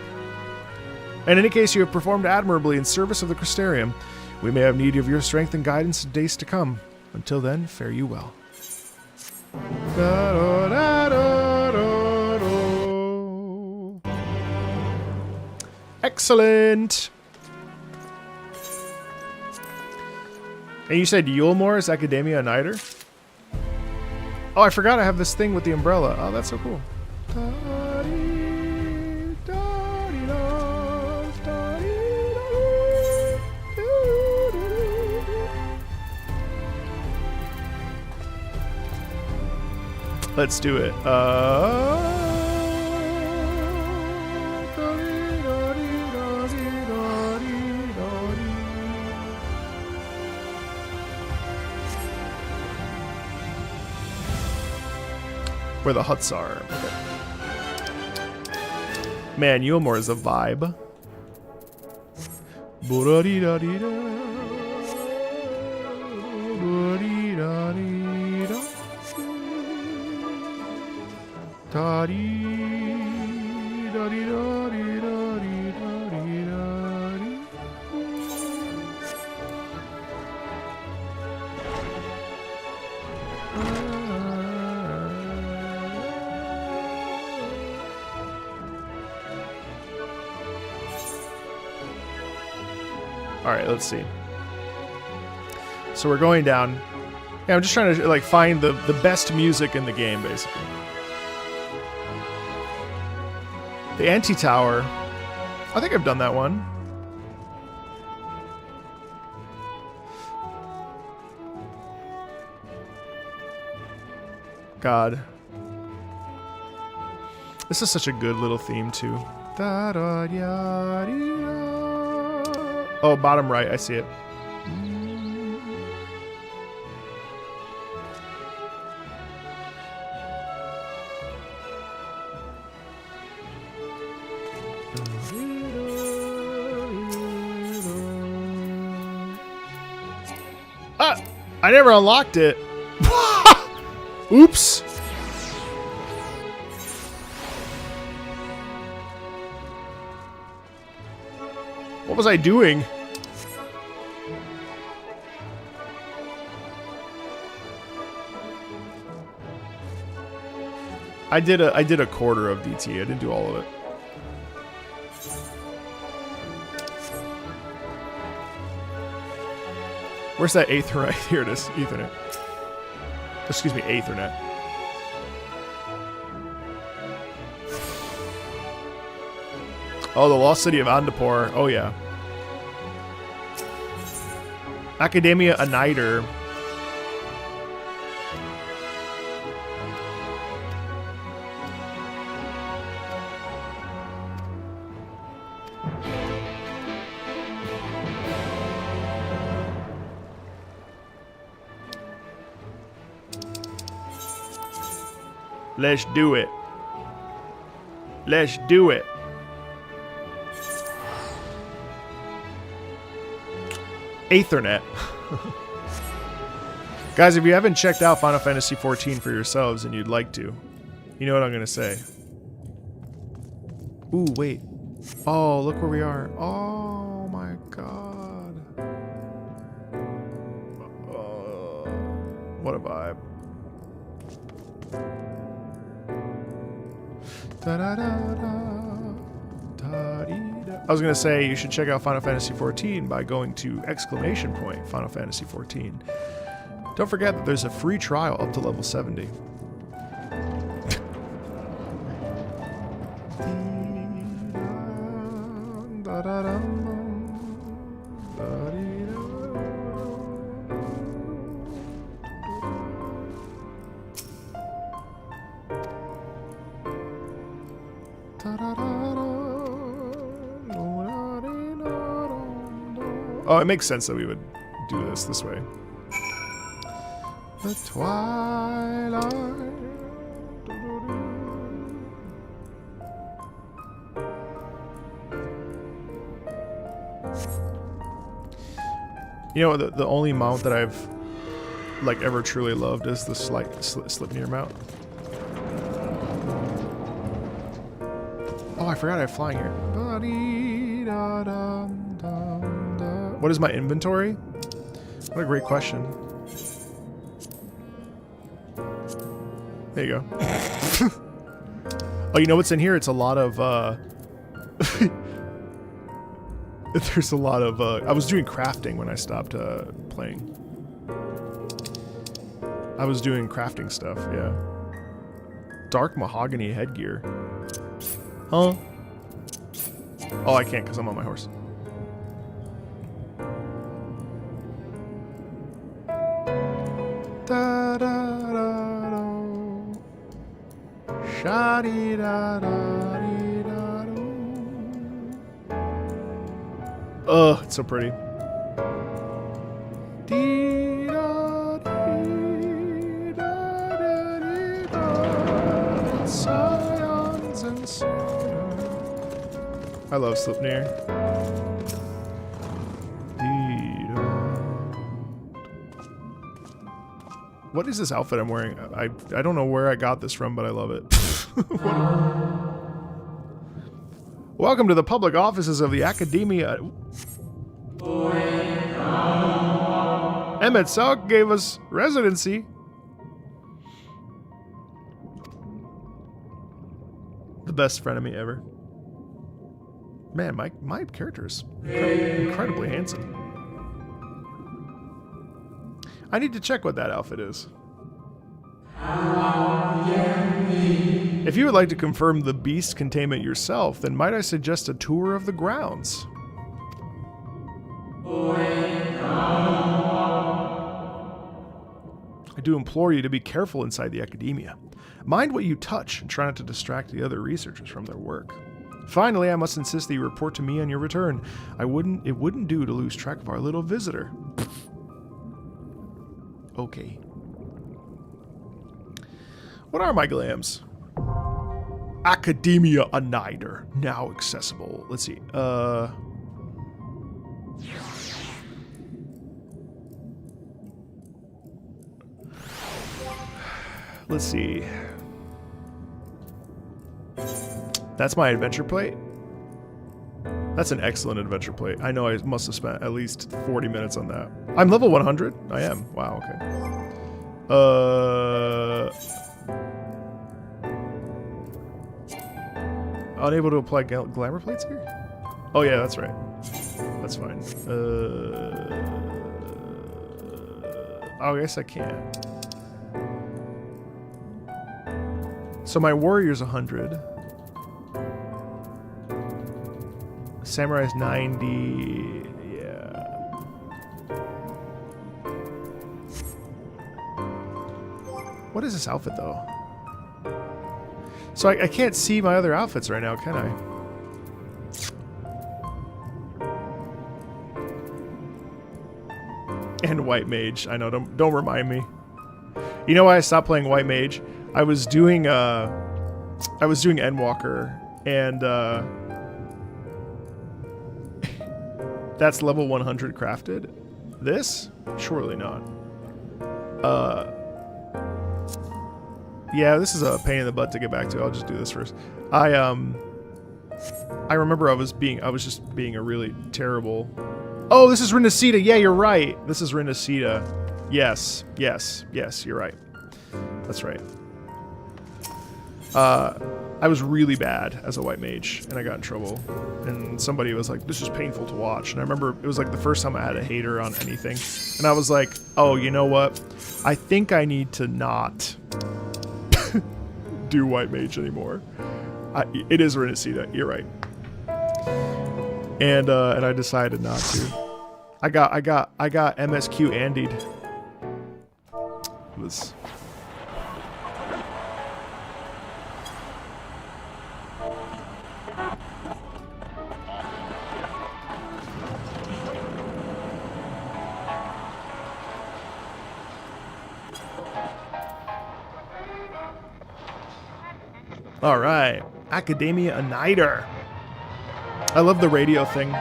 In any case, you have performed admirably in service of the Crystarium. We may have need of your strength and guidance in days to come. Until then, fare you well. Excellent! And you said Yulmore is Academia Niter? Oh, I forgot I have this thing with the umbrella. Oh, that's so cool. Let's do it. Where the huts are. Okay. Man, Yulmore is a vibe. Alright, let's see. So we're going down. Yeah, I'm just trying to like find the best music in the game, basically. The Anti-Tower. I think I've done that one. God. This is such a good little theme, too. Oh, bottom right, I see it. Ah! I never unlocked it. Oops. What was I doing? I did a quarter of DT. I didn't do all of it. Where's that Ethernet? Here it is, Ethernet. Excuse me, Ethernet. Oh, the Lost City of Andapur. Oh, yeah. Academia Aniter. Let's do it. Let's do it. Ethernet. Guys, if you haven't checked out Final Fantasy XIV for yourselves and you'd like to, you know what I'm going to say. Ooh, wait. Oh, look where we are. Oh my god. What a vibe. I was going to say you should check out Final Fantasy XIV by going to ! Final Fantasy XIV. Don't forget that there's a free trial up to level 70. Oh, it makes sense that we would do this way. The twilight. You know, the only mount that I've like ever truly loved is the Slipnir mount. Oh, I forgot I have flying here. What is my inventory? What a great question. There you go. Oh, you know what's in here? It's a lot of, there's a lot of, I was doing crafting when I stopped, playing. I was doing crafting stuff, yeah. Dark mahogany headgear. Huh? Oh, I can't because I'm on my horse. Da da da da. Sha dee da da dee da do. Ugh, it's so pretty. Dee da dee da da dee da. Scions and Sona. I love Slipnir. What is this outfit I'm wearing? I don't know where I got this from, but I love it. Welcome to the public offices of the Academia. Emmett Salk gave us residency. The best frenemy ever. Man, my character is incredibly handsome. I need to check what that outfit is. If you would like to confirm the beast containment yourself, then might I suggest a tour of the grounds? I do implore you to be careful inside the Academia. Mind what you touch and try not to distract the other researchers from their work. Finally, I must insist that you report to me on your return. It wouldn't do to lose track of our little visitor. Okay. What are my glams? Academia Anider. Now accessible. Let's see. Let's see. That's my adventure plate. That's an excellent adventure plate. I know I must have spent at least 40 minutes on that. I'm level 100? I am. Wow, okay. Unable to apply glamour plates here? Oh yeah, that's right. That's fine. I guess I can't. So my warrior's 100. Samurai's 90. Yeah. What is this outfit though? So I can't see my other outfits right now, can I? And White Mage. I know, don't remind me. You know why I stopped playing White Mage? I was doing Endwalker, and that's level 100 crafted. This? Surely not. Yeah, this is a pain in the butt to get back to. I'll just do this first. I remember I was just being a really terrible... Oh, this is Renacita. Yeah, you're right. This is Renacita. Yes, you're right. That's right. I was really bad as a white mage, and I got in trouble. And somebody was like, this is painful to watch. And I remember it was like the first time I had a hater on anything. And I was like, oh, you know what? I think I need to not do white mage anymore. It is Renacita, you're right. And I decided not to. I got MSQ Andied. It was... All right, Academia Uniter. I love the radio thing.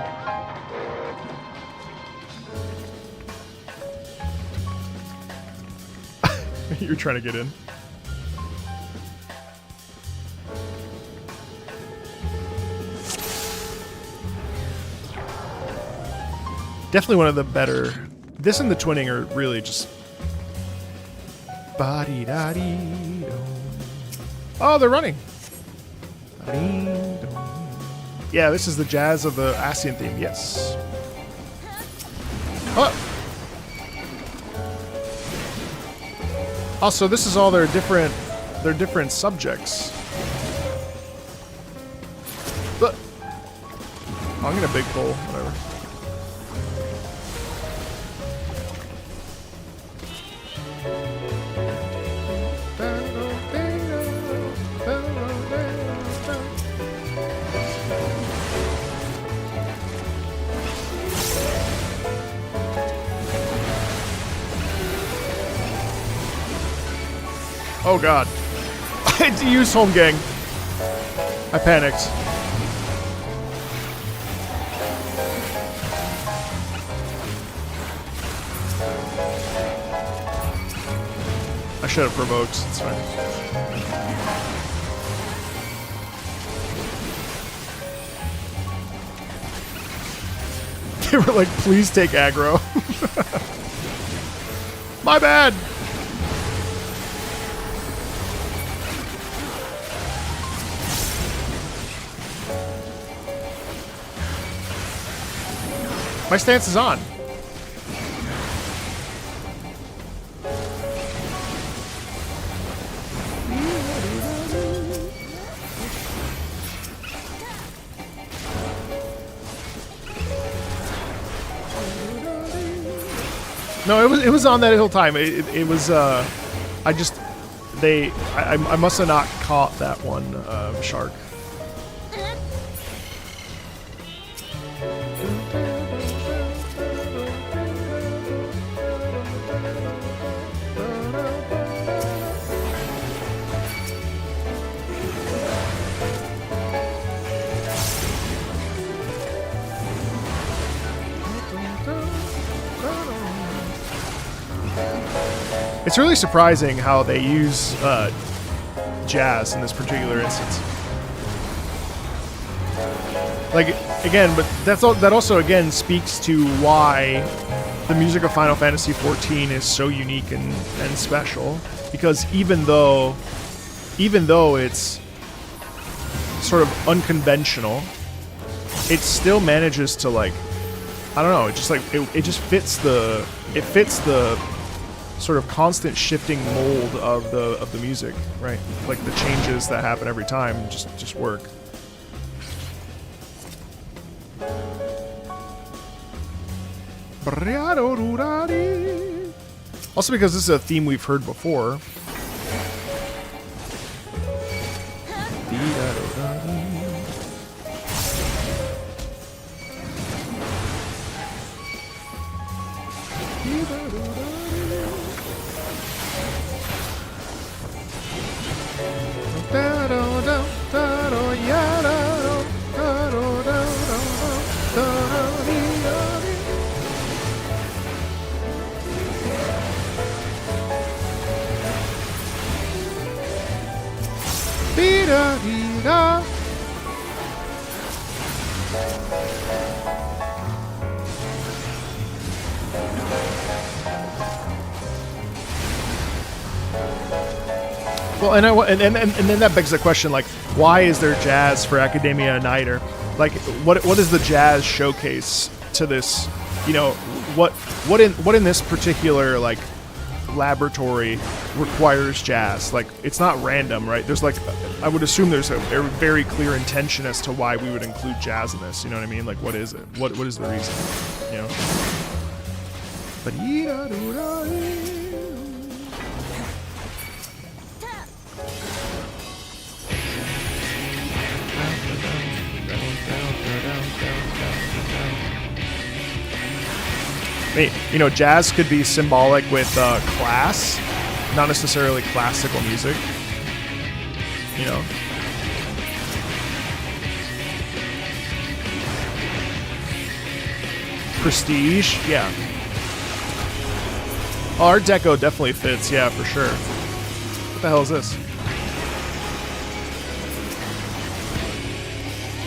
You're trying to get in. Definitely one of the better. This and the twinning are really just. Oh, they're running. Yeah, this is the jazz of the Ascian theme. Yes. Oh. Also, this is all their different subjects. But I'm gonna big pull, whatever. Oh god. I had to use home gang. I panicked. I should have provoked. It's fine. They were like, please take aggro. My bad. My stance is on. No, it was on that whole time. It was I must have not caught that one shark. It's really surprising how they use jazz in this particular instance. Like, again, but that also again speaks to why the music of Final Fantasy XIV is so unique and special. Because even though it's sort of unconventional, it still manages to, like, I don't know, it just fits the sort of constant shifting mold of the music, right? Like the changes that happen every time just work. Also because this is a theme we've heard before. Ba-dee-da-dee-da. Well, and then that begs the question, like, why is there jazz for Academia Uniter? Like, what is the jazz showcase to this? You know, what in this particular like laboratory requires jazz? Like, it's not random, right? There's like, I would assume there's a very clear intention as to why we would include jazz in this. You know what I mean? Like, what is it? What is the reason? You know? You know, jazz could be symbolic with class, not necessarily classical music. You know. Prestige, yeah. Art Deco definitely fits, yeah, for sure. What the hell is this?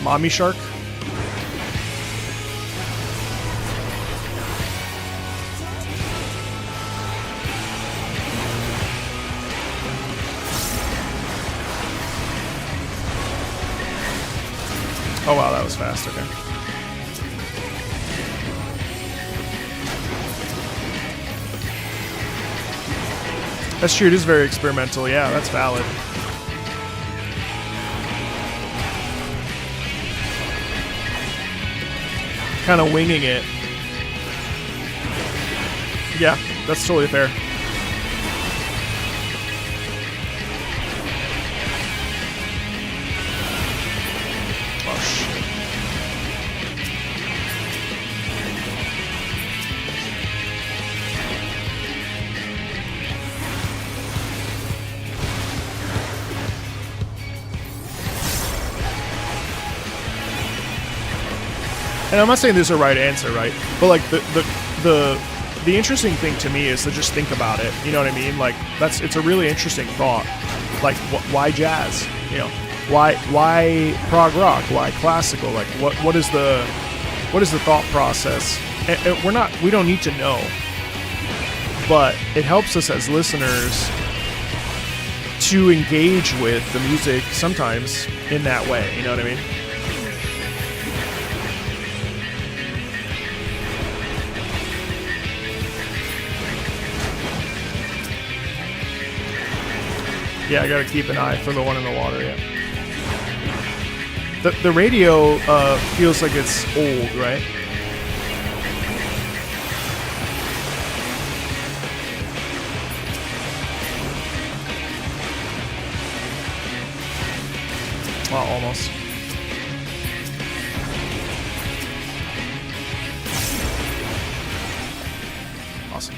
Mommy Shark? Oh wow, that was fast, okay. That's true, it is very experimental, yeah, that's valid. Kind of winging it. Yeah, that's totally fair. And I'm not saying there's a right answer, right? But like the interesting thing to me is to just think about it. You know what I mean? Like it's a really interesting thought. Like why jazz? You know, why prog rock? Why classical? Like what is the thought process? And we don't need to know, but it helps us as listeners to engage with the music sometimes in that way. You know what I mean? Yeah, I gotta keep an eye for the one in the water, yeah. The radio feels like it's old, right? Well, almost. Awesome.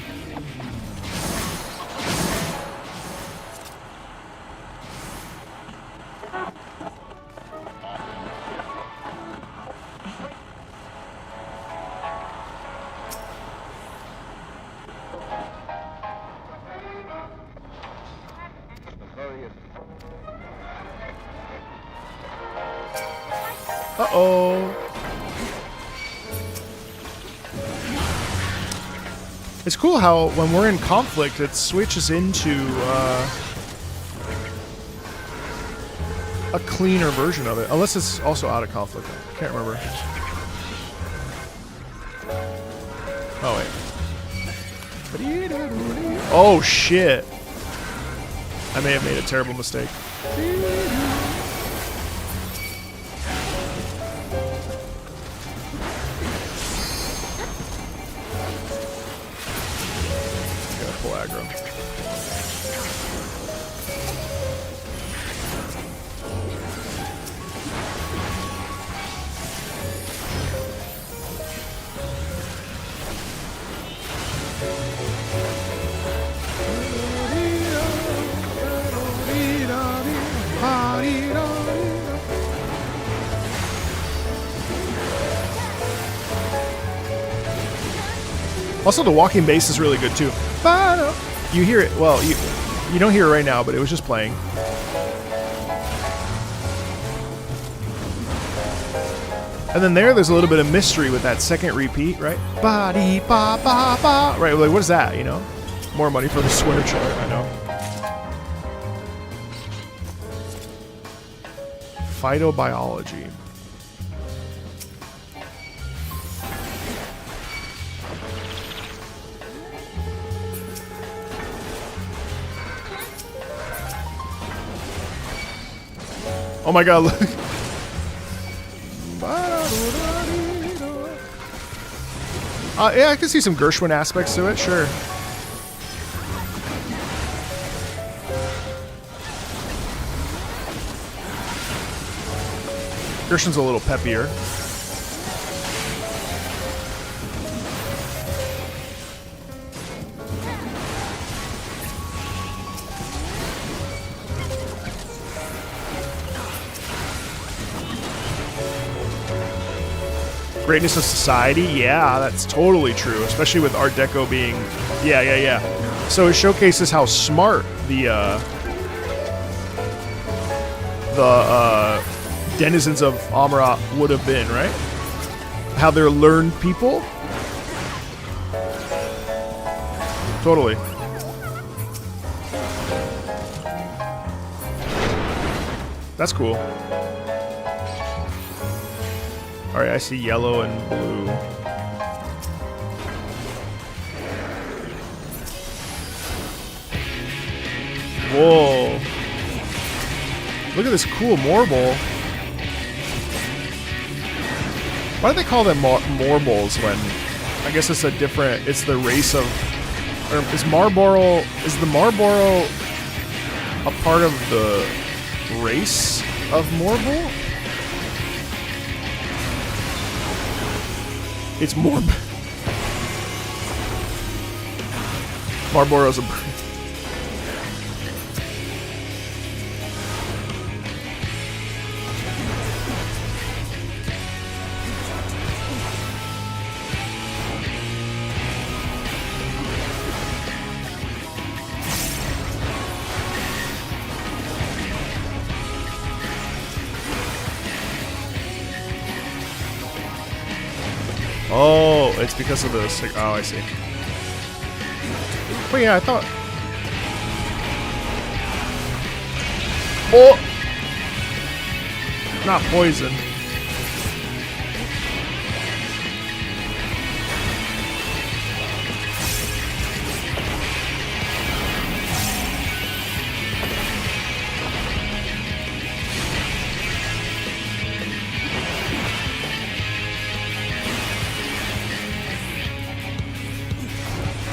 Uh-oh. It's cool how when we're in conflict, it switches into a cleaner version of it. Unless it's also out of conflict. I can't remember. Oh, wait. Oh, shit. I may have made a terrible mistake. Pull aggro. Also, the walking bass is really good too. You hear it, well, you don't hear it right now, but it was just playing. And then there's a little bit of mystery with that second repeat, right? Ba-dee, ba, ba, ba. Right, like, what is that, you know? More money for the swear chart, I know. Phytobiology. Oh my god, look. Yeah, I can see some Gershwin aspects to it, sure. Gershwin's a little peppier. Greatness of society, yeah, that's totally true, especially with Art Deco being, yeah. So it showcases how smart the denizens of Amara would have been, right? How they're learned people. Totally. That's cool. Alright, I see yellow and blue. Whoa. Look at this cool Morble. Why do they call them Morbles when... I guess it's a different... It's the race of... Or is Marlboro... Is the Marlboro a part of the race of Morble? It's Marlboro's a breed. Oh, it's because of the... Oh, I see. But yeah, I thought... Oh! Not poison.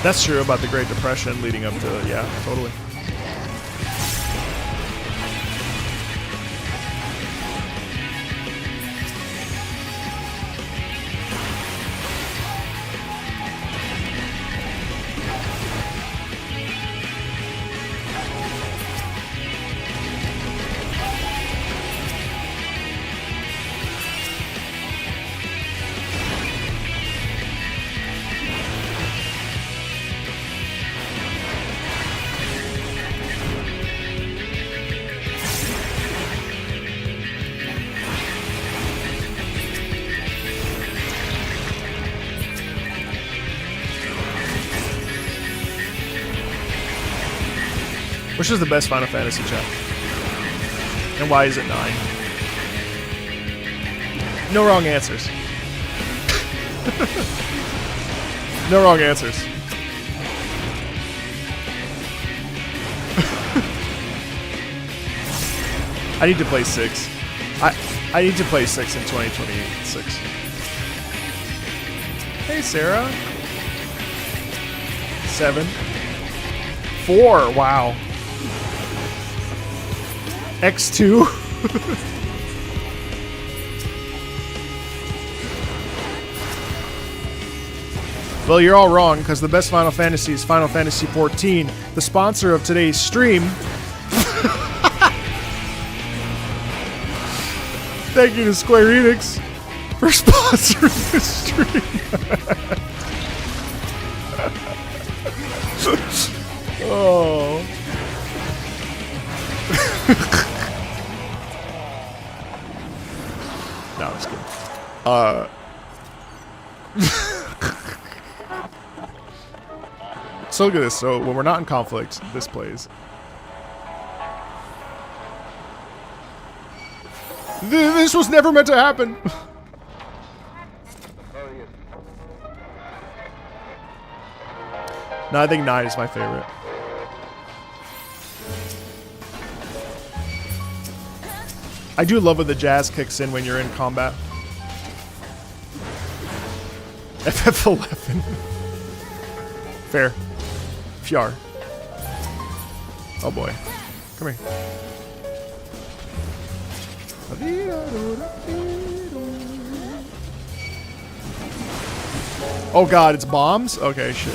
That's true about the Great Depression leading up to, yeah, totally. Which is the best Final Fantasy chat? And why is it 9? No wrong answers. No wrong answers. I need to play 6. I need to play 6 in 2026. Hey, Sarah. 7. 4. Wow. X2. Well, you're all wrong, because the best Final Fantasy is Final Fantasy XIV, the sponsor of today's stream. Thank you to Square Enix for sponsoring this stream. Oh. No, it's good. So look at this. So when we're not in conflict, this plays. This was never meant to happen. No, I think 9 is my favorite. I do love when the jazz kicks in when you're in combat. FF11. Fair. FR. Oh boy. Come here. Oh god, it's bombs? Okay, shit.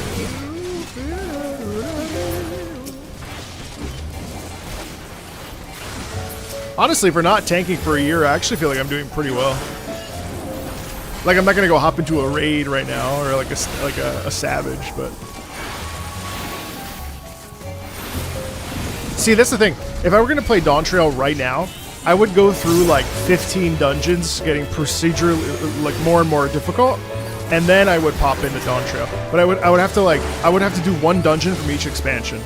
Honestly, if we're not tanking for a year, I actually feel like I'm doing pretty well. Like, I'm not gonna go hop into a raid right now, or like a savage, but... See, that's the thing. If I were gonna play Dawn Trail right now, I would go through like 15 dungeons, getting procedurally, like, more and more difficult, and then I would pop into Dawn Trail. But I would have to do one dungeon from each expansion,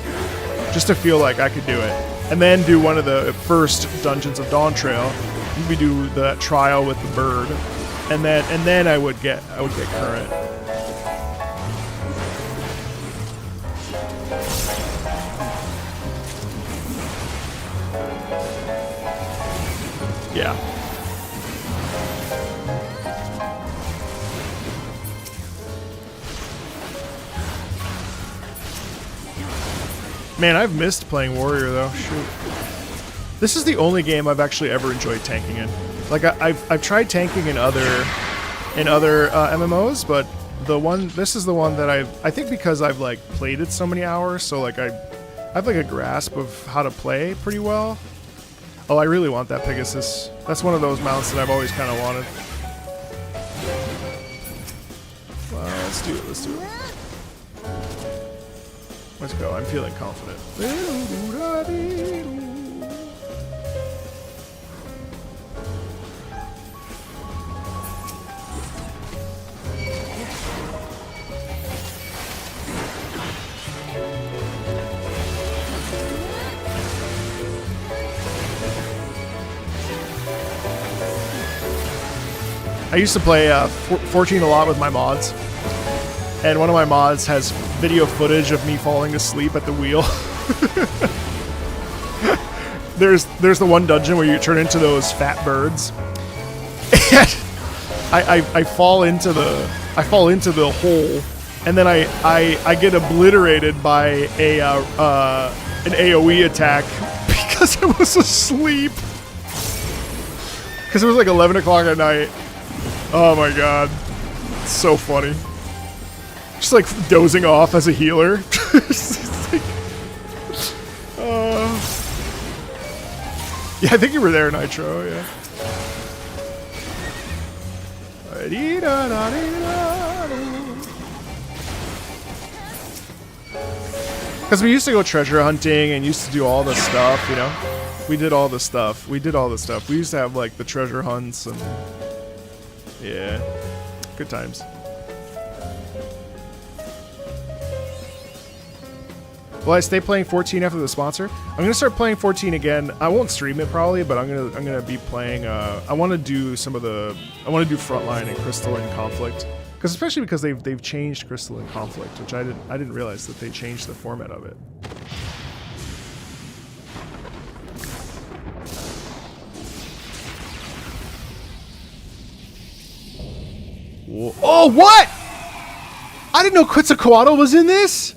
just to feel like I could do it. And then do one of the first dungeons of Dawn Trail. We do the trial with the bird, and then I would get current. Yeah. Man, I've missed playing Warrior though. Shoot. This is the only game I've actually ever enjoyed tanking in. Like I've tried tanking in other MMOs, but this is the one that I think because I've like played it so many hours, so like I have like a grasp of how to play pretty well. Oh, I really want that Pegasus. That's one of those mounts that I've always kind of wanted. Well, let's do it. Let's do it. Let's go. I'm feeling confident. I used to play 14 a lot with my mods, and one of my mods has video footage of me falling asleep at the wheel. There's the one dungeon where you turn into those fat birds, and I fall into the hole, and then I get obliterated by an AOE attack because I was asleep. Because it was like 11 o'clock at night. Oh my god. It's so funny. Just like dozing off as a healer. Like, yeah, I think you were there, Nitro, yeah. Because we used to go treasure hunting and used to do all the stuff, you know? We did all the stuff. We used to have like the treasure hunts and... yeah. Good times. Will I stay playing 14 after the sponsor? I'm gonna start playing 14 again. I won't stream it probably, but I'm gonna be playing. I want to do Frontline and Crystalline Conflict, especially because they've changed Crystalline Conflict, which I didn't realize that they changed the format of it. Whoa. Oh, what? I didn't know Quetzalcoatl was in this.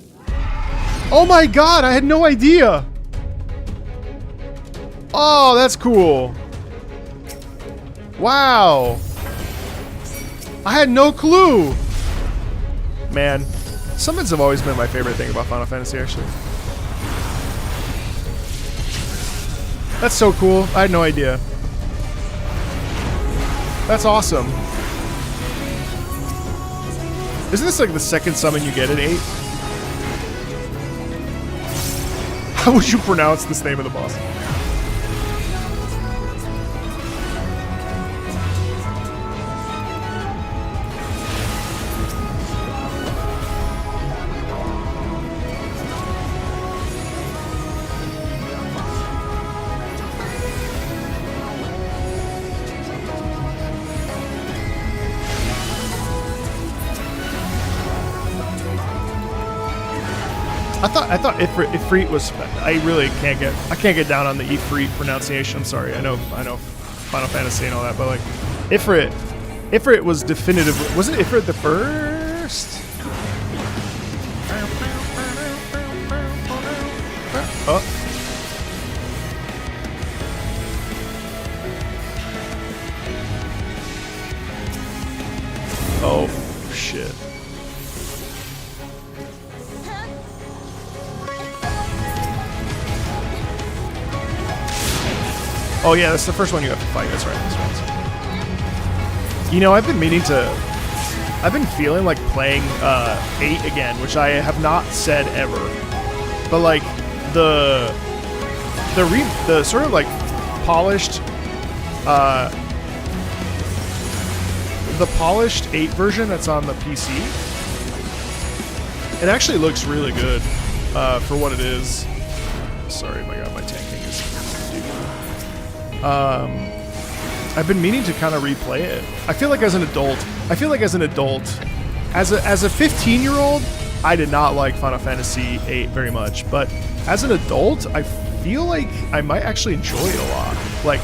Oh my god, I had no idea. Oh, that's cool. Wow. I had no clue. Man, summons have always been my favorite thing about Final Fantasy, actually. That's so cool. I had no idea. That's awesome. Isn't this like the second summon you get at 8? How would you pronounce this name of the boss? I thought Ifrit was. I really can't get down on the Ifrit pronunciation. I'm sorry. I know Final Fantasy and all that, but like Ifrit was definitive. Wasn't Ifrit the first? Oh. Oh shit. Oh yeah, that's the first one you have to fight. That's right. That's right. You know, I've been feeling like playing 8 again, which I have not said ever. But like the sort of like polished the polished 8 version that's on the PC, it actually looks really good for what it is. Sorry, my god, my tanking is stupid. I've been meaning to kind of replay it. I feel like as an adult, as a 15-year-old, I did not like Final Fantasy VIII very much, but as an adult, I feel like I might actually enjoy it a lot. Like,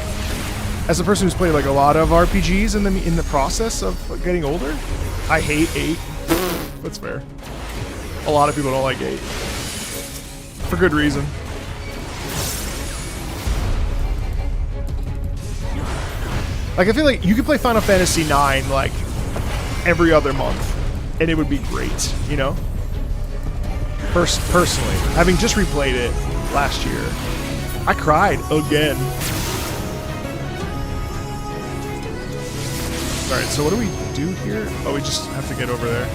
as a person who's played like a lot of RPGs in the process of getting older, I hate 8. That's fair. A lot of people don't like 8 for good reason. Like, I feel like you could play Final Fantasy IX like every other month, and it would be great, you know? Personally, having just replayed it last year, I cried again. Alright, so what do we do here? Oh, we just have to get over there.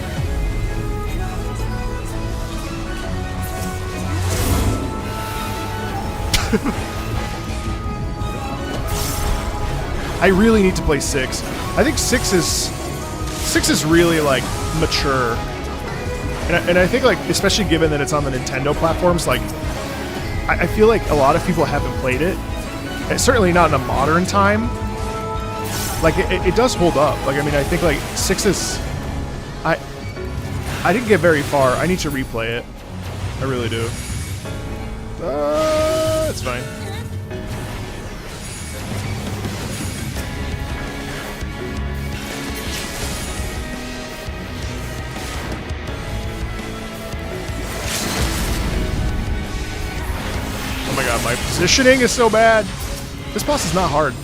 I really need to play 6. I think 6 is really like mature, and I think like especially given that it's on the Nintendo platforms, like I feel like a lot of people haven't played it. It's certainly not in a modern time. Like it does hold up. Like I mean, I think like 6 is. I didn't get very far. I need to replay it. I really do. It's fine. Oh my god, my positioning is so bad. This boss is not hard.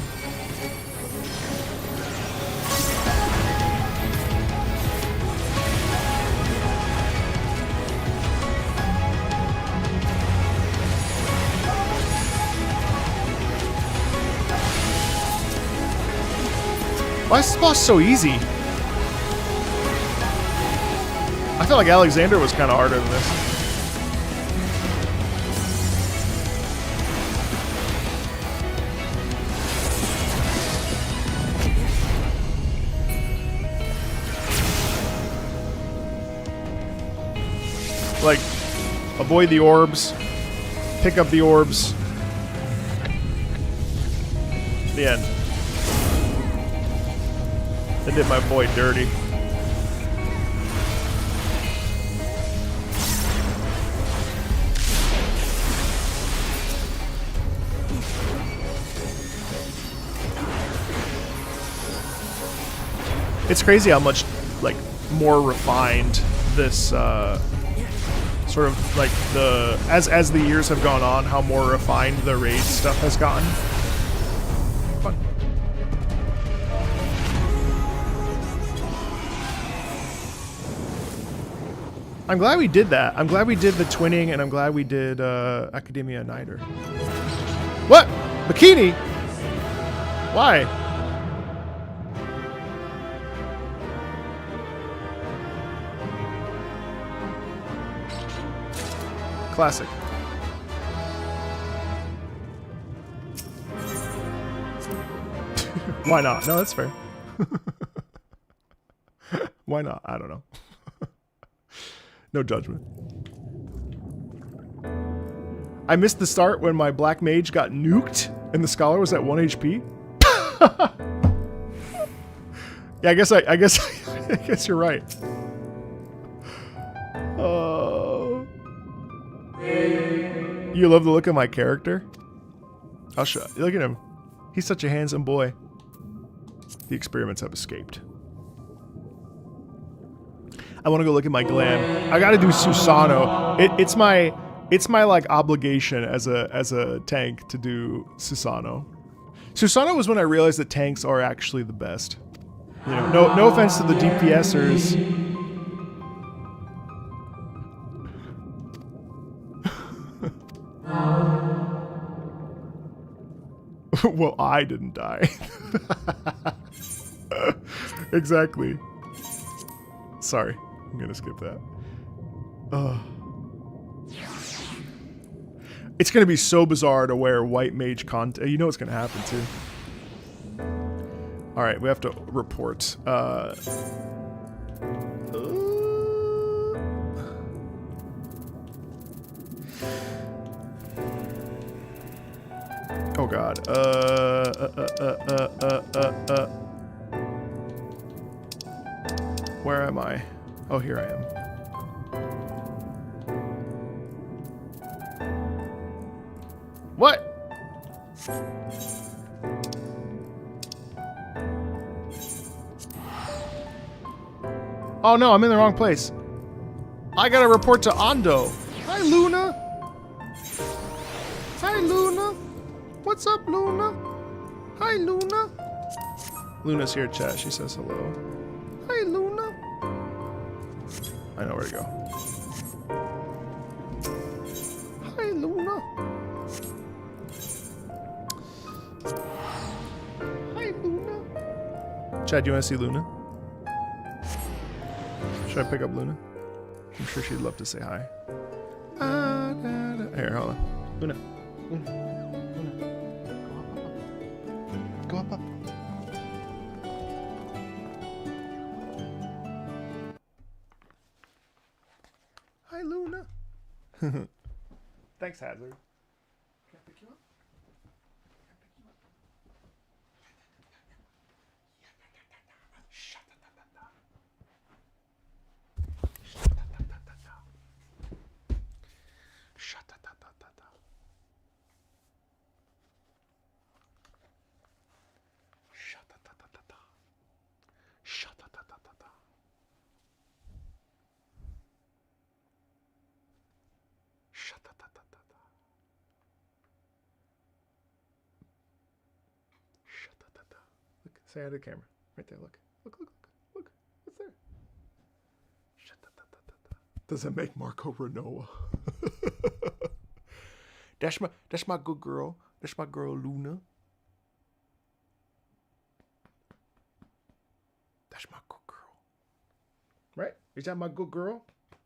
Why is this boss so easy? I feel like Alexander was kind of harder than this. Like, avoid the orbs, pick up the orbs. The end. I did my boy dirty. It's crazy how much like more refined this sort of like the as the years have gone on, how more refined the raid stuff has gotten. Fun. I'm glad we did that. I'm glad we did the twinning, and I'm glad we did Academia Niter. What? Bikini? Why? Classic. Why not? No, that's fair. Why not? I don't know. No judgment. I missed the start when my black mage got nuked and the scholar was at 1 HP. Yeah, I guess you're right. You love the look of my character? I'll show. Look at him. He's such a handsome boy. The experiments have escaped. I want to go look at my glam. I got to do Susano. It's my like obligation as a tank to do Susano. Susano was when I realized that tanks are actually the best. You know, no offense to the DPSers. Well, I didn't die. Exactly. Sorry, I'm gonna skip that. It's gonna be so bizarre to wear white mage content. You know what's gonna happen too. All right, we have to report. Oh God. Where am I? Oh, here I am. What? Oh no, I'm in the wrong place. I gotta report to Ando. Hi, Luna. Hi, Luna. What's up, Luna? Hi, Luna. Luna's here, chat. She says hello. Hi, Luna. I know where to go. Hi, Luna. Hi, Luna. Chad, do you want to see Luna? Should I pick up Luna? I'm sure she'd love to say hi. Here, hold on. Luna. Go up. Hi, Luna. Thanks, Hazard. Can I pick you up? Look, say hi to the camera. Right there, look. Look. What's there? Does that make Marco Renoa? That's my good girl. That's my girl Luna. That's my good girl. Right? Is that my good girl?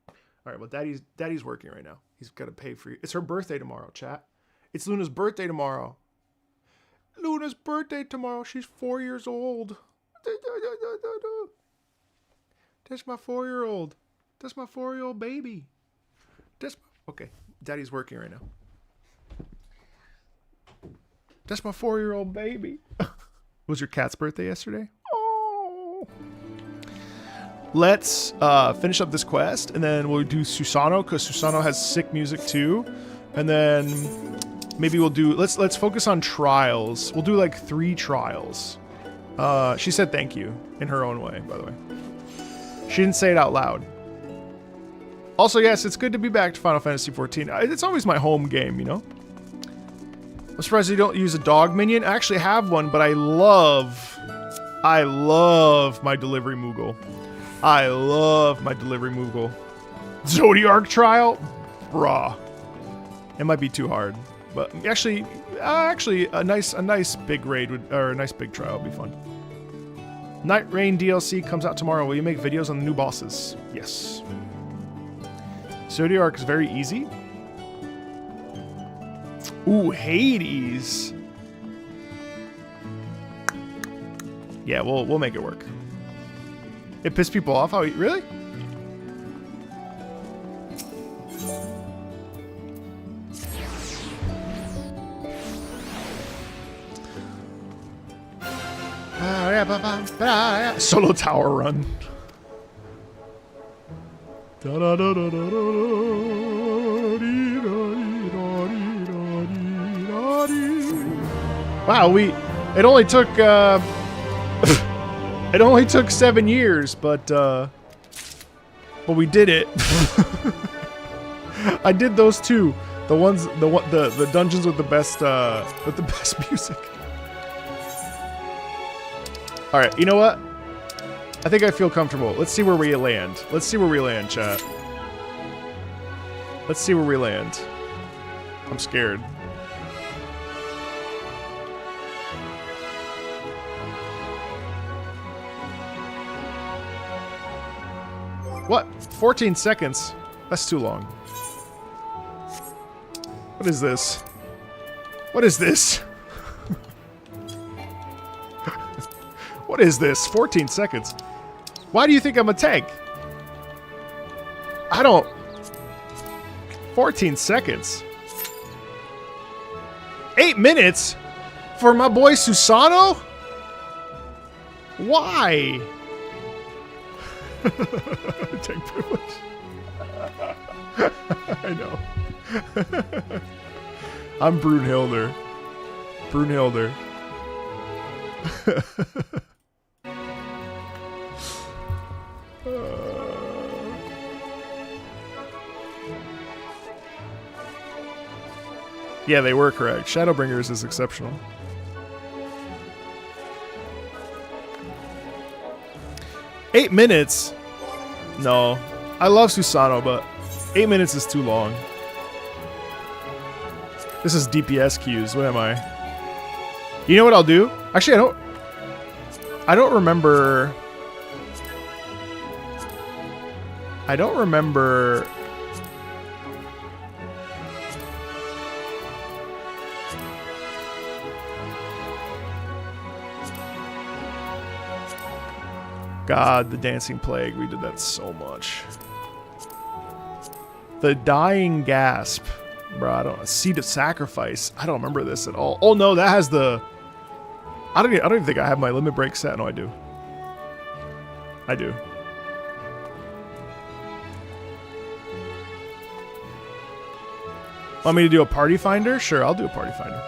All right, well, Daddy's working right now. He's got to pay for you. It's her birthday tomorrow, chat. It's Luna's birthday tomorrow. Luna's birthday tomorrow. She's 4 years old. That's my 4-year-old. That's my 4-year-old baby. Okay, Daddy's working right now. That's my 4-year-old baby. Was your cat's birthday yesterday? Oh. Let's finish up this quest, and then we'll do Susano, because Susano has sick music too. And then maybe we'll do, let's focus on trials. We'll do like 3 trials. She said thank you in her own way, by the way. She didn't say it out loud. Also, yes, it's good to be back to Final Fantasy XIV. It's always my home game, you know? I'm surprised you don't use a dog minion. I actually have one, but I love my delivery Moogle. I love my delivery Moogle. Zodiark trial? Bruh. It might be too hard. But actually, a nice big raid would, or a nice big trial would be fun. Night Rain DLC comes out tomorrow. Will you make videos on the new bosses? Yes. Zodiark is very easy. Ooh, Hades. Yeah, we'll make it work. It pissed people off how really? Solo tower run. Wow, it only took it only took 7 years, but we did it. I did those two. The dungeons with the best music. All right, you know what? I think I feel comfortable. Let's see where we land. Let's see where we land, chat. Let's see where we land. I'm scared. What? 14 seconds? That's too long. What is this? What is this? What is this? 14 seconds. Why do you think I'm a tank? I don't... 14 seconds. 8 minutes? For my boy Susano? Why? Tank privilege. I know. I'm Brunhilder. Brunhilder. Yeah, they were correct. Shadowbringers is exceptional. Eight minutes? No. I love Susano, but 8 minutes is too long. This is DPS queues. What am I? You know what I'll do? Actually, I don't remember. I don't remember. God, the Dancing Plague. We did that so much. The Dying Gasp. Bro, I don't... Seed of Sacrifice. I don't remember this at all. Oh, no, that has the... I don't even think I have my limit break set. No, I do. I do. Want me to do a party finder? Sure, I'll do a party finder.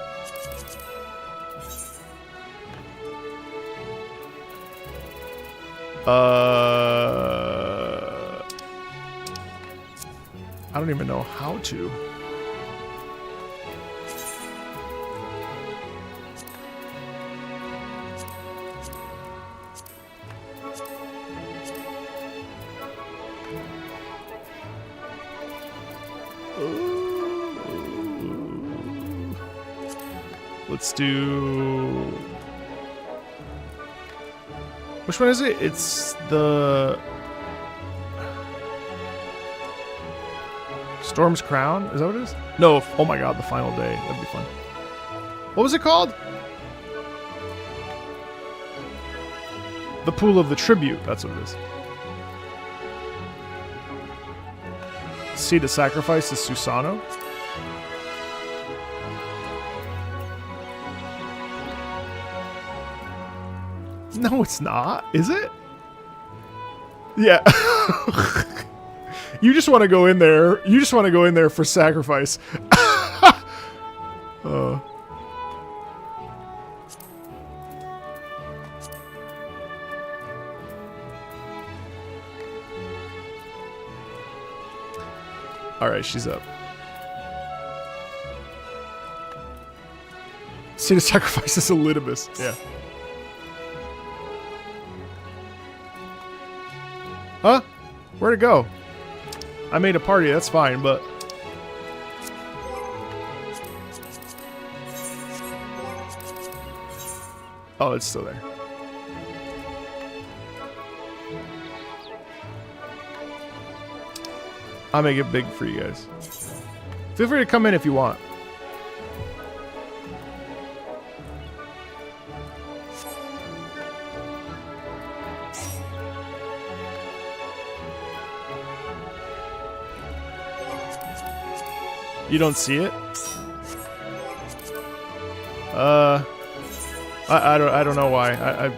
I don't even know how to. Let's do... Which one is it? It's the... Storm's Crown? Is that what it is? No, oh my god, the final day. That'd be fun. What was it called? The Pool of the Tribute. That's what it is. Seed of Sacrifice is Susano. No, it's not. Is it? Yeah. You just want to go in there. You just want to go in there for sacrifice. All right, she's up. Seed of Sacrifice is Elidibus. Yeah. Huh? Where'd it go? I made a party, that's fine, but... Oh, it's still there. I'll make it big for you guys. Feel free to come in if you want. You don't see it? I don't know why.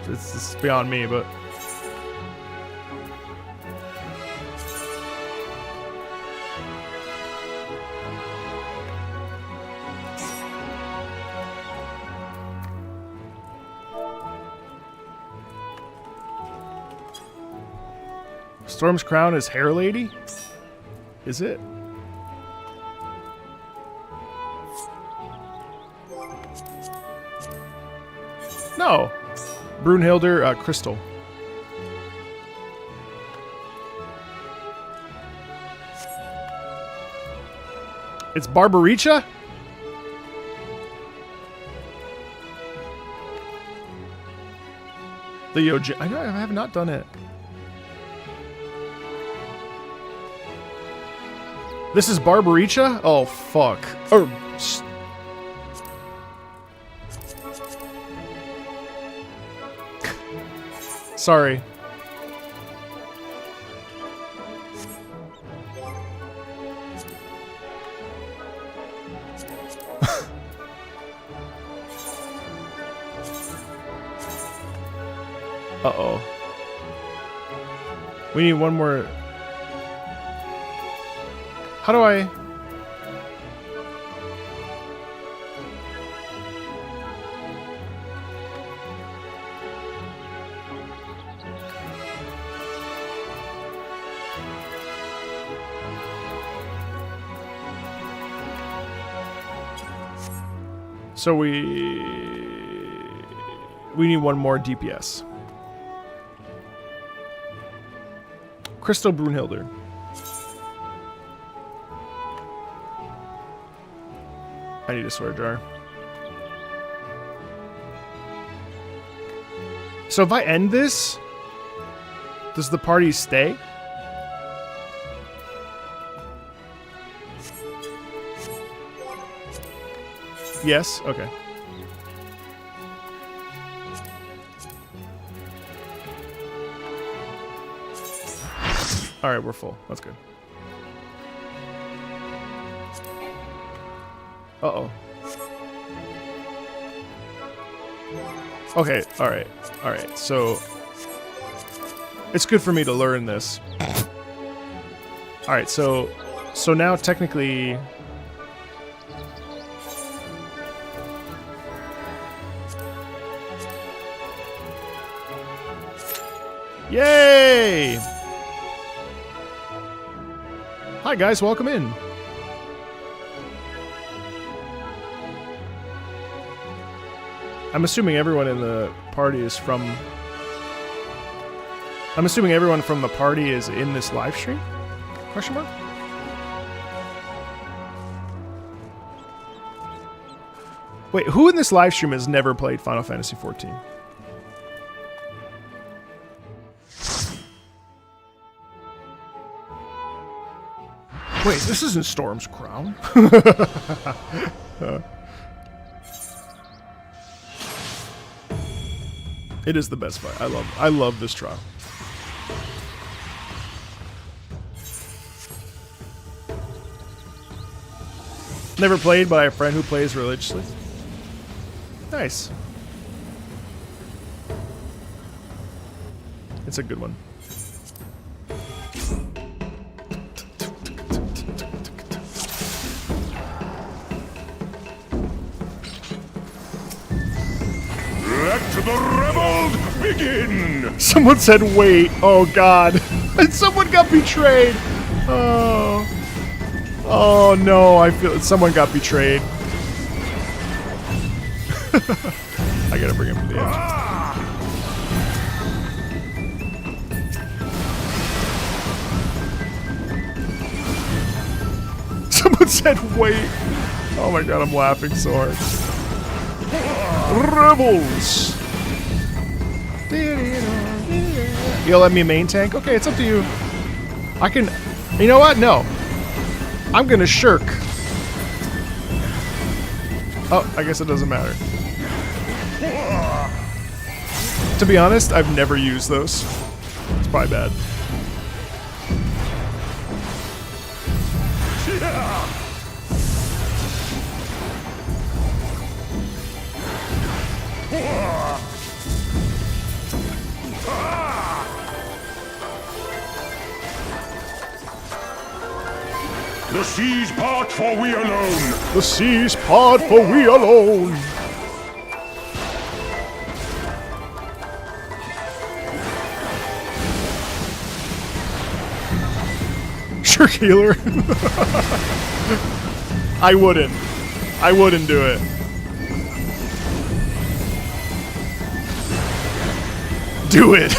It's beyond me, but Storm's crown is Hair Lady? Is it? No. Brunhilder, Crystal. It's Barbaricha? The Yoji. I have not done it. This is Barbaricha? Oh, fuck. Oh, sorry. Uh-oh. We need one more. How do I... So we need one more DPS. Crystal Brunhilder. I need a swear jar. So if I end this, does the party stay? Yes? Okay. Alright, we're full. That's good. Uh-oh. Okay, alright. Alright, so... It's good for me to learn this. Alright, so now technically... Yay! Hi guys, welcome in. I'm assuming everyone in the party is from... I'm assuming everyone from the party is in this live stream? Question mark? Wait, who in this live stream has never played Final Fantasy XIV? Wait, this isn't Storm's crown. It is the best fight. I love this trial. Never played, but I have a friend who plays religiously. Nice. It's a good one. Let the rebels begin! Someone said wait. Oh god. And someone got betrayed. Oh. Oh no, I feel someone got betrayed. I gotta bring him to the edge. Someone said wait. Oh my god, I'm laughing so hard. Rebels! You'll let me main tank? Okay, it's up to you. I can... You know what? No. I'm gonna shirk. Oh, I guess it doesn't matter. To be honest, I've never used those. It's probably bad. The seas part for we alone. The seas part for we alone. Berserk healer. I wouldn't. I wouldn't do it. Do it.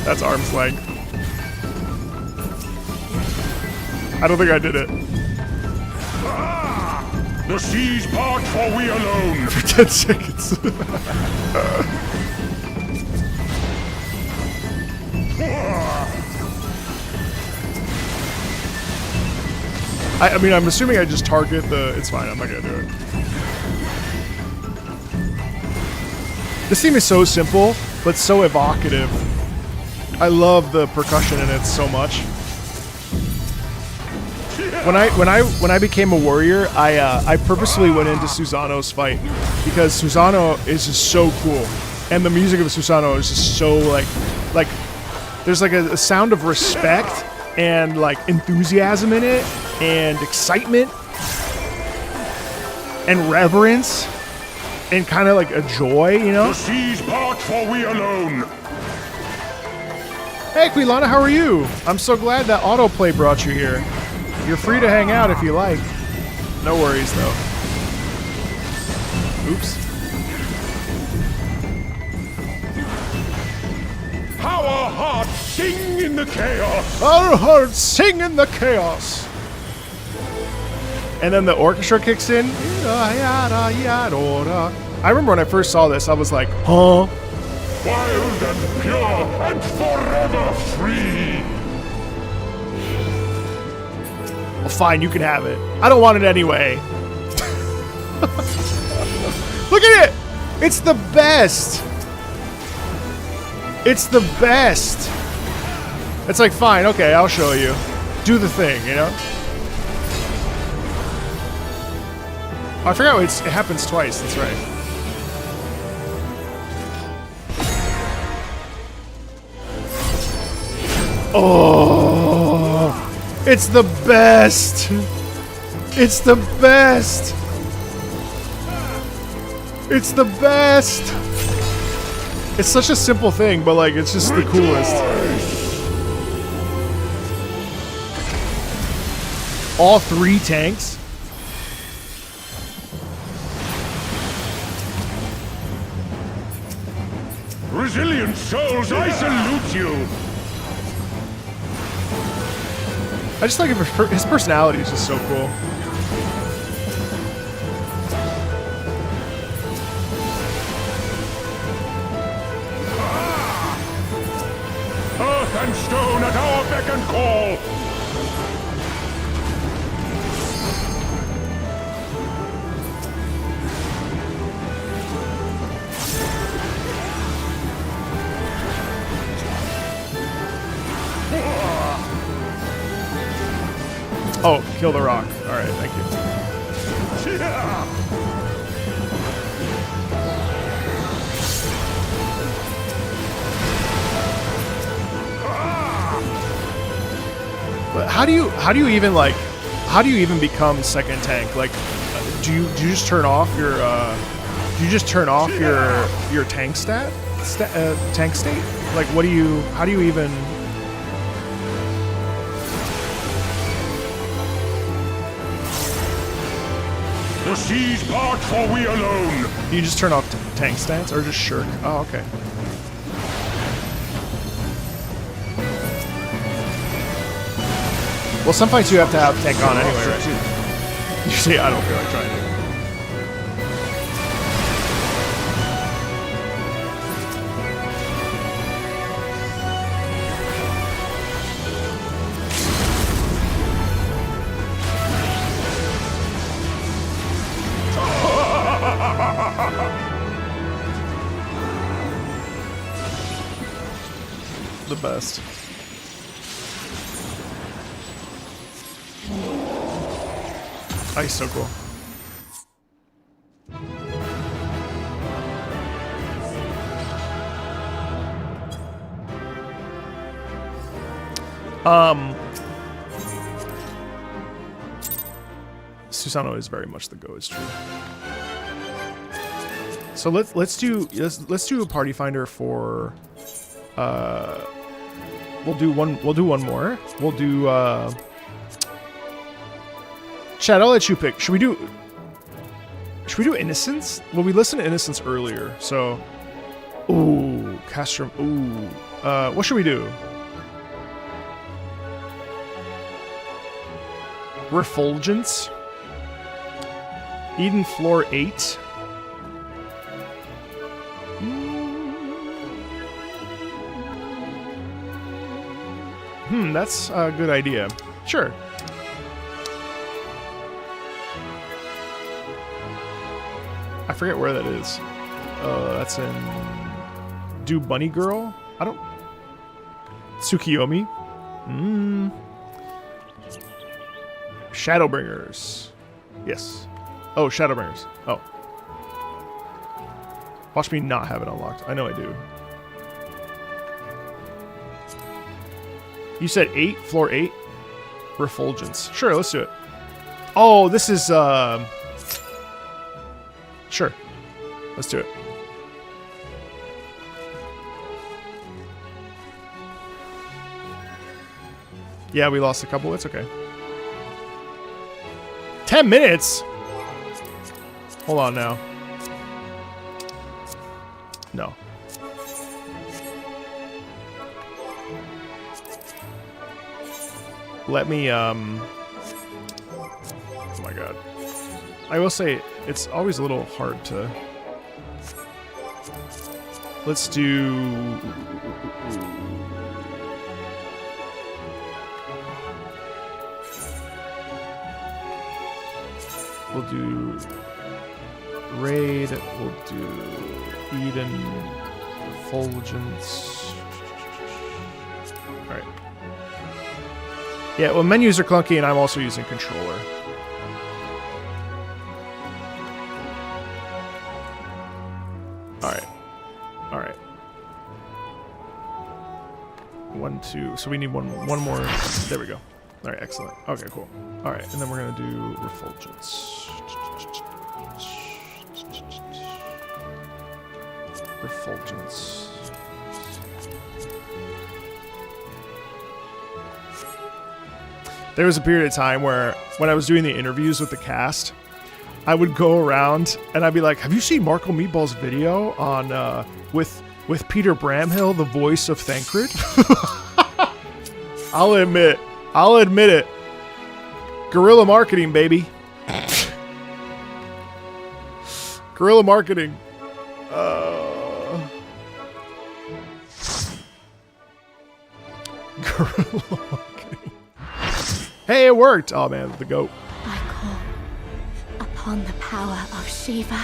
That's arm's length. I don't think I did it. The seas part for we alone. For 10 seconds. I mean, I'm assuming I just target the... It's fine, I'm not gonna do it. This theme is so simple, but so evocative. I love the percussion in it so much. When I became a warrior, I purposely went into Susano's fight because Susano is just so cool, and the music of Susano is just so like there's like a sound of respect and like enthusiasm in it, and excitement, and reverence, and kind of like a joy, you know? The seas part for we alone. Hey, Quilana, how are you? I'm so glad that autoplay brought you here. You're free to hang out if you like. No worries, though. Oops. Our hearts sing in the chaos. Our hearts sing in the chaos. And then the orchestra kicks in. I remember when I first saw this, I was like, huh? Wild and pure and forever free. Well, fine, you can have it. I don't want it anyway. Look at it! It's the best! It's the best! It's like, fine, okay, I'll show you. Do the thing, you know? Oh, I forgot it happens twice, that's right. Oh! It's the best! It's the best! It's the best! It's such a simple thing, but like, it's just the coolest. All 3 tanks? Resilient souls, I salute you. I just like his personality is just so cool. Earth and stone at our beck and call. Oh, kill the rock. Alright, thank you. But how do you even like, how do you even become second tank? Like, do you just turn off your your tank tank state? Like, how do you even? The seas part for we alone. Do you just turn off tank stance or just shirk? Oh, okay. Well, some fights you have to have tank on anyway, right? You see, I don't feel like trying to. The best. Oh, he's so cool. Susano is very much the go, it's true. So let's do a party finder for. We'll do one more. We'll do. Chad, I'll let you pick. Should we do Innocence? Well, we listened to Innocence earlier, so. Ooh, Castrum. Ooh. What should we do? Refulgence. Eden Floor 8. That's a good idea. Sure. I forget where that is. That's in... Do Bunny Girl? I don't... Tsukiyomi? Shadowbringers. Yes. Oh, Shadowbringers. Oh. Watch me not have it unlocked. I know I do. You said 8? Floor 8? Refulgence. Sure, let's do it. Oh, this is, Sure. Let's do it. Yeah, we lost a couple. It's okay. 10 minutes? Hold on now. No. Let me, oh my god. I will say, it's always a little hard to... Let's do... We'll do... Raid, we'll do... Eden... Refulgence... Alright. Yeah, well, menus are clunky, and I'm also using controller. Alright. Alright. 1, 2. So we need one more. There we go. Alright, excellent. Okay, cool. Alright, and then we're going to do Refulgence. Refulgence. There was a period of time where, when I was doing the interviews with the cast, I would go around and I'd be like, "Have you seen Marco Meatball's video on with Peter Bramhill, the voice of Thancred?" I'll admit it. Guerrilla marketing, baby. Guerrilla marketing. Guerrilla marketing. Hey, it worked! Oh man, the goat. I call upon the power of Shiva.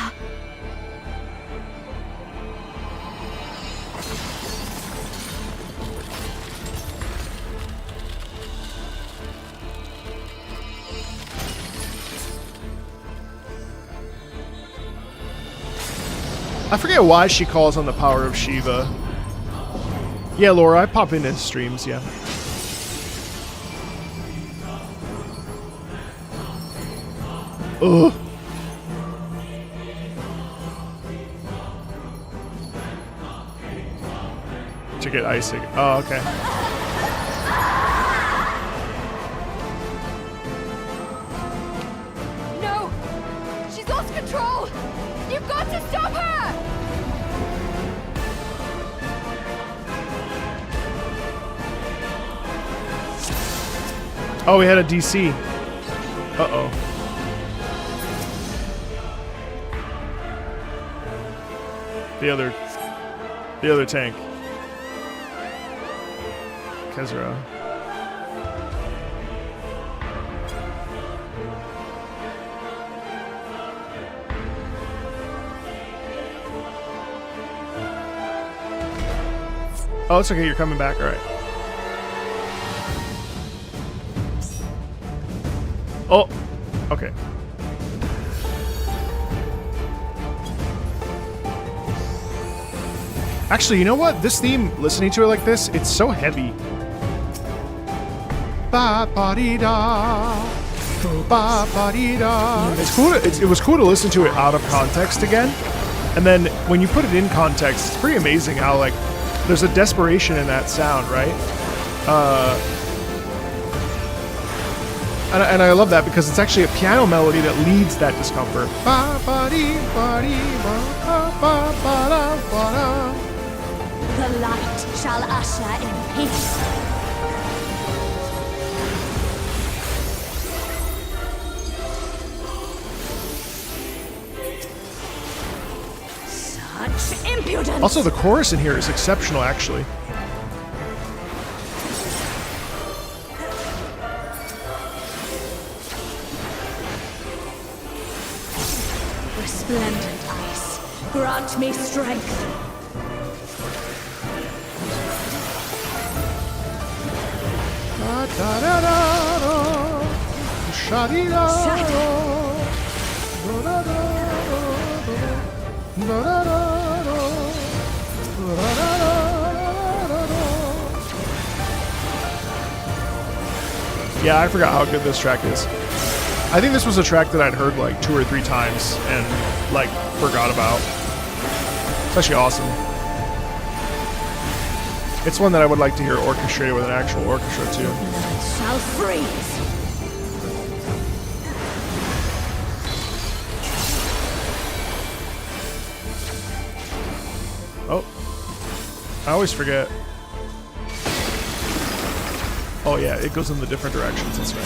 I forget why she calls on the power of Shiva. Yeah, Laura, I pop into streams, yeah. Ugh. To get icing. Oh, okay. No! She's lost control! You've got to stop her! Oh, we had a DC. Uh-oh. The other tank. Kezra. Oh, it's okay. You're coming back. All right. Oh, okay. Actually, you know what? This theme, listening to it like this, it's so heavy. Ba-ba-dee-da. Ba-ba-dee-da. It's cool. It was cool to listen to it out of context again. And then when you put it in context, it's pretty amazing how like there's a desperation in that sound, right? And I love that because it's actually a piano melody that leads that discomfort. The light shall usher in peace. Such impudence! Also, the chorus in here is exceptional, actually. Resplendent ice, grant me strength. Yeah, I forgot how good this track is. I think this was a track that I'd heard like 2 or 3 times and like forgot about. It's actually awesome. It's one that I would like to hear orchestrated with an actual orchestra too. Blood shall freeze. Oh, I always forget. Oh yeah, it goes in the different directions, that's right.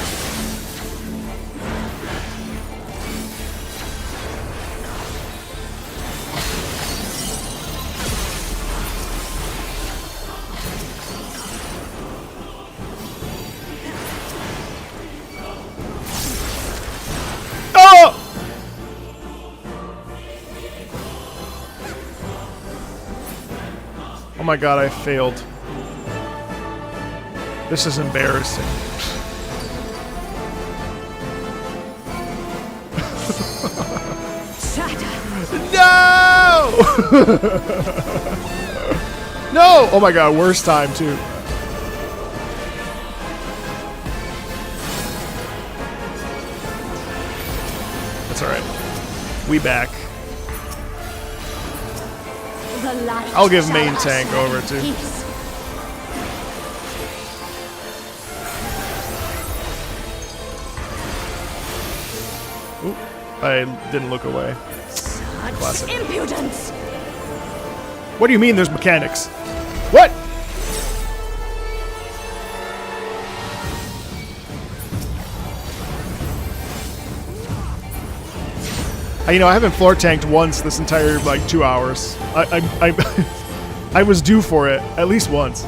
Oh! Oh my god, I failed. This is embarrassing. No! No! Oh my god, worst time too. That's alright. We back. I'll give main tank over too. Oop, I didn't look away. Classic. Impudence! What do you mean there's mechanics? What? You know, I haven't floor tanked once this entire like 2 hours. I was due for it at least once.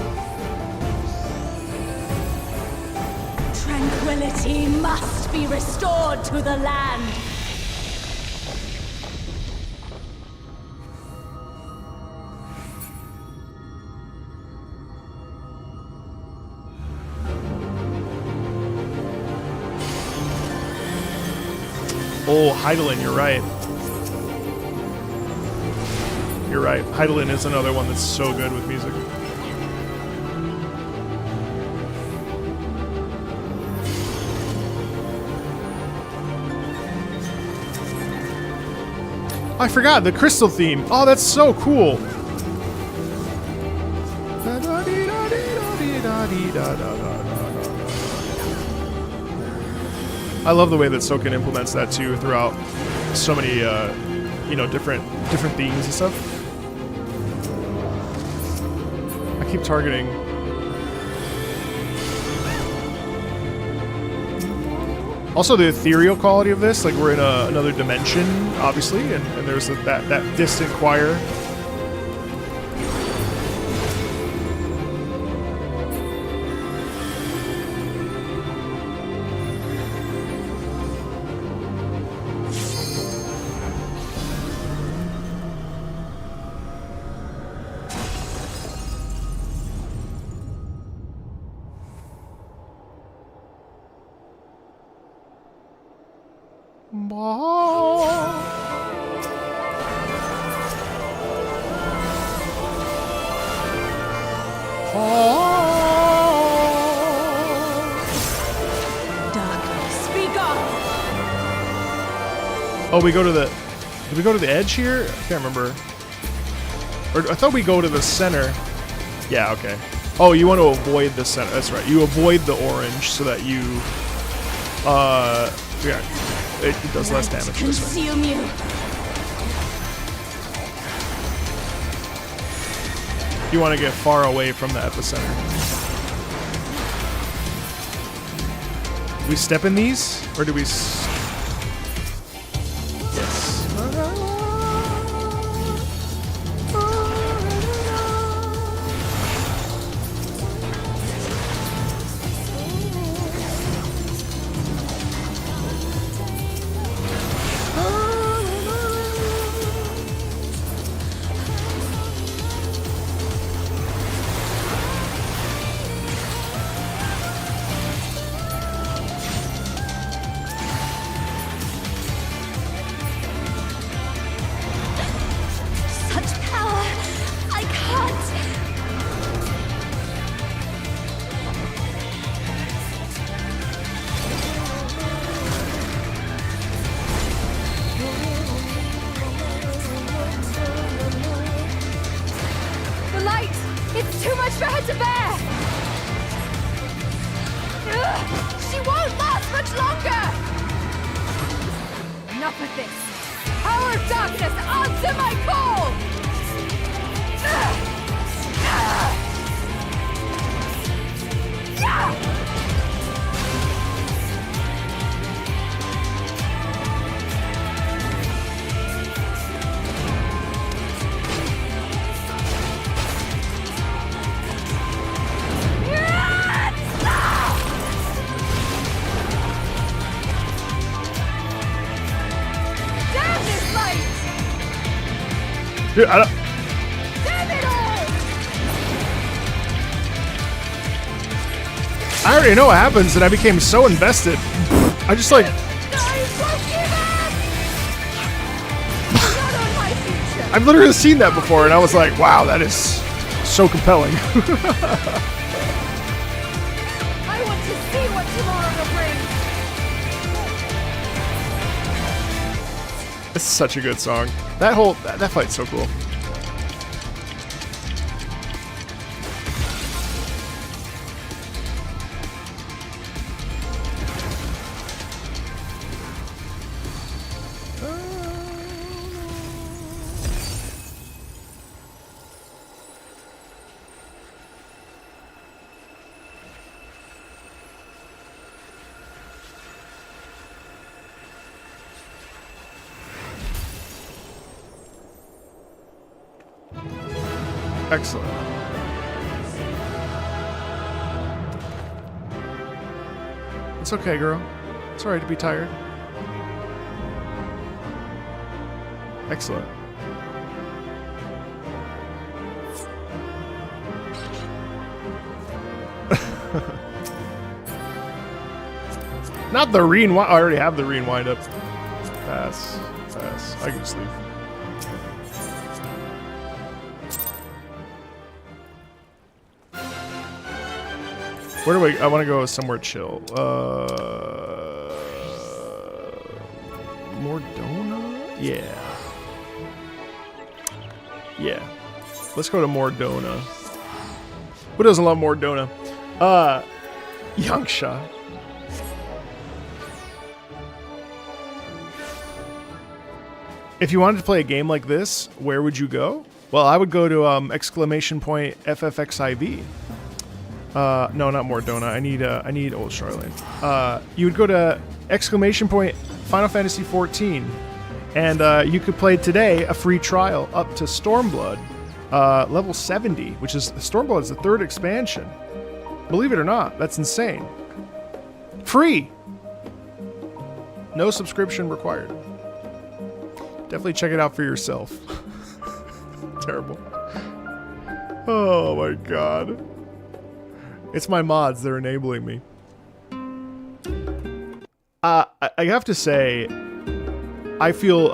Tranquility must be restored to the land. Oh, Heidelin, you're right. You're right. Heidelin is another one that's so good with music. I forgot the crystal theme. Oh, that's so cool. I love the way that Soken implements that too throughout so many, you know, different themes and stuff. I keep targeting. Also, the ethereal quality of this, like we're in another dimension, obviously, and there's that distant choir. Darkness, be gone! Oh, we go to the... Did we go to the edge here? I can't remember. Or I thought we go to the center. Yeah, okay. Oh, you want to avoid the center. That's right. You avoid the orange so that you... yeah, it does less damage this way. Consume you. You want to get far away from the epicenter. Do we step in these? Or do we... Yes. It's too much for her to bear! Ugh, she won't last much longer! Enough of this! Power of darkness, answer my call! Dude, I don't... I already know what happens, and I became so invested. I just like... I've literally seen that before, and I was like, wow, that is so compelling. I want to see what tomorrow will bring. This is such a good song. That fight's so cool. Excellent. It's okay, girl. It's alright to be tired. Excellent. Not the rewind. I already have the rewind up. Pass. Pass. I can just leave. Where do we... I want to go somewhere chill. Mordona? Yeah. Yeah. Let's go to Mordona. Who doesn't love Mordona? Yangsha. If you wanted to play a game like this, where would you go? Well, I would go to FFXIV. No, not Mordona. I need Old Charlene. You would go to Final Fantasy XIV, and you could play today a free trial up to Stormblood, level 70, which is Stormblood is the 3rd expansion. Believe it or not, that's insane. Free. No subscription required. Definitely check it out for yourself. Terrible. Oh my god. It's my mods, they're enabling me. I have to say, I feel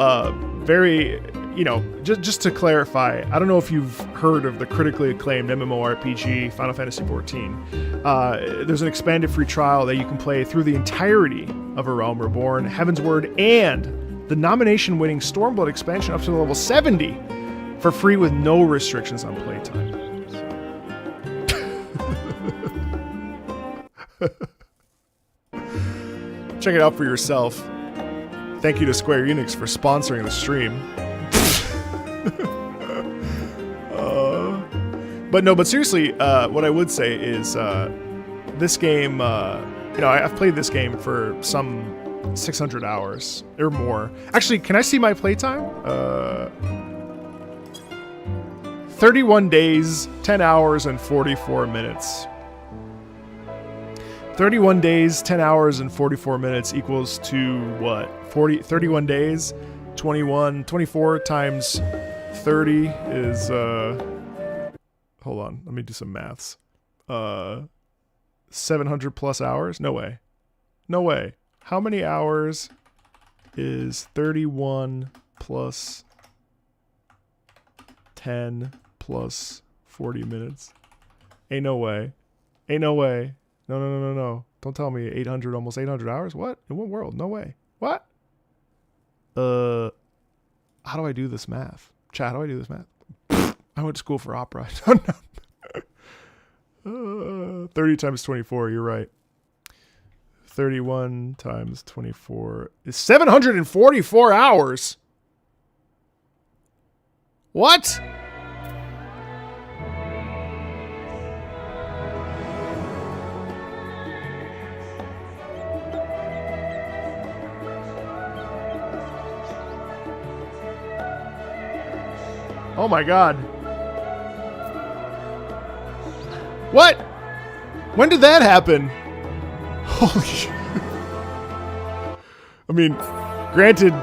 very, you know, just to clarify, I don't know if you've heard of the critically acclaimed MMORPG Final Fantasy XIV. There's an expanded free trial that you can play through the entirety of A Realm Reborn, Heaven's Word, and the nomination-winning Stormblood expansion up to level 70 for free with no restrictions on playtime. Check it out for yourself. Thank you to Square Enix for sponsoring the stream. But seriously, what I would say is this game, I've played this game for some 600 hours or more. Actually, can I see my playtime? 31 days, 10 hours, and 44 minutes. 31 days, 10 hours, and 44 minutes equals to what? 31 days, 24 times 30 is, hold on, let me do some maths. 700 plus hours? No way. No way. How many hours is 31 plus 10 plus 40 minutes? Ain't no way. Ain't no way. No. Don't tell me 800, almost 800 hours. What? In what world? No way. What? How do I do this math? Chat, how do I do this math? I went to school for opera. I don't know. 30 times 24, you're right. 31 times 24 is 744 hours. What? Oh my god. What? When did that happen? Holy shit. I mean, granted,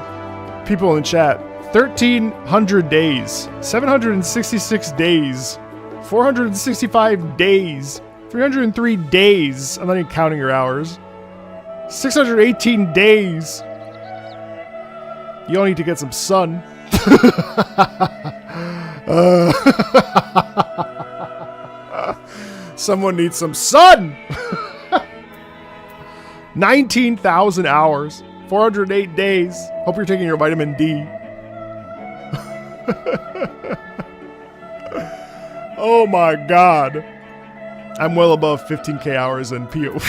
people in the chat, 1,300 days, 766 days, 465 days, 303 days. I'm not even counting your hours. 618 days. You all need to get some sun. Someone needs some sun. 19,000 hours, 408 days. Hope you're taking your vitamin D. Oh my god. I'm well above 15k hours in PO.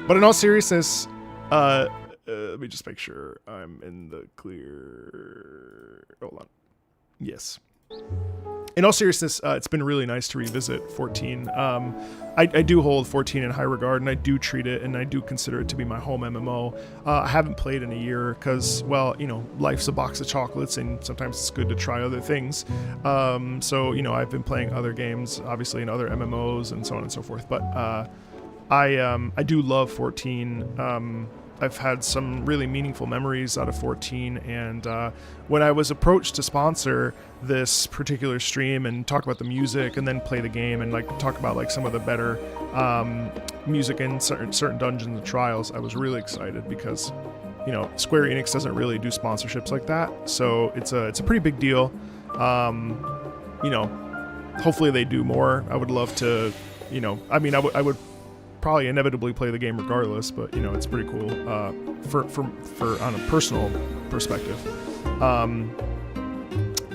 But in all seriousness, let me just make sure I'm in the clear. Hold on. Yes. In all seriousness, it's been really nice to revisit 14. I do hold 14 in high regard, and I do treat it, and I do consider it to be my home MMO. I haven't played in a year because, well, you know, life's a box of chocolates, and sometimes it's good to try other things. So, you know, I've been playing other games, obviously, in other MMOs and so on and so forth. But I do love 14. I've had some really meaningful memories out of 14, and when I was approached to sponsor this particular stream and talk about the music and then play the game and like talk about like some of the better music in certain dungeons and trials, I was really excited because, you know, Square Enix doesn't really do sponsorships like that, so it's a pretty big deal. You know, hopefully they do more. I would love to, you know, I mean, I would probably inevitably play the game regardless, but you know, it's pretty cool for on a personal perspective.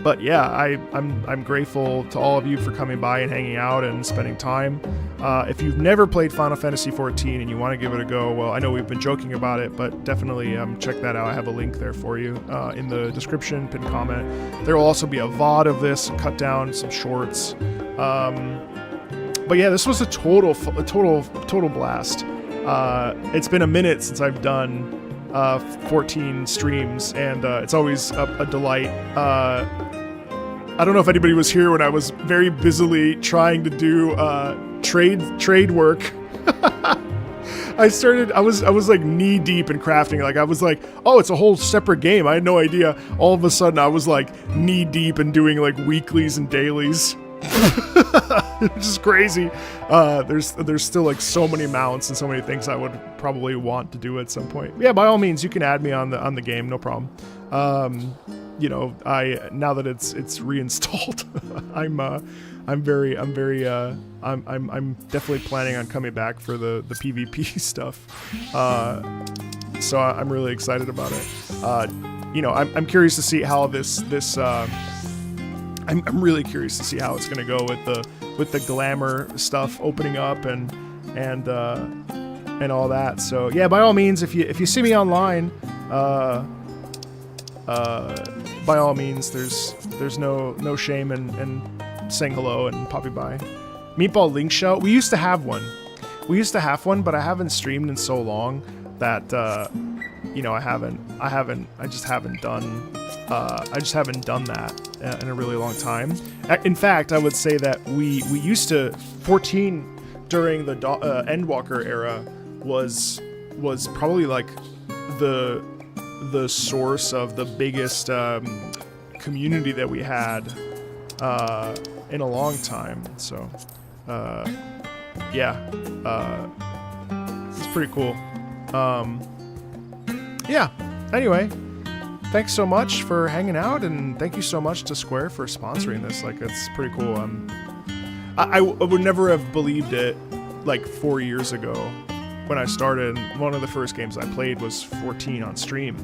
But yeah, I'm grateful to all of you for coming by and hanging out and spending time. If you've never played Final Fantasy XIV and you want to give it a go, well, I know we've been joking about it, but definitely check that out. I have a link there for you in the description, pinned comment. There will also be a VOD of this, cut down some shorts. But yeah, this was a total blast. It's been a minute since I've done 14 streams, and it's always a delight. I don't know if anybody was here when I was very busily trying to do trade work. I was like knee deep in crafting. Like I was like, oh, it's a whole separate game. I had no idea. All of a sudden, I was like knee deep in doing like weeklies and dailies. Which is crazy. There's still like so many mounts and so many things I would probably want to do at some point. Yeah, by all means, you can add me on the game, no problem. You know, now that it's reinstalled, I'm definitely planning on coming back for the PvP stuff. So I'm really excited about it. You know, I'm curious to see how I'm really curious to see how it's gonna go with the glamour stuff opening up and all that. So yeah, by all means, if you see me online, by all means, there's no shame in saying hello and popping by. Meatball Link Show. We used to have one, but I haven't streamed in so long that you know, I just haven't done that in a really long time. In fact, I would say that we used to 14 during the Endwalker era was probably like the source of the biggest community that we had in a long time. So yeah, it's pretty cool. Yeah, anyway, thanks so much for hanging out, and thank you so much to Square for sponsoring this. Like, it's pretty cool. I would never have believed it like 4 years ago when I started. One of the first games I played was 14 on stream.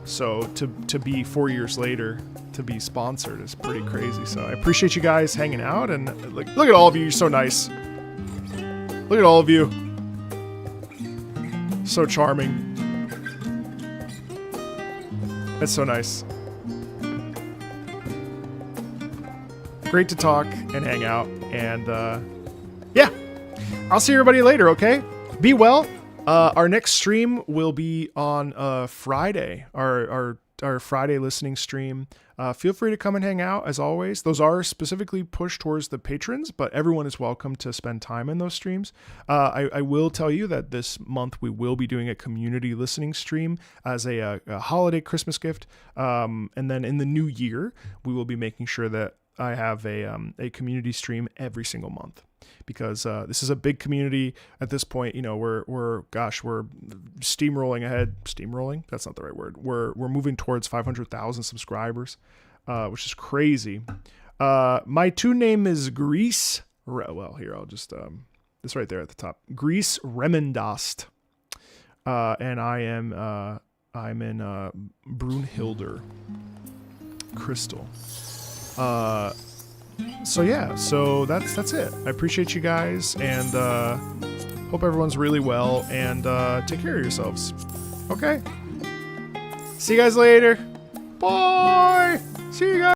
So to be 4 years later to be sponsored is pretty crazy. So I appreciate you guys hanging out, and like, look at all of you. You're so nice. Look at all of you. So charming. That's so nice. Great to talk and hang out, and yeah, I'll see everybody later. Okay, be well. Our next stream will be on Friday. Our Friday listening stream. Feel free to come and hang out as always. Those are specifically pushed towards the patrons, but everyone is welcome to spend time in those streams. I will tell you that this month we will be doing a community listening stream as a holiday Christmas gift. And then in the new year, we will be making sure that I have a community stream every single month. Because this is a big community at this point. You know, we're steamrolling ahead. Steamrolling? That's not the right word. We're moving towards 500,000 subscribers, which is crazy. My tune name is Grease. Well, here I'll just this right there at the top. Grease Remendast, and I'm in Brunhilder Crystal. So yeah, so that's it. I appreciate you guys, and hope everyone's really well, and take care of yourselves. Okay? See you guys later. Bye! See you guys!